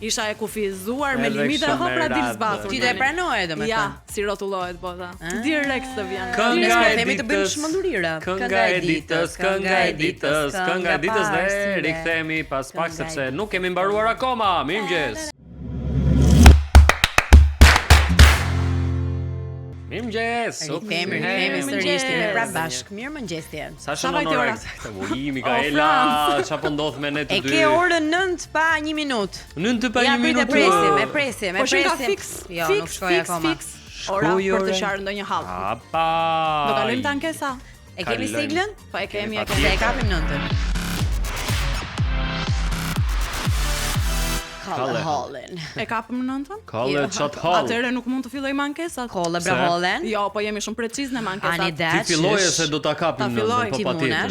isha e kufizuar me Edhe limite, kështu ho me pra dil radhë. zbathur. Ti do e pranoje domethënë. Ja, si rrotullohet bota. Direkt të vjen. Kënga Nëse e themi të bëjmë ditës. shmëndurira. Kënga e ditës, kënga e ditës, kënga e ditës dhe rikthehemi pas pak Kënga e sepse nuk kemi mbaruar akoma. Mirëmëngjes. Mirëmëngjes. Mirëmëngjes. Kemi sërish ne pra bashk. Mirëmëngjesje. Sa shumë ora eksakte. Ui, Mikaela, çfarë po ndodh me ne të dy? E ke orën 9 pa 1 minutë. 9 pa 1 minutë. E presim. Po shka fix. Jo, nuk shkoj akoma. Ora për të qarë ndonjë hall. Apa. Do kalojmë te ankesa. E kemi siglën? Po e kemi. E kapim 9-ën. Kalle Hallen. E kapëm 9-ën? Kalle chat hall. Atëherë nuk mund të fillojmë ankesat. Kalle Hallen. Jo, po jemi shumë preciz në ankesat. Ti filloje se do ta kapim 9-ën, po patjetër.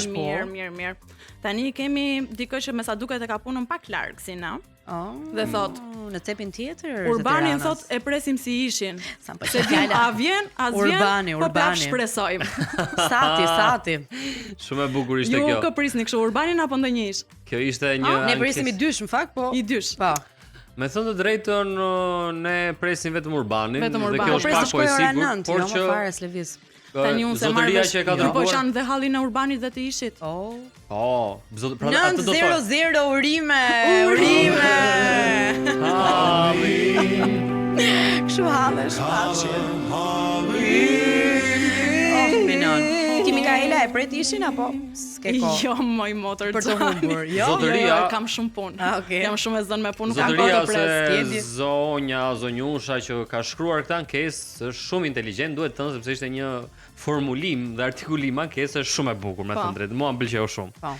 Mirë. Tani kemi dikë që me sa duket e ka punën pak larg si na. Dhe thot, në cepin tjetër Urbanin thot e presim si ishin. Se dim a vjen, Urbani. Po prap shpresojmë. Sati. Shumë e bukur ishte kjo. Ju kë prisni kështu Urbanin apo ndonjë ish? Kjo ishte një Ne presim i dysh në fakt, po. I dysh. Po. Me thënë të drejtën, ne presim vetëm Urbanin. Dhe kjo është pak po e sigurt, por që fare s'lëviz. Tani unë se marrë që ka dërguar. Po qanë dhe hallin e Urbanit dhe të ishit. Po, pra atë do të 900 urime. Kështu hallesh pashi. Minon. Ti Mikaela e pret ishin apo s'ke kohë? Jo, moj motor për të humbur. Zotëria, kam shumë punë. Okay. Jam shumë e zënë me punë, nuk kam kohë të pres. Zonjusha që ka shkruar këtë ankesë është shumë inteligjent, duhet të thënë sepse ishte një formulim dhe artikulim ankesë shumë e bukur, me thënë drejtë. Mua më pëlqeu shumë. Po.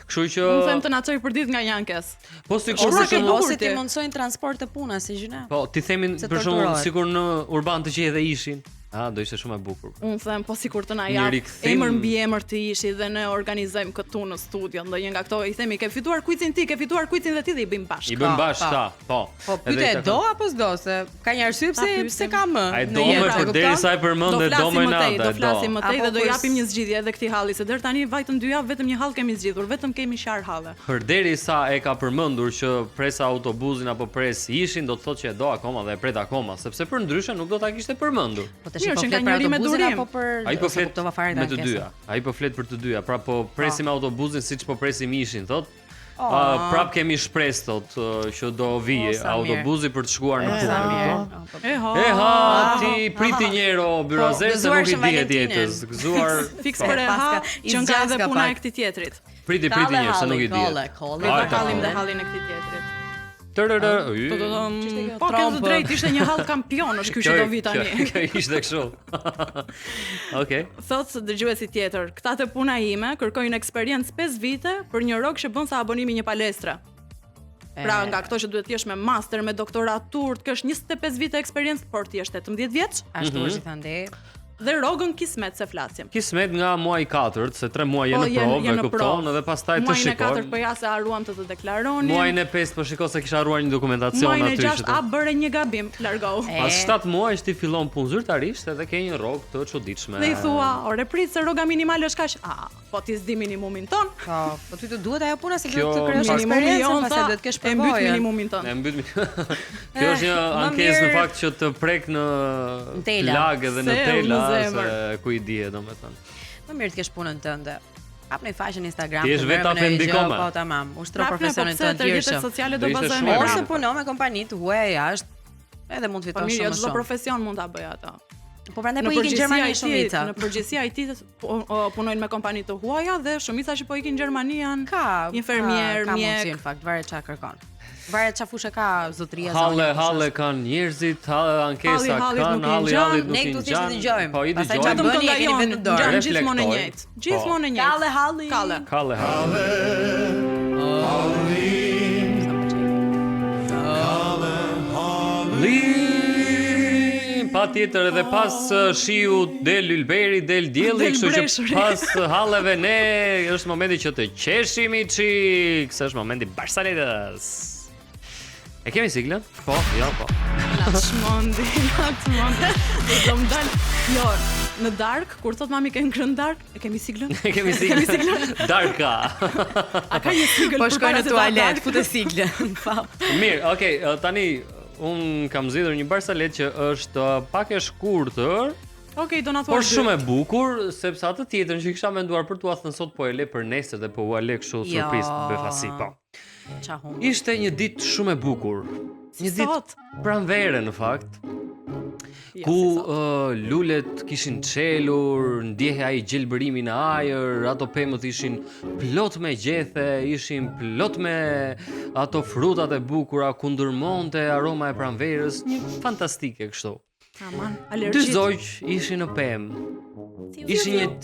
Kështu që unë them të na çoj për ditë nga një ankesë. Po sigurisht ose ti mundsojnë transport të punës si gjëna. Po, ti themin për shembull sikur në Urban të gjej edhe ishin. Do ishte shumë e bukur. Unë them po sikur të na jap emër mbi emër të ishi dhe ne organizojmë këtu në studio, ndonjë nga këto i themi ke fituar kuicin ti, ke fituar kuicin dhe ti dhe i bëjmë bashkë. I bëjmë bashkë ta, po. Po pyetje do apo s'do se ka një arsye pse ka më. Ai do më përderisa i përmendet do më natë. Do flasim më tej dhe do japim një zgjidhje edhe këtij halli se deri tani vajtën 2 javë vetëm një hall kemi zgjidhur, vetëm kemi qar halle. Përderisa e ka përmendur që presa autobusin apo pres ishin, do të thotë që e do akoma dhe e pret akoma, sepse përndryshe nuk do ta kishte përmendur. Po tash po flet për autobusin apo për ai po flet me të dyja. Ai po flet për të dyja. Pra po presim autobusin siç po presim ishin, thot. Prap kemi shpresë thot që do vijë autobusi për të shkuar në punë. Ti priti njëro byrazes se nuk i dihet jetës. Gëzuar fiks për e ha që nga edhe puna e këtij tjetrit. Priti njërë se nuk i dihet. Ne hallim dhe hallin e këtij tjetrit. Po Trump drejt ishte një hall kampion, është ky që do vi tani. Kjo ishte kështu. Okej. Thot dëgjuesi tjetër, këta te puna ime kërkojnë eksperiencë 5 vite për një rrok që bën sa abonimi një palestre. Pra nga këto që duhet të jesh me master, me doktoratur, të kesh 25 vite eksperiencë, por ti je 18 vjeç. Ashtu është thënë. Dhe rrogën kismet se flasim. Kismet nga muaji 4, se 3 muaj janë në provë, e kupton, edhe pastaj të shikoj. Muajin e 4 po ja se haruam të deklaronin. Muajin e 5 po shikoj se kisha haruar një dokumentacion aty. Muajin e 6 bëre një gabim, largohu. Pas 7 muajsh ti fillon punë zyrtarisht edhe ke një rrogë të çuditshme. Dhe i thua, "Ore prit se rroga minimale është kaq." Po ti s'di minimumin ton. Po ty të duhet ajo puna se duhet të krijosh eksperiencën, pastaj duhet të kesh përvojë. E mbyt minimumin ton. E mbyt. Kjo është një ankesë në fakt që të prek në lag edhe në tela se ku i dihet domethënë. Më mirë të kesh punën tënde. Hap në faqen Instagram. Ti je vetë afendikome. Po tamam. Ushtro profesionin tënd të rrjetet sociale do bazohemi. Ose punon me kompani të huaja jashtë, edhe mund të fitosh shumë. Po mirë, çdo profesion mund ta bëj ato. Po prandaj po ikin në Gjermani shumica. Në përgjithësi IT-t punojnë me kompani të huaja dhe shumica që po ikin në Gjermani janë infermier, mjek. Në fakt varet çfarë kërkon. Varet çfarë fushë ka zotëria zonë. Halle kanë njerëzit, ankesa kanë, halli nuk i ngjan. Ne këtu thjesht dëgjojmë. Po i dëgjojmë. Çfarë bëni e keni vetë dorë. Ngjan gjithmonë e Reflektoj. njëjtë. Gjithmonë e njëjtë. Kalle halli. Pa tjetër edhe pas shiu del ylberi, del dielli, kështu që pas halleve ne është momenti që të qeshimi çik, se është momenti Barsaletës. E kemi siglën? Po, jo, po. Naçmondi. Do më dal. Jo, në dark, kur thot mami ke ngrënë dark, e kemi siglën? E kemi siglën. Darka. A ka një sigël? Po shkoj në tualet, futë siglën. Mirë, okay, tani un kam zgjedhur një Barsalet që është pak e shkurtër. Okej, do na thuash. Por shumë e bukur, sepse atë tjetrën që kisha menduar për t'ua thënë sot po e le për nesër dhe po u le kështu surprizë befasi, po. Ishte një ditë shumë e bukur. Një ditë pranvere në fakt. ku lulet kishin çelur, ndjehej ai gjelbërimi në ajër, ato pemët ishin plot me gjethe, ishin plot me ato frutat e bukura ku ndërmonte aroma e pranverës, një fantastike kështu. Aman, Dy alergjit. zogj ishin në pemë. Ishin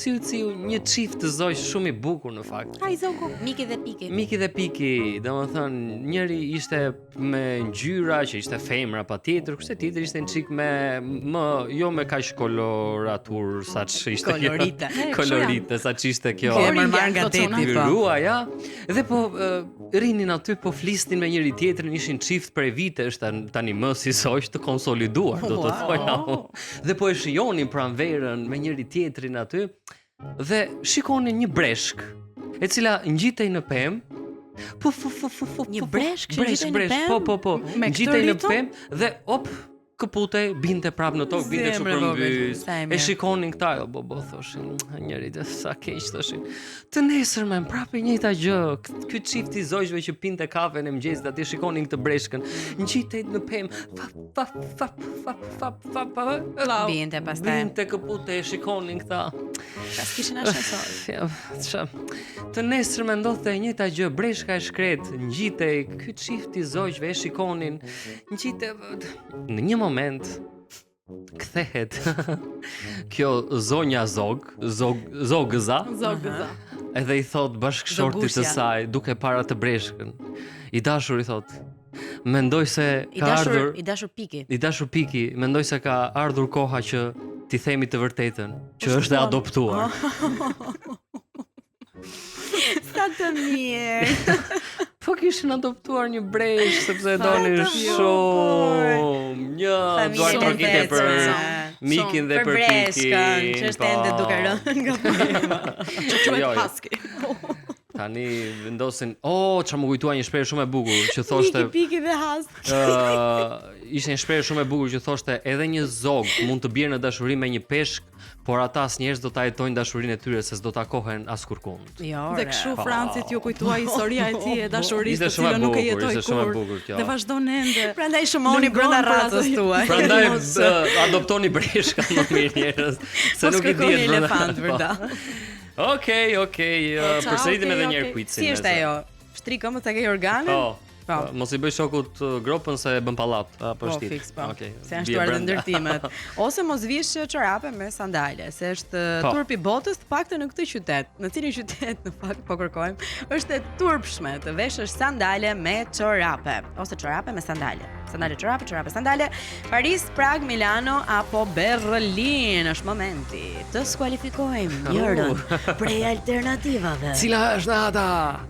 një çift të zogj shumë i bukur në fakt. Ai zogu. Miki dhe Piki. Miki dhe Piki, domethënë njëri ishte me ngjyra që ishte femra patjetër, kurse tjetri ishte një çik jo me kaq koloratur saç ishte Kolorite. kolorite saç ishte kjo. Kjo e marr nga teti po. Gruaja, dhe po rinin aty po flisnin me njëri tjetrin, ishin çift prej vitesh tani më si zogj të konsoliduar, do të thoja. Dhe po e shijonin pranverën me njëri tjetrin aty dhe shikonin një breshk e cila ngjitej në pemë. Një breshk që ngjitej në pemë? Po. Me Ngjitej këtë në ritëm? pemë dhe këputej, binte prap në tokë, binte kështu përmbys. E shikonin këta, bo thoshin, njëri të sa keq thoshin. Të nesërmen prap e njëjta gjë. Ky çift i zogjve që pinte kafen e mëngjesit, aty shikonin këtë breshkën, ngjitej në pemë. Binte pastaj. Binte këputej, shikonin këta. Pas kishin ascensor. Të nesërmen ndodhte e njëjta gjë, breshka e shkret, ngjitej, ky çift i zogjve e shikonin, ngjitej në një moment kthehet kjo zonja zogëza edhe i thot bashkëshortit të saj duke para të breshkën, i dashur i thot, mendoj se ka ardhur I dashur Piki. I dashur Piki, mendoj se ka ardhur koha që ti themi të vërtetën, që është e adoptuar. Sa të mirë. Po kishin adoptuar një breshk sepse e donin shumë. Duar përkitje për Mikin dhe për Pikin. Që është ende duke rënë nga pema. Që quhet husky. Tani vendosin, çfarë më kujtua një shprehje shumë e bukur që thoshte Piki dhe husky. Ishte një shprehje shumë e bukur që thoshte edhe një zog mund të bjerë në dashuri me një peshk, por ata asnjëherë do ta jetojnë dashurinë e tyre se s'do takohen as kurkund. Jo. Dhe kështu Francit ju kujtua historia e tij e dashurisë të Ishte shumë e cilën nuk e bukur, jetoi ishte shumë e kur. bukur kjo. Dhe vazhdon ende. Prandaj shumoni brenda racës tuaj. Prandaj adoptoni breshka më mirë njerëz, se nuk i dihet elefant vërtet. Okej, përsëritim edhe një herë quizin. Si është ajo? Shtrikëm të ke organin? Po. Mos i bëj shokut gropën se bën pallat. Po fiks po. Se janë shtuar dhe ndërtimet. Ose mos vish çorape me sandale, se është turpi botës të paktën në këtë qytet. Në cilin qytet në fakt po kërkojmë, është e turpshme të veshësh sandale me çorape ose çorape me sandale. Sandale çorape, çorape sandale. Paris, Prag, Milano apo Berlin. Është momenti të skualifikojmë njërin prej alternativave. Cila është ata?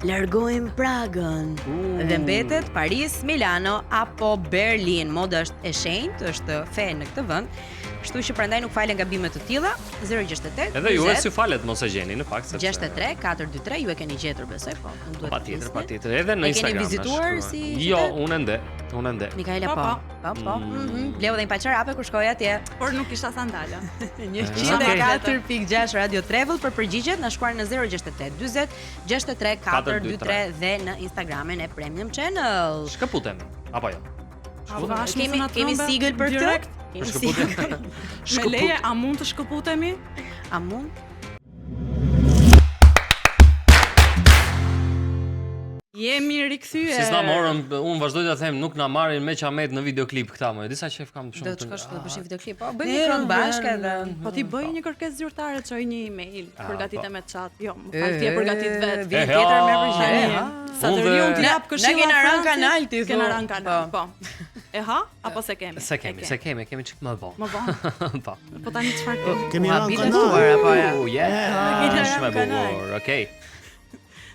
Largojmë Pragën. Dhe mbetet Paris, Milano apo Berlin. Moda është e shenjtë, është fe në këtë vend. Kështu që prandaj nuk falen gabime të tilla. 068 Edhe ju si falet mos e gjeni në fakt sepse 63 423 ju e keni gjetur besoj po. Nuk duhet. Patjetër. Edhe në Instagram. Keni vizituar si Jo, unë ende. Mikaela po. Bleu dhe një paqarape kur shkoj atje. Por nuk kisha sandala. 104.6 Radio Travel për përgjigjet na shkruani në 068 40 63 423 dhe në Instagramin e Premium Channel. Shkëputem apo jo? Kemi sigël për këtë? Me leje, a mund të shkëputemi? A mund? Jemi rikthyer. Si s'na morën, unë vazhdoj ta them, nuk na marrin me qamet në videoklip këta më. Disa qef kam shumë. Do të shkosh të bësh një videoklip. Po bëjmë një këngë bashkë edhe. Po ti bëj një kërkesë zyrtare, çoj një email, përgatitë me chat. Jo, më fal ti e përgatit vetë. Vjen tjetër me përgjigje. Sa të riun ti jap këshilla. Ne kena rënë kanal ti. Kena rënë kanal, po. E ha apo se kemi? Se kemi çik më vonë. Më vonë. Po. Po tani çfarë kemi? Kemi rënë kanal apo ja. Shumë e bukur. Okej.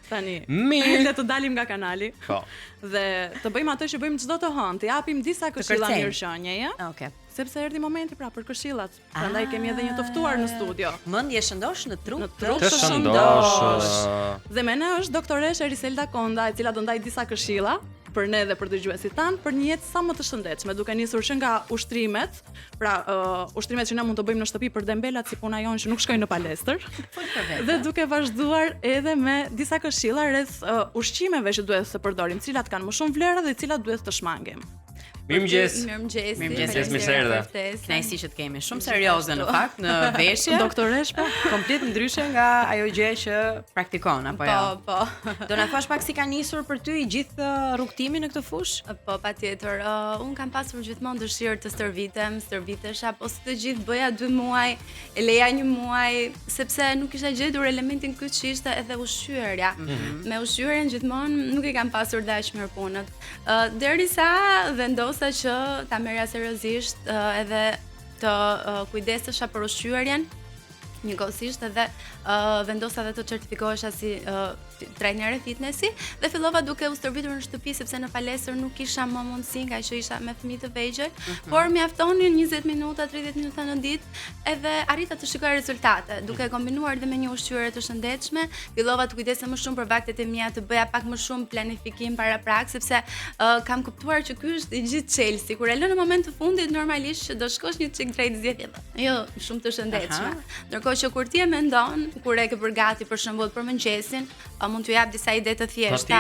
Tani, mirë, le të dalim nga kanali. Po. Dhe të bëjmë atë që bëjmë çdo të hënë, të japim disa këshilla mirëqenieje. Okej. Sepse erdhi momenti pra për këshillat. Prandaj kemi edhe një të ftuar në studio. Mendje shëndosh në trup. Të shëndosh. Dhe me ne është doktoresha Eriselda Konda, e cila do ndaj disa këshilla për ne dhe për dëgjuesit tanë për një jetë sa më të shëndetshme, duke nisur që nga ushtrimet, pra ushtrimet që ne mund të bëjmë në shtëpi për dembelat si puna jonë që nuk shkojnë në palestër. Dhe duke vazhduar edhe me disa këshilla rreth ushqimeve që duhet të përdorim, cilat kanë më shumë vlera dhe cilat duhet të shmangim. Mirëmëngjes. Mirë se erdha. Kënaqësi që të kemi. Shumë serioze në fakt në veshje. Doktoresh po. Komplet ndryshe nga ajo gjë që praktikon apo jo. Po. Do na thuash pak si ka nisur për ty i gjithë rrugtimi në këtë fushë? Po, patjetër. Un kam pasur gjithmonë dëshirë të stërvitesha, po së të gjithë bëja 2 muaj, e leja 1 muaj, sepse nuk isha gjetur elementin këtë që ishte edhe ushqyerja. Me ushqyerjen gjithmonë nuk e kam pasur dash mirë punët. Derisa vendosa që ta merja seriozisht edhe të kujdesesha për ushqyerjen, njëkohësisht edhe vendosa dhe të certifikohesha si trajnere fitnessi dhe fillova duke u stërvitur në shtëpi sepse në palestër nuk kisha më mundësi nga që isha me fëmijë të vegjël, por mjaftonin 20 minuta, 30 minuta në ditë edhe arrita të shikoj rezultate. Duke kombinuar dhe me një ushqyerje të shëndetshme, fillova të kujdesem më shumë për vaktet e mia, të bëja pak më shumë planifikim paraprak sepse kam kuptuar që ky është i gjithë Chelsea. Kur e lë në moment të fundit normalisht që do shkosh një çik drejt zgjedhjeve. Jo, shumë të shëndetshme. Ndërkohë që kur ti e mendon, kur e ke përgati për shembull për mëngjesin, mund t'ju jap disa ide të thjeshta.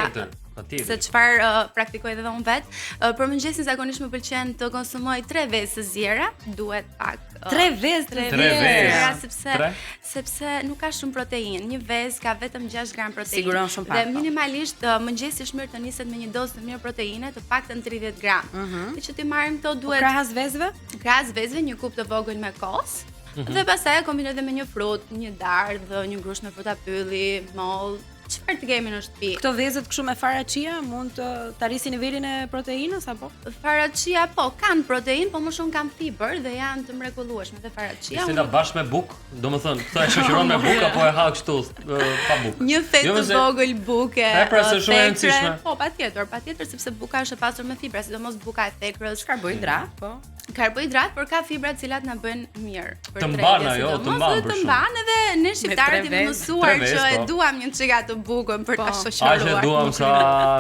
Patjetër. Se çfarë praktikoj edhe unë vet. Për mëngjesin zakonisht më pëlqen të konsumoj 3 vezë të ziera, duhet pak 3 vezë të sepse nuk ka shumë proteinë. Një vezë ka vetëm 6 gram proteinë. Siguron shumë pak. Dhe minimalisht mëngjesi është mirë të niset me një dozë të mirë proteine, të paktën 30 gram. Dhe që ti marrim këto duhet krahas vezëve? Krahas vezëve, një kup të vogël me kos. Dhe pastaj e kombinoj edhe me një frut, një dardhë, një grush me fruta pylli, moll, çfarë të kemi në shtëpi. Këto vezët kështu me faraçia mund të arrisi nivelin e proteinës apo? Faraçia po kanë proteinë, po më shumë kanë fibër dhe janë të mrekullueshme dhe faraçia. Si ta bash me bukë, domethënë, këto e shoqëron me bukë apo e ha kështu pa bukë. Një fetë të vogël buke. Pra është shumë e rëndësishme. Po, patjetër sepse buka është e pasur me fibra, sidomos buka e thekrës, karbohidrat, po. Karbohidrat, por ka fibra të cilat na bëjnë mirë. Të mban ajo, të mban për shumë. Të mban edhe ne shqiptarët jemi mësuar që e duam një çika të bukën për ta shoqëruar. Aq e duam sa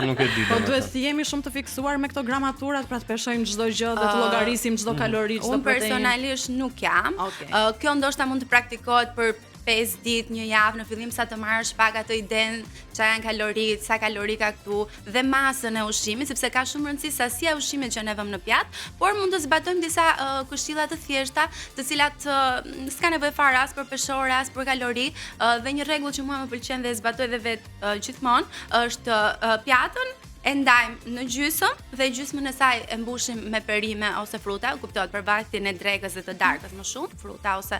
nuk e di. Po duhet të jemi shumë të fiksuar me këto gramaturat, pra të peshojmë çdo gjë dhe të llogarisim çdo kalori, çdo proteinë. Unë personalisht nuk jam. Kjo ndoshta mund të praktikohet për 5 ditë, një javë në fillim sa të marrësh pak atë idenë çfarë janë kaloritë, sa kalori ka këtu dhe masën e ushqimit, sepse ka shumë rëndësi sasia e ushqimit që ne vëmë në pjatë, por mund të zbatojmë disa këshilla të thjeshta, të cilat s'ka nevojë fare as për peshore, as për kalori, dhe një rregull që mua më pëlqen dhe e zbatoj edhe vetë gjithmonë është pjatën e ndajmë në gjysmë dhe gjysmën e saj e mbushim me perime ose fruta, kuptohet për vaktin e drekës dhe të darkës më shumë, fruta ose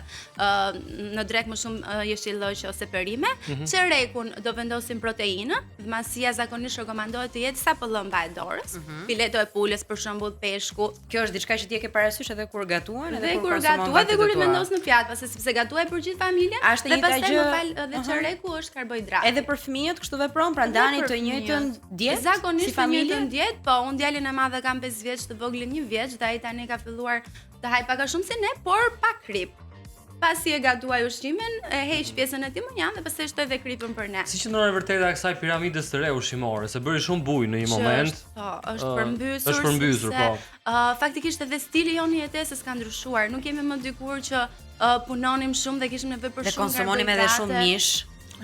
në drekë më shumë jeshillëq ose perime. Çerekun do vendosim proteinë, masia zakonisht rekomandohet të jetë sa pëllëmba e dorës, fileto e pulës për shembull, peshku. Kjo është diçka që ti e ke parasysh edhe kur gatuan, edhe kur gatuan dhe kur i vendos në pjatë, pasi sepse gatuaj për gjithë familjen. Dhe pastaj më fal, dhe çereku është karbohidrat. Edhe për fëmijët kështu vepron, pra ndani të njëjtën dietë. Si familje ndjet, po unë djalin e madh kam 5 vjeç, të voglin 1 vjeç, dhe ai tani ka filluar të haj pak a shumë si ne, por pa krip. Pasi e gatuaj ushqimin, e heq pjesën e timonjan dhe pastaj shtoj dhe kripën për ne. Si që ndonjë vërtetë kësaj piramidës së re ushqimore, se bëri shumë bujë në një moment. Po, është përmbysur. Është përmbysur, po. Faktikisht edhe stili jon i jetesës ka ndryshuar. Nuk jemi më dikur që punonim shumë dhe kishim nevojë për shumë karbohidrate. Dhe konsumonim edhe shumë mish.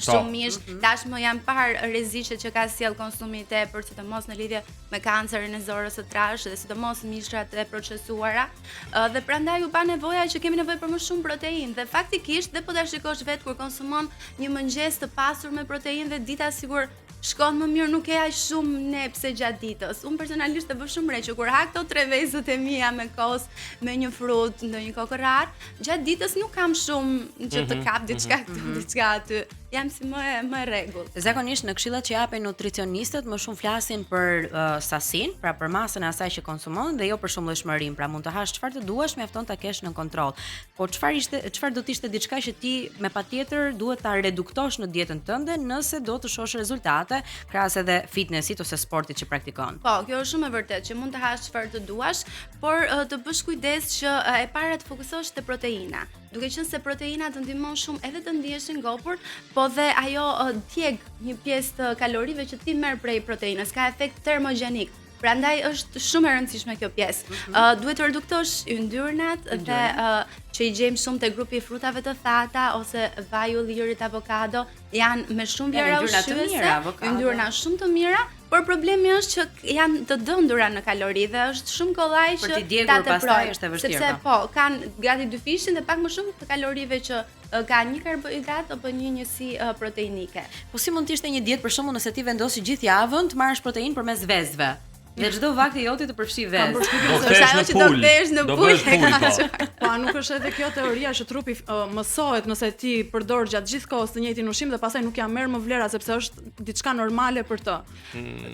Shumë mish, tashmë janë parë rreziqet që ka sjell konsumi i tepër, sidomos në lidhje me kancerin e zorës së trashë dhe sidomos mishrat e procesuara, dhe prandaj u pa nevoja që kemi nevojë për më shumë proteinë dhe faktikisht dhe po ta shikosh vetë kur konsumon një mëngjes të pasur me proteinë dhe dita sigur shkon më mirë, nuk e aq shumë nepse gjatë ditës. Unë personalisht e bëj shumë re që kur ha këto 3 vezët e mia me kos, me një frut, ndonjë kokorrar, gjatë ditës nuk kam shumë që të kap diçka këtu, diçka aty. Jam si më rregull. Zakonisht në këshillat që japin nutricionistët më shumë flasin për sasinë, pra për masën e asaj që konsumon dhe jo për shumëllëshmërinë, pra mund të hash çfarë të duash, mjafton ta kesh në kontroll. Por çfarë do të ishte diçka që ti me patjetër duhet ta reduktosh në dietën tënde nëse do të shohësh rezultate krahas edhe fitnessit ose sportit që praktikon. Po, kjo është shumë e vërtetë që mund të hash çfarë të duash, por të bësh kujdes që e para të fokusohesh te proteina. Duke qenë se proteina të ndihmon shumë edhe të ndihesh i ngopur, po dhe ajo djeg një pjesë të kalorive që ti merr prej proteinës, ka efekt termogjenik. Prandaj është shumë e rëndësishme kjo pjesë. Duhet të reduktosh yndyrnat dhe që i gjejmë shumë te grupi i frutave të thata ose vaju lirit avokado, janë me shumë vlera ushqyese, yndyrna shumë të mira, por problemi është që janë të dëndura në kalori dhe është shumë kollaj që ta teprojë, sepse kanë gati 2 fishin dhe pak më shumë të kalorive që ka një karbohidrat apo një njësi proteinike. Po si mund të ishte një dietë për shembull nëse ti vendosi gjithë javën të marrësh proteinë përmes vezëve? Dhe çdo vakti joti të përfshi vezë. Është ajo që do bësh në pulë. Po nuk është edhe kjo teoria që trupi mësohet nëse ti përdor gjatë gjithë kohës të njëjtin ushqim dhe pastaj nuk ja merr më vlera sepse është diçka normale për të.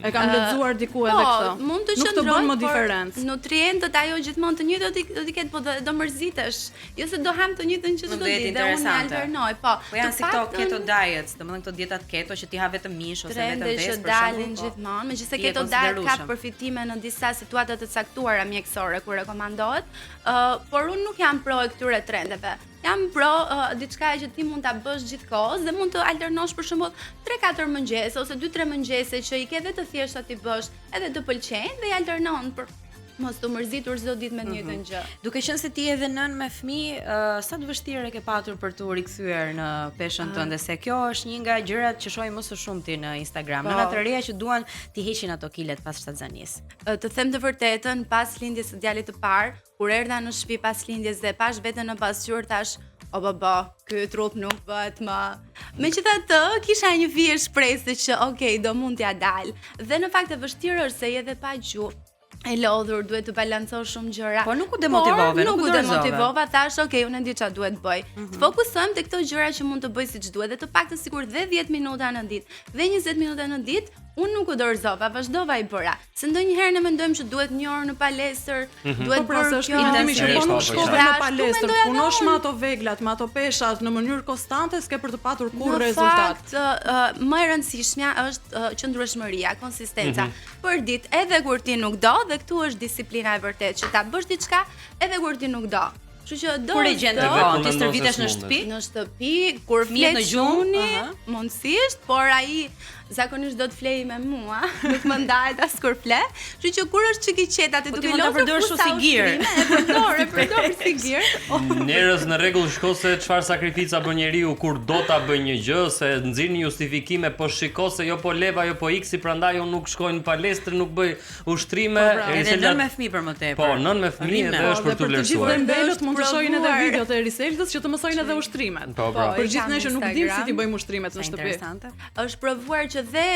E kam lexuar diku edhe këtë. Mund të nuk të bën më diferencë. Nutrientët ajo gjithmonë të njëjtë do të ketë, po do mërzitesh. Jo se do ham të njëjtën që çdo ditë dhe unë alternoj. Po janë si këto keto diets, domethënë këto dietat keto që ti ha vetëm mish ose vetëm vezë për shembull. Gjithmonë, megjithëse keto diet ka përfitime në disa situata të caktuara mjekësore kur rekomandohet, por unë nuk jam pro e këtyre trendeve. Jam pro diçka që ti mund ta bësh gjithkohës dhe mund të alternosh për shembull 3-4 mëngjese ose 2-3 mëngjese që i ke vetë të thjeshta ti bësh edhe të pëlqejnë dhe i alternon për mos të mërzitur çdo ditë me të njëjtën gjë. Duke qenë se ti edhe nën me fëmijë, sa të vështirë ke patur për tu rikthyer në peshën tënde, se kjo është një nga gjërat që shohim më së shumti në Instagram. Nëna të reja që duan të heqin ato kilet pas shtatzanisë. Të them të vërtetën, pas lindjes së djalit të parë, kur erdha në shtëpi pas lindjes dhe pash veten në pasqyrë, tash o baba, ky trup nuk bëhet më. Megjithatë, kisha një fije shpresë që okay, do mund t'ja dal. Dhe në fakt e vështirë është se je edhe pa gjuhë. E lodhur, duhet të balancosh shumë gjëra. Po nuk u demotivove, nuk u demotivova, thash, okay, unë e di çfarë duhet bëj. Të fokusohem te këto gjëra që mund të bëj siç duhet dhe të paktën sikur dhe 10 minuta në ditë, dhe 20 minuta në ditë, unë nuk u dorëzova, vazhdova i bëra. Se ndonjëherë ne mendojmë që duhet 1 orë në palestër, duhet bërë kjo, po nuk shkove në palestër, punosh me ato veglat, me ato peshat në mënyrë konstante, s'ke për të patur kur rezultat. Në fakt, më e rëndësishmja është qëndrueshmëria, konsistenca. Për ditë, edhe kur ti nuk do, dhe këtu është disiplina e vërtetë, që ta bësh diçka edhe kur ti nuk do. Kështu që do kur e gjen të ti stërvitesh në shtëpi? Në shtëpi, kur flet në gjuni, mundësisht, por ai zakonisht do të flej me mua, nuk më ndahet as kur fle. Kështu që kur është çiki qeta ti duke lodhur përdor si gir. E përdor si gir. Njerëz në rregull shkose çfarë sakrifica bën njeriu kur do ta bëj një gjë, se nxirr një justifikime, po shiko se jo po leva, jo po iksi, prandaj unë nuk shkoj në palestër, nuk bëj ushtrime, edhe nën me fëmijë për më tepër. Po, nën me fëmijë dhe është për të vlerësuar. Dhe mbelët mund të shohin edhe videot e Riseldës që të mësojnë edhe ushtrimet. Për gjithë ne që nuk dimë si ti bëjmë ushtrimet në shtëpi. Është provuar që dhe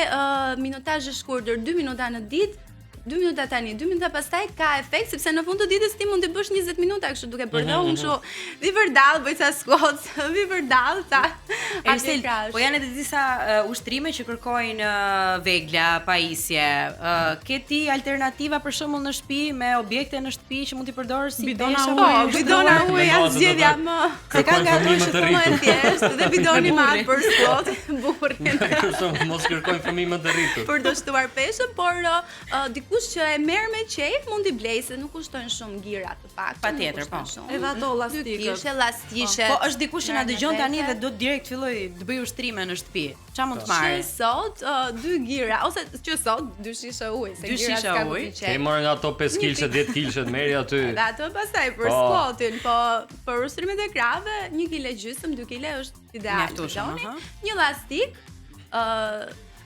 minutazh i shkurtër 2 minuta në ditë, 2 minuta tani, 2 minuta pastaj ka efekt sepse në fund të ditës ti mund të bësh 20 minuta kështu duke bërë unë kështu vi vërdall bëj ca squats, vi vërdall ta. Po janë edhe disa ushtrime që kërkojnë vegla, pajisje. Ke ti alternativa për shembull në shtëpi me objekte në shtëpi që mund t'i përdorësh si bidona uji, zgjedhja më. Se ka nga ato që më e thjeshtë dhe bidoni me atë për squat, burrin. Kështu mos kërkojnë fëmijë më të rritur. Për të shtuar peshën, por dikush që e merr me qejf mund t'i blej se nuk kushtojnë shumë gira të faktë. Patjetër, po. Edhe ato elastikë. Elastishe. Po është dikush që na dëgjon tani dhe do direkt filloj të bëj ushtrime në shtëpi. Ç'a mund të marrë? Që sot 2 gira ose që sot 2 shishe ujë, se gira s'ka më të qejf. Ti morë nga ato 5 kg, 10 kg merri aty. Dhe ato pastaj për squatin, po për ushtrimet e krave 1 kg gjysmë, 2 kg është ideal. Një elastik,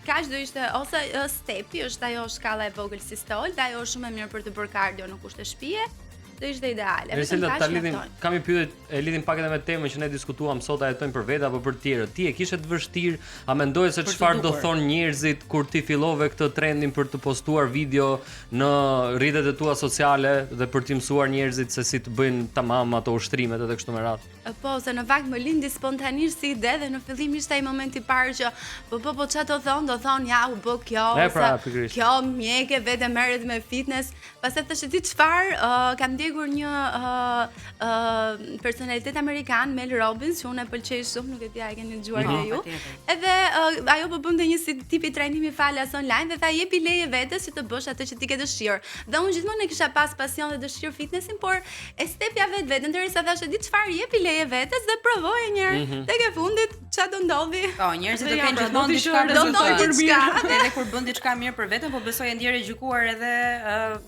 kaq do ishte ose stepi është ajo shkalla e vogël si stol, dhe ajo është shumë e mirë për të bërë kardio në kushte shtëpie. Do ishte ideale. Kam një pyetje, e lidhim pak edhe me temën që ne diskutuam sot, a jetojmë për vete apo për tjerë. Ti e kishe të vështirë, a mendoje se çfarë do thonë njerëzit kur ti fillove këtë trendin për të postuar video në rrjetet e tua sociale dhe për t'i mësuar njerëzit se si të bëjnë tamam ato ushtrimet edhe kështu me radhë? Po, se në fakt më lindi spontanisht si ide dhe në fillim ishte ai momenti i parë që po çfarë do thonë ja u bë kjo, kjo mjeke vetë merret me fitness. Pastaj thashë ti çfarë kam ndjekur një personalitet amerikan, Mel Robbins, që unë e pëlqej shumë, nuk e di a e keni dëgjuar ju. Edhe ajo po bënte një si tipi trajnimi falas online dhe tha jepi leje vetes që të bësh atë që ti ke dëshirë. Dhe unë gjithmonë e kisha pas pasion dhe dëshirë fitnessin, por e stepja vetë, ndërsa thashë di çfarë jepi leje vetes dhe provoje një herë. Tek e fundit çfarë do ndodhi? Po, njerëzit do kenë gjithmonë diçka për mirë. Edhe kur bën diçka mirë për veten, po besoj e ndjerë gjykuar edhe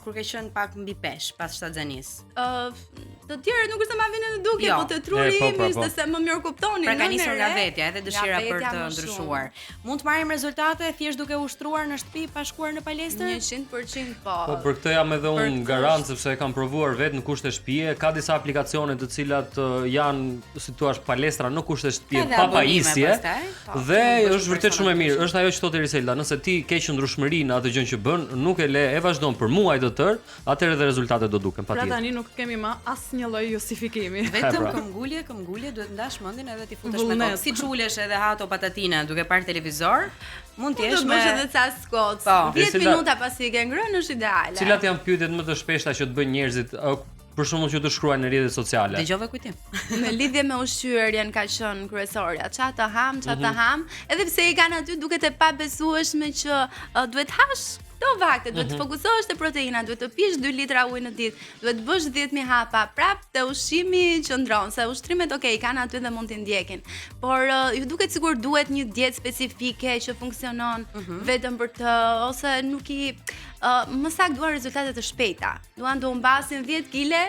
kur ke qenë pak mbi pesh pas shtatzanisë. Të tjerët nuk është se ma vjen në dukje, po të truri im ishte se më mirë kuptonin. Pra ka nisur nga vetja, edhe dëshira për të ndryshuar. Mund të marrim rezultate thjesht duke ushtruar në shtëpi pa shkuar në palestër? 100% po. Po për këtë jam edhe unë garant sepse e kam provuar vetë në kushte shtëpie. Ka disa aplikacione të cilat janë, si thua, palestra në kushte shtëpie pa pajisje. Dhe është vërtet shumë e mirë. Është ajo që thotë Riselda, nëse ti ke qëndrueshmëri në atë gjë që bën, nuk e le, e vazhdon për muaj të tërë, atëherë edhe rezultatet do duken patjetër. Pra tani nuk kemi më asnjë lloj justifikimi. Vetëm këmbgulje duhet ndash mendin edhe ti futesh me kokë. Si çulesh edhe ha ato patatina duke parë televizor, mund të jesh me edhe ca skoc. 10 minuta pasi ke ngrënë është ideale. Cilat janë pyetjet më të shpeshta që të bëjnë njerëzit për shembull që të shkruajnë në rrjetet sociale? Dëgjova kujtim. Në lidhje me ushqyerjen ka qenë kryesorja. Çfarë të ham, edhe pse i kanë aty duket e pabesueshme që duhet hash këto vakte, duhet të fokusohesh te proteina, duhet të pish 2 litra ujë në ditë, duhet të bësh 10.000 hapa, prap te ushqimi qëndron, se ushtrimet kanë aty dhe mund t'i ndjekin. Por ju duket sikur duhet një dietë specifike që funksionon vetëm për të, ose nuk i më saktë duan rezultate të shpejta. Duan të humbasin 10 kg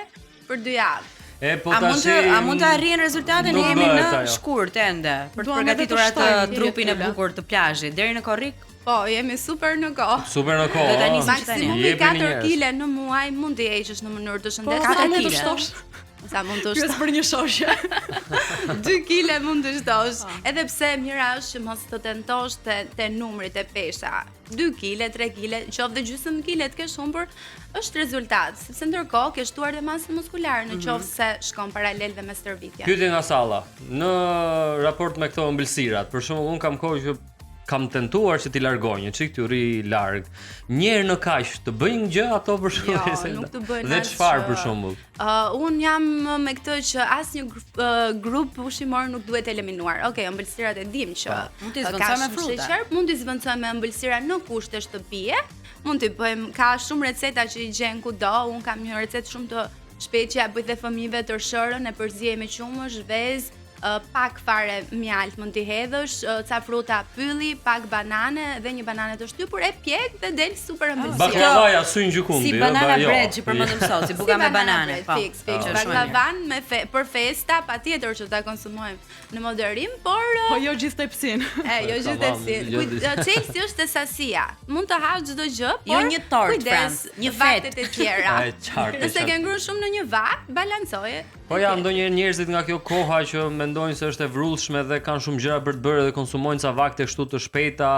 për 2 javë. A mund të arrijnë rezultatin e jemi në shkurt ende për të përgatitur atë trupin e bukur të plazhit deri në korrik? Po, jemi super në kohë. Super në kohë. Maksimumi 4 kg në muaj mund të heqësh në mënyrë të shëndetshme. 4 kg. Sa mund të shtosh? Për një shoqe. 2 kg mund të shtosh. Edhe pse mira është që mos të tentosh te numrit e pesha. 2 kg, 3 kg, qoftë gjysmë kile të kesh humbur, është rezultat, sepse ndërkohë ke shtuar dhe masën muskulare në qoftë se shkon paralel dhe me stërvitjen. Pyetje nga salla. Në raport me këto ëmbëlsirat, për shembull, un kam kohë që kam tentuar që t'i largoj një çik t'u ri larg. Një herë në kaq të bëjnë gjë ato për shembull. Jo, nuk të bëjnë. Dhe çfarë për shembull? Un jam me këtë që asnjë grup ushqimor nuk duhet eliminuar. Okej, ëmbëlsirat e dim që mund t'i zvendçojmë me fruta. Mund t'i zvendçojmë me ëmbëlsira në kushte shtëpie. Mund t'i bëjmë, ka shumë receta që i gjen kudo. Un kam një recetë shumë të shpejtë që ja bëj dhe fëmijëve tërshërën, e përziej me qumësh, vezë, pak fare mjalt mund t'i hedhësh, ca fruta pylli, pak banane dhe një banane të shtypur, e pjek dhe del super ëmbëlsirë. Baklavaja syn gjikundi, si banana bread që përmendim sot, si buka me banane. Fix. Baklavan për festa patjetër që ta konsumojmë në moderim, por jo gjithë tepsin. Jo gjithë tepsin. Çelësi është te sasia. Mund të hash çdo gjë, por jo një tort, një vakte të tjera. Nëse ke ngrënë shumë në një vak, balancoje. Po ja, ndonjëherë njerëzit nga kjo koha që mendojnë se është e vrrullshme dhe kanë shumë gjëra për të bërë dhe konsumojnë ca vakte kështu të shpejta.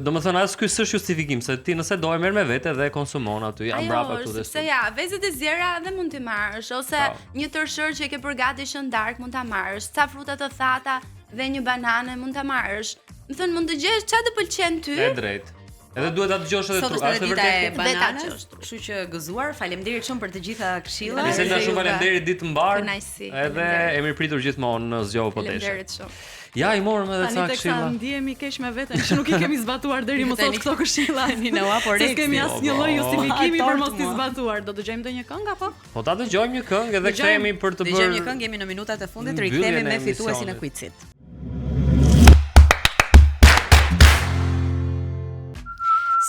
Domethënë as ky s'është justifikim se ti nëse do e merr me vete dhe konsumon aty, janë brapa këtu dhe. Se ja, vezët e zjera dhe mund t'i marrësh, ose një tërshër që e ke përgatishën darkë mund ta marrësh, ca fruta të thata dhe një banane mund ta marrësh. Do thënë mund të gjesh çfarë të pëlqen ty. Është drejt. Edhe duhet ta dëgjosh edhe tu, është vërtet bananës. Kështu që gëzuar, faleminderit shumë për të gjitha këshillat. Nisem shumë faleminderit ditë mbar. Edhe e mirëpritur gjithmonë në zgjohu po tesh. Faleminderit shumë. Ja i morëm edhe ca këshilla. Tani ndihemi keq me veten që nuk i kemi zbatuar deri më sot këto këshilla. Se kemi asnjë lloj justifikimi për mos i zbatuar. Do dëgjojmë ndonjë këngë apo? Po ta dëgjojmë një këngë edhe kthehemi për të bërë. Dëgjojmë një këngë, jemi në minutat e fundit, rikthehemi me fituesin e quizit.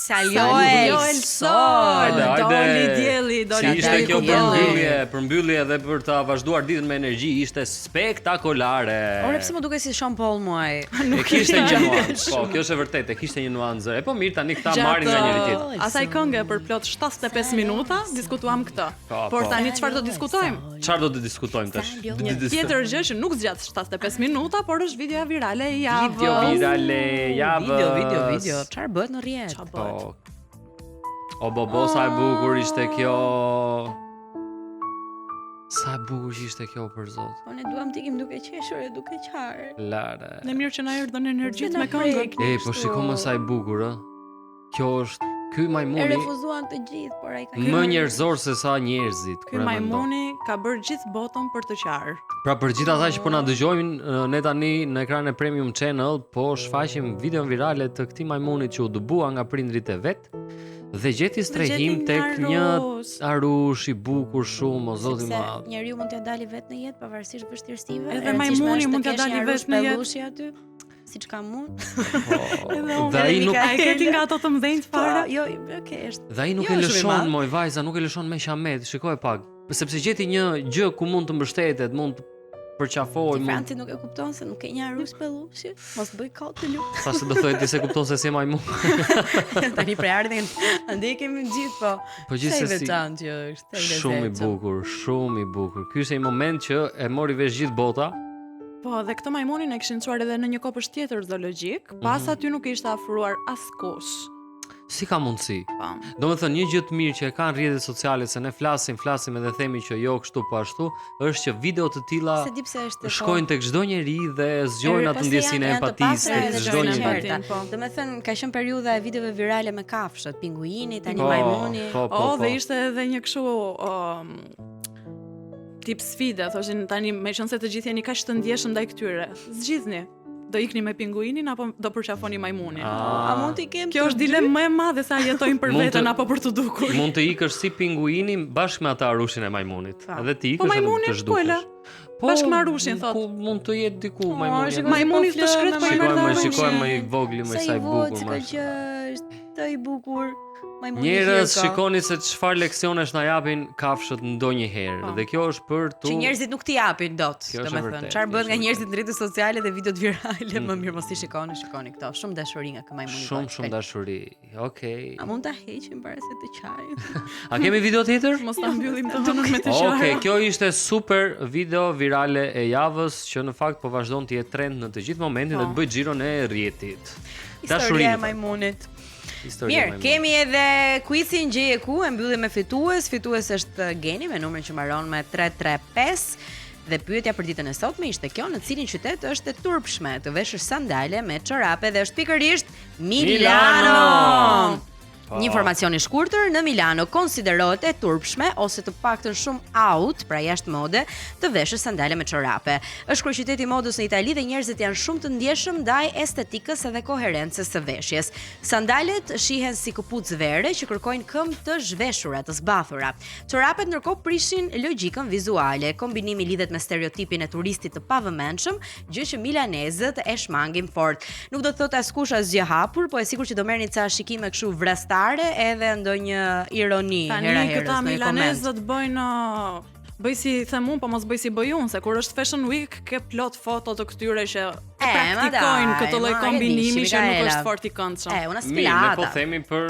Joel Sol. Doli dielli, doli. Ishte kjo përmbyllje edhe për ta vazhduar ditën me energji, ishte spektakolare. Ore pse më duket si Sean Paul muaj? Nuk kishte një nuancë. Po, kjo është e vërtetë, kishte një nuancë. E po mirë tani këta marrin nga njëri tjetri. Asaj këngë për plot 75 minuta diskutuam këtë. Por tani çfarë do diskutojmë? Çfarë do të diskutojmë tash? Një tjetër gjë që nuk zgjat 75 minuta, por është videoja virale e javës. Video. Çfarë bëhet në rrjet? O bobo, sa e bukur ishte kjo. Sa e bukur ishte kjo për Zot. Po ne duam të ikim duke qeshur e duke qarë. Lare. Ne mirë që na erdhën energjitë me këngën. Po shikoj më sa e bukur, ë. Kjo është ky majmuni. E refuzuan të gjithë, por ai ka më njerëzor se sa njerëzit. Ky majmuni ka bërë gjithë botën për të qarë. Pra për gjithë ata që po na dëgjojnë, ne tani në ekranin e Premium Channel po shfaqim videon virale të këtij majmunit që u dëbua nga prindrit e vet. Dhe gjeti strehim tek një arush i bukur shumë, o zoti i madh. Njeriu mund t'ja dalë vetë në jetë pavarësisht vështirësive. Edhe majmuni mund t'ja dalë vetë në jetë aty. Siç kam unë. Dhe ai nuk ai keti nga ato të mëdhenj fare. Jo, okay, është. Dhe ai nuk e lëshon moj vajza, nuk e lëshon me qamet, shikoj pak. Sepse gjeti një gjë ku mund të mbështetet, mund të përqafoj. Franci nuk e kupton se nuk ke një arush pellushi, mos bëj kot të lut. Pastaj do thotë ti se kupton se si majmun. Tani për ardhin, andaj kemi gjithë po. Po gjithsesi. Shumë i bukur, shumë i bukur. Ky është ai moment që e mori vesh gjithë bota. Po, dhe këtë majmunin e kishin çuar edhe në një kopësht tjetër zoologjik, pas aty nuk ishte afruar askush. Si ka mundësi? Domethënë një gjë të mirë që e kanë rrjetet sociale se ne flasim edhe themi që jo kështu po ashtu, është që video të tilla shkojnë tek çdo njeri dhe zgjojnë atë ndjesinë e empatisë tek çdo njeri. Domethënë ka qenë periudha e videove virale me kafshët, pinguini, tani majmuni. Dhe ishte edhe një kështu tip sfide, thoshin tani meqense të gjithë jeni kaq të ndjeshëm ndaj këtyre. Zgjidhni. Do ikni me pinguinin apo do përqafoni majmunin? A mund të kem? Kjo është dilemë më e madhe sa jetojnë për veten apo për të dukur. Mund të ikësh si pinguini bashkë me atë arushin e majmunit. Edhe ti ikësh edhe të zhdukesh. Po bashkë me arushin thot. Ku mund të jetë diku majmuni? Majmuni të shkret po i merr arushin. Shikojmë i vogël më sa i bukur më. Që është i bukur. Njerëz shikoni se çfarë leksionesh na japin kafshët ndonjëherë. Dhe kjo është për tu që njerëzit nuk t'i japin dot, domethënë. Çfarë bën nga njerëzit në rrjetet sociale dhe videot virale, më mirë mos i shikoni këto. Shumë dashuri nga ky majmuni. Shumë dashuri. Okej. A mund ta heqim para se të qajim? A kemi video tjetër? Mos ta mbyllim të hënën me të qarë. Okej, kjo ishte super video virale e javës që në fakt po vazhdon të jetë trend në të gjithë momentin dhe të bëj xhiron e rrjetit. Historia e majmunit. Mirë, kemi edhe quizin gjeje ku, e mbyllim me fitues. Fitues është Geni me numrin që mbaron me 335 dhe pyetja për ditën e sotme ishte kjo: në cilin qytet është e turpshme të veshësh sandale me çorape? Dhe është pikërisht Milano. Një informacion i shkurtër, në Milano konsiderohet e turpshme ose të paktën shumë out, pra jashtë mode, të veshësh sandale me çorape. Është kryeqyteti i modës në Itali dhe njerëzit janë shumë të ndjeshëm ndaj estetikës edhe koherencës së veshjes. Sandalet shihen si këpucë vere që kërkojnë këmbë të zhveshura, të zbathura. Çorapet ndërkohë prishin logjikën vizuale. Kombinimi lidhet me stereotipin e turistit të pavëmendshëm, gjë që milanezët e shmangin fort. Nuk do të thotë askush asgjë hapur, po e sigurt që do merrni ca shikime kështu vrastare edhe ndonjë ironi hera herës. Tani këta milanezët bëjnë bëj si them unë, po mos bëj si bëj unë, se kur është Fashion Week ke plot foto të këtyre që praktikojnë këtë lloj kombinimi që nuk është fort i këndshëm. Una sfilata. Mirë, ne po themi për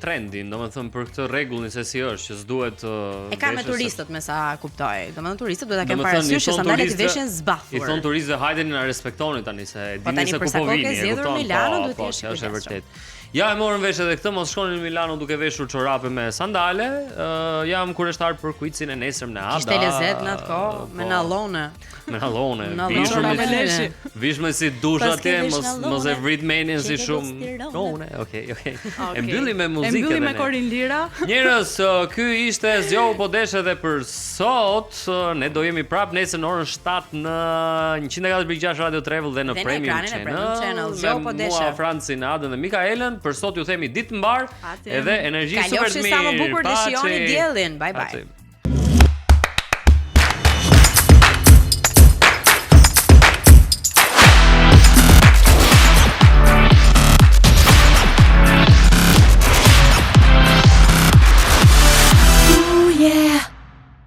trendin, domethënë për këtë rregullin se si është, që s'duhet e kanë me turistët me sa kuptoj. Domethënë turistët duhet ta kenë parasysh që sandalet i veshin zbathur. I thon turistëve hajdeni na respektoni tani se dini se ku po vini, e kupton. Milano duhet të jesh është e vërtet. Ja e morën vesh edhe këtë, mos shkonin në Milano duke veshur çorape me sandale. Jam kurështar për quizin e nesërm në Ada. Ishte lezet në atë kohë me nallone. Me nallone. Vish me si dush atje, mos e vrit menin si shumë. Okej. E mbyllim me muzikën. E mbyllim me Korin Lira. Njerëz, ky ishte zgjohu po desh edhe për sot. Ne do jemi prap nesër në orën 7 në 104.6 Radio Travel dhe në Premium Channel. Zgjohu po desh. Mua Francin, Adën dhe Mikaelën. Për sot ju themi ditë mbar edhe energji super të mirë. Kalofshi sa më bukur dhe shihoni diellin. Bye bye.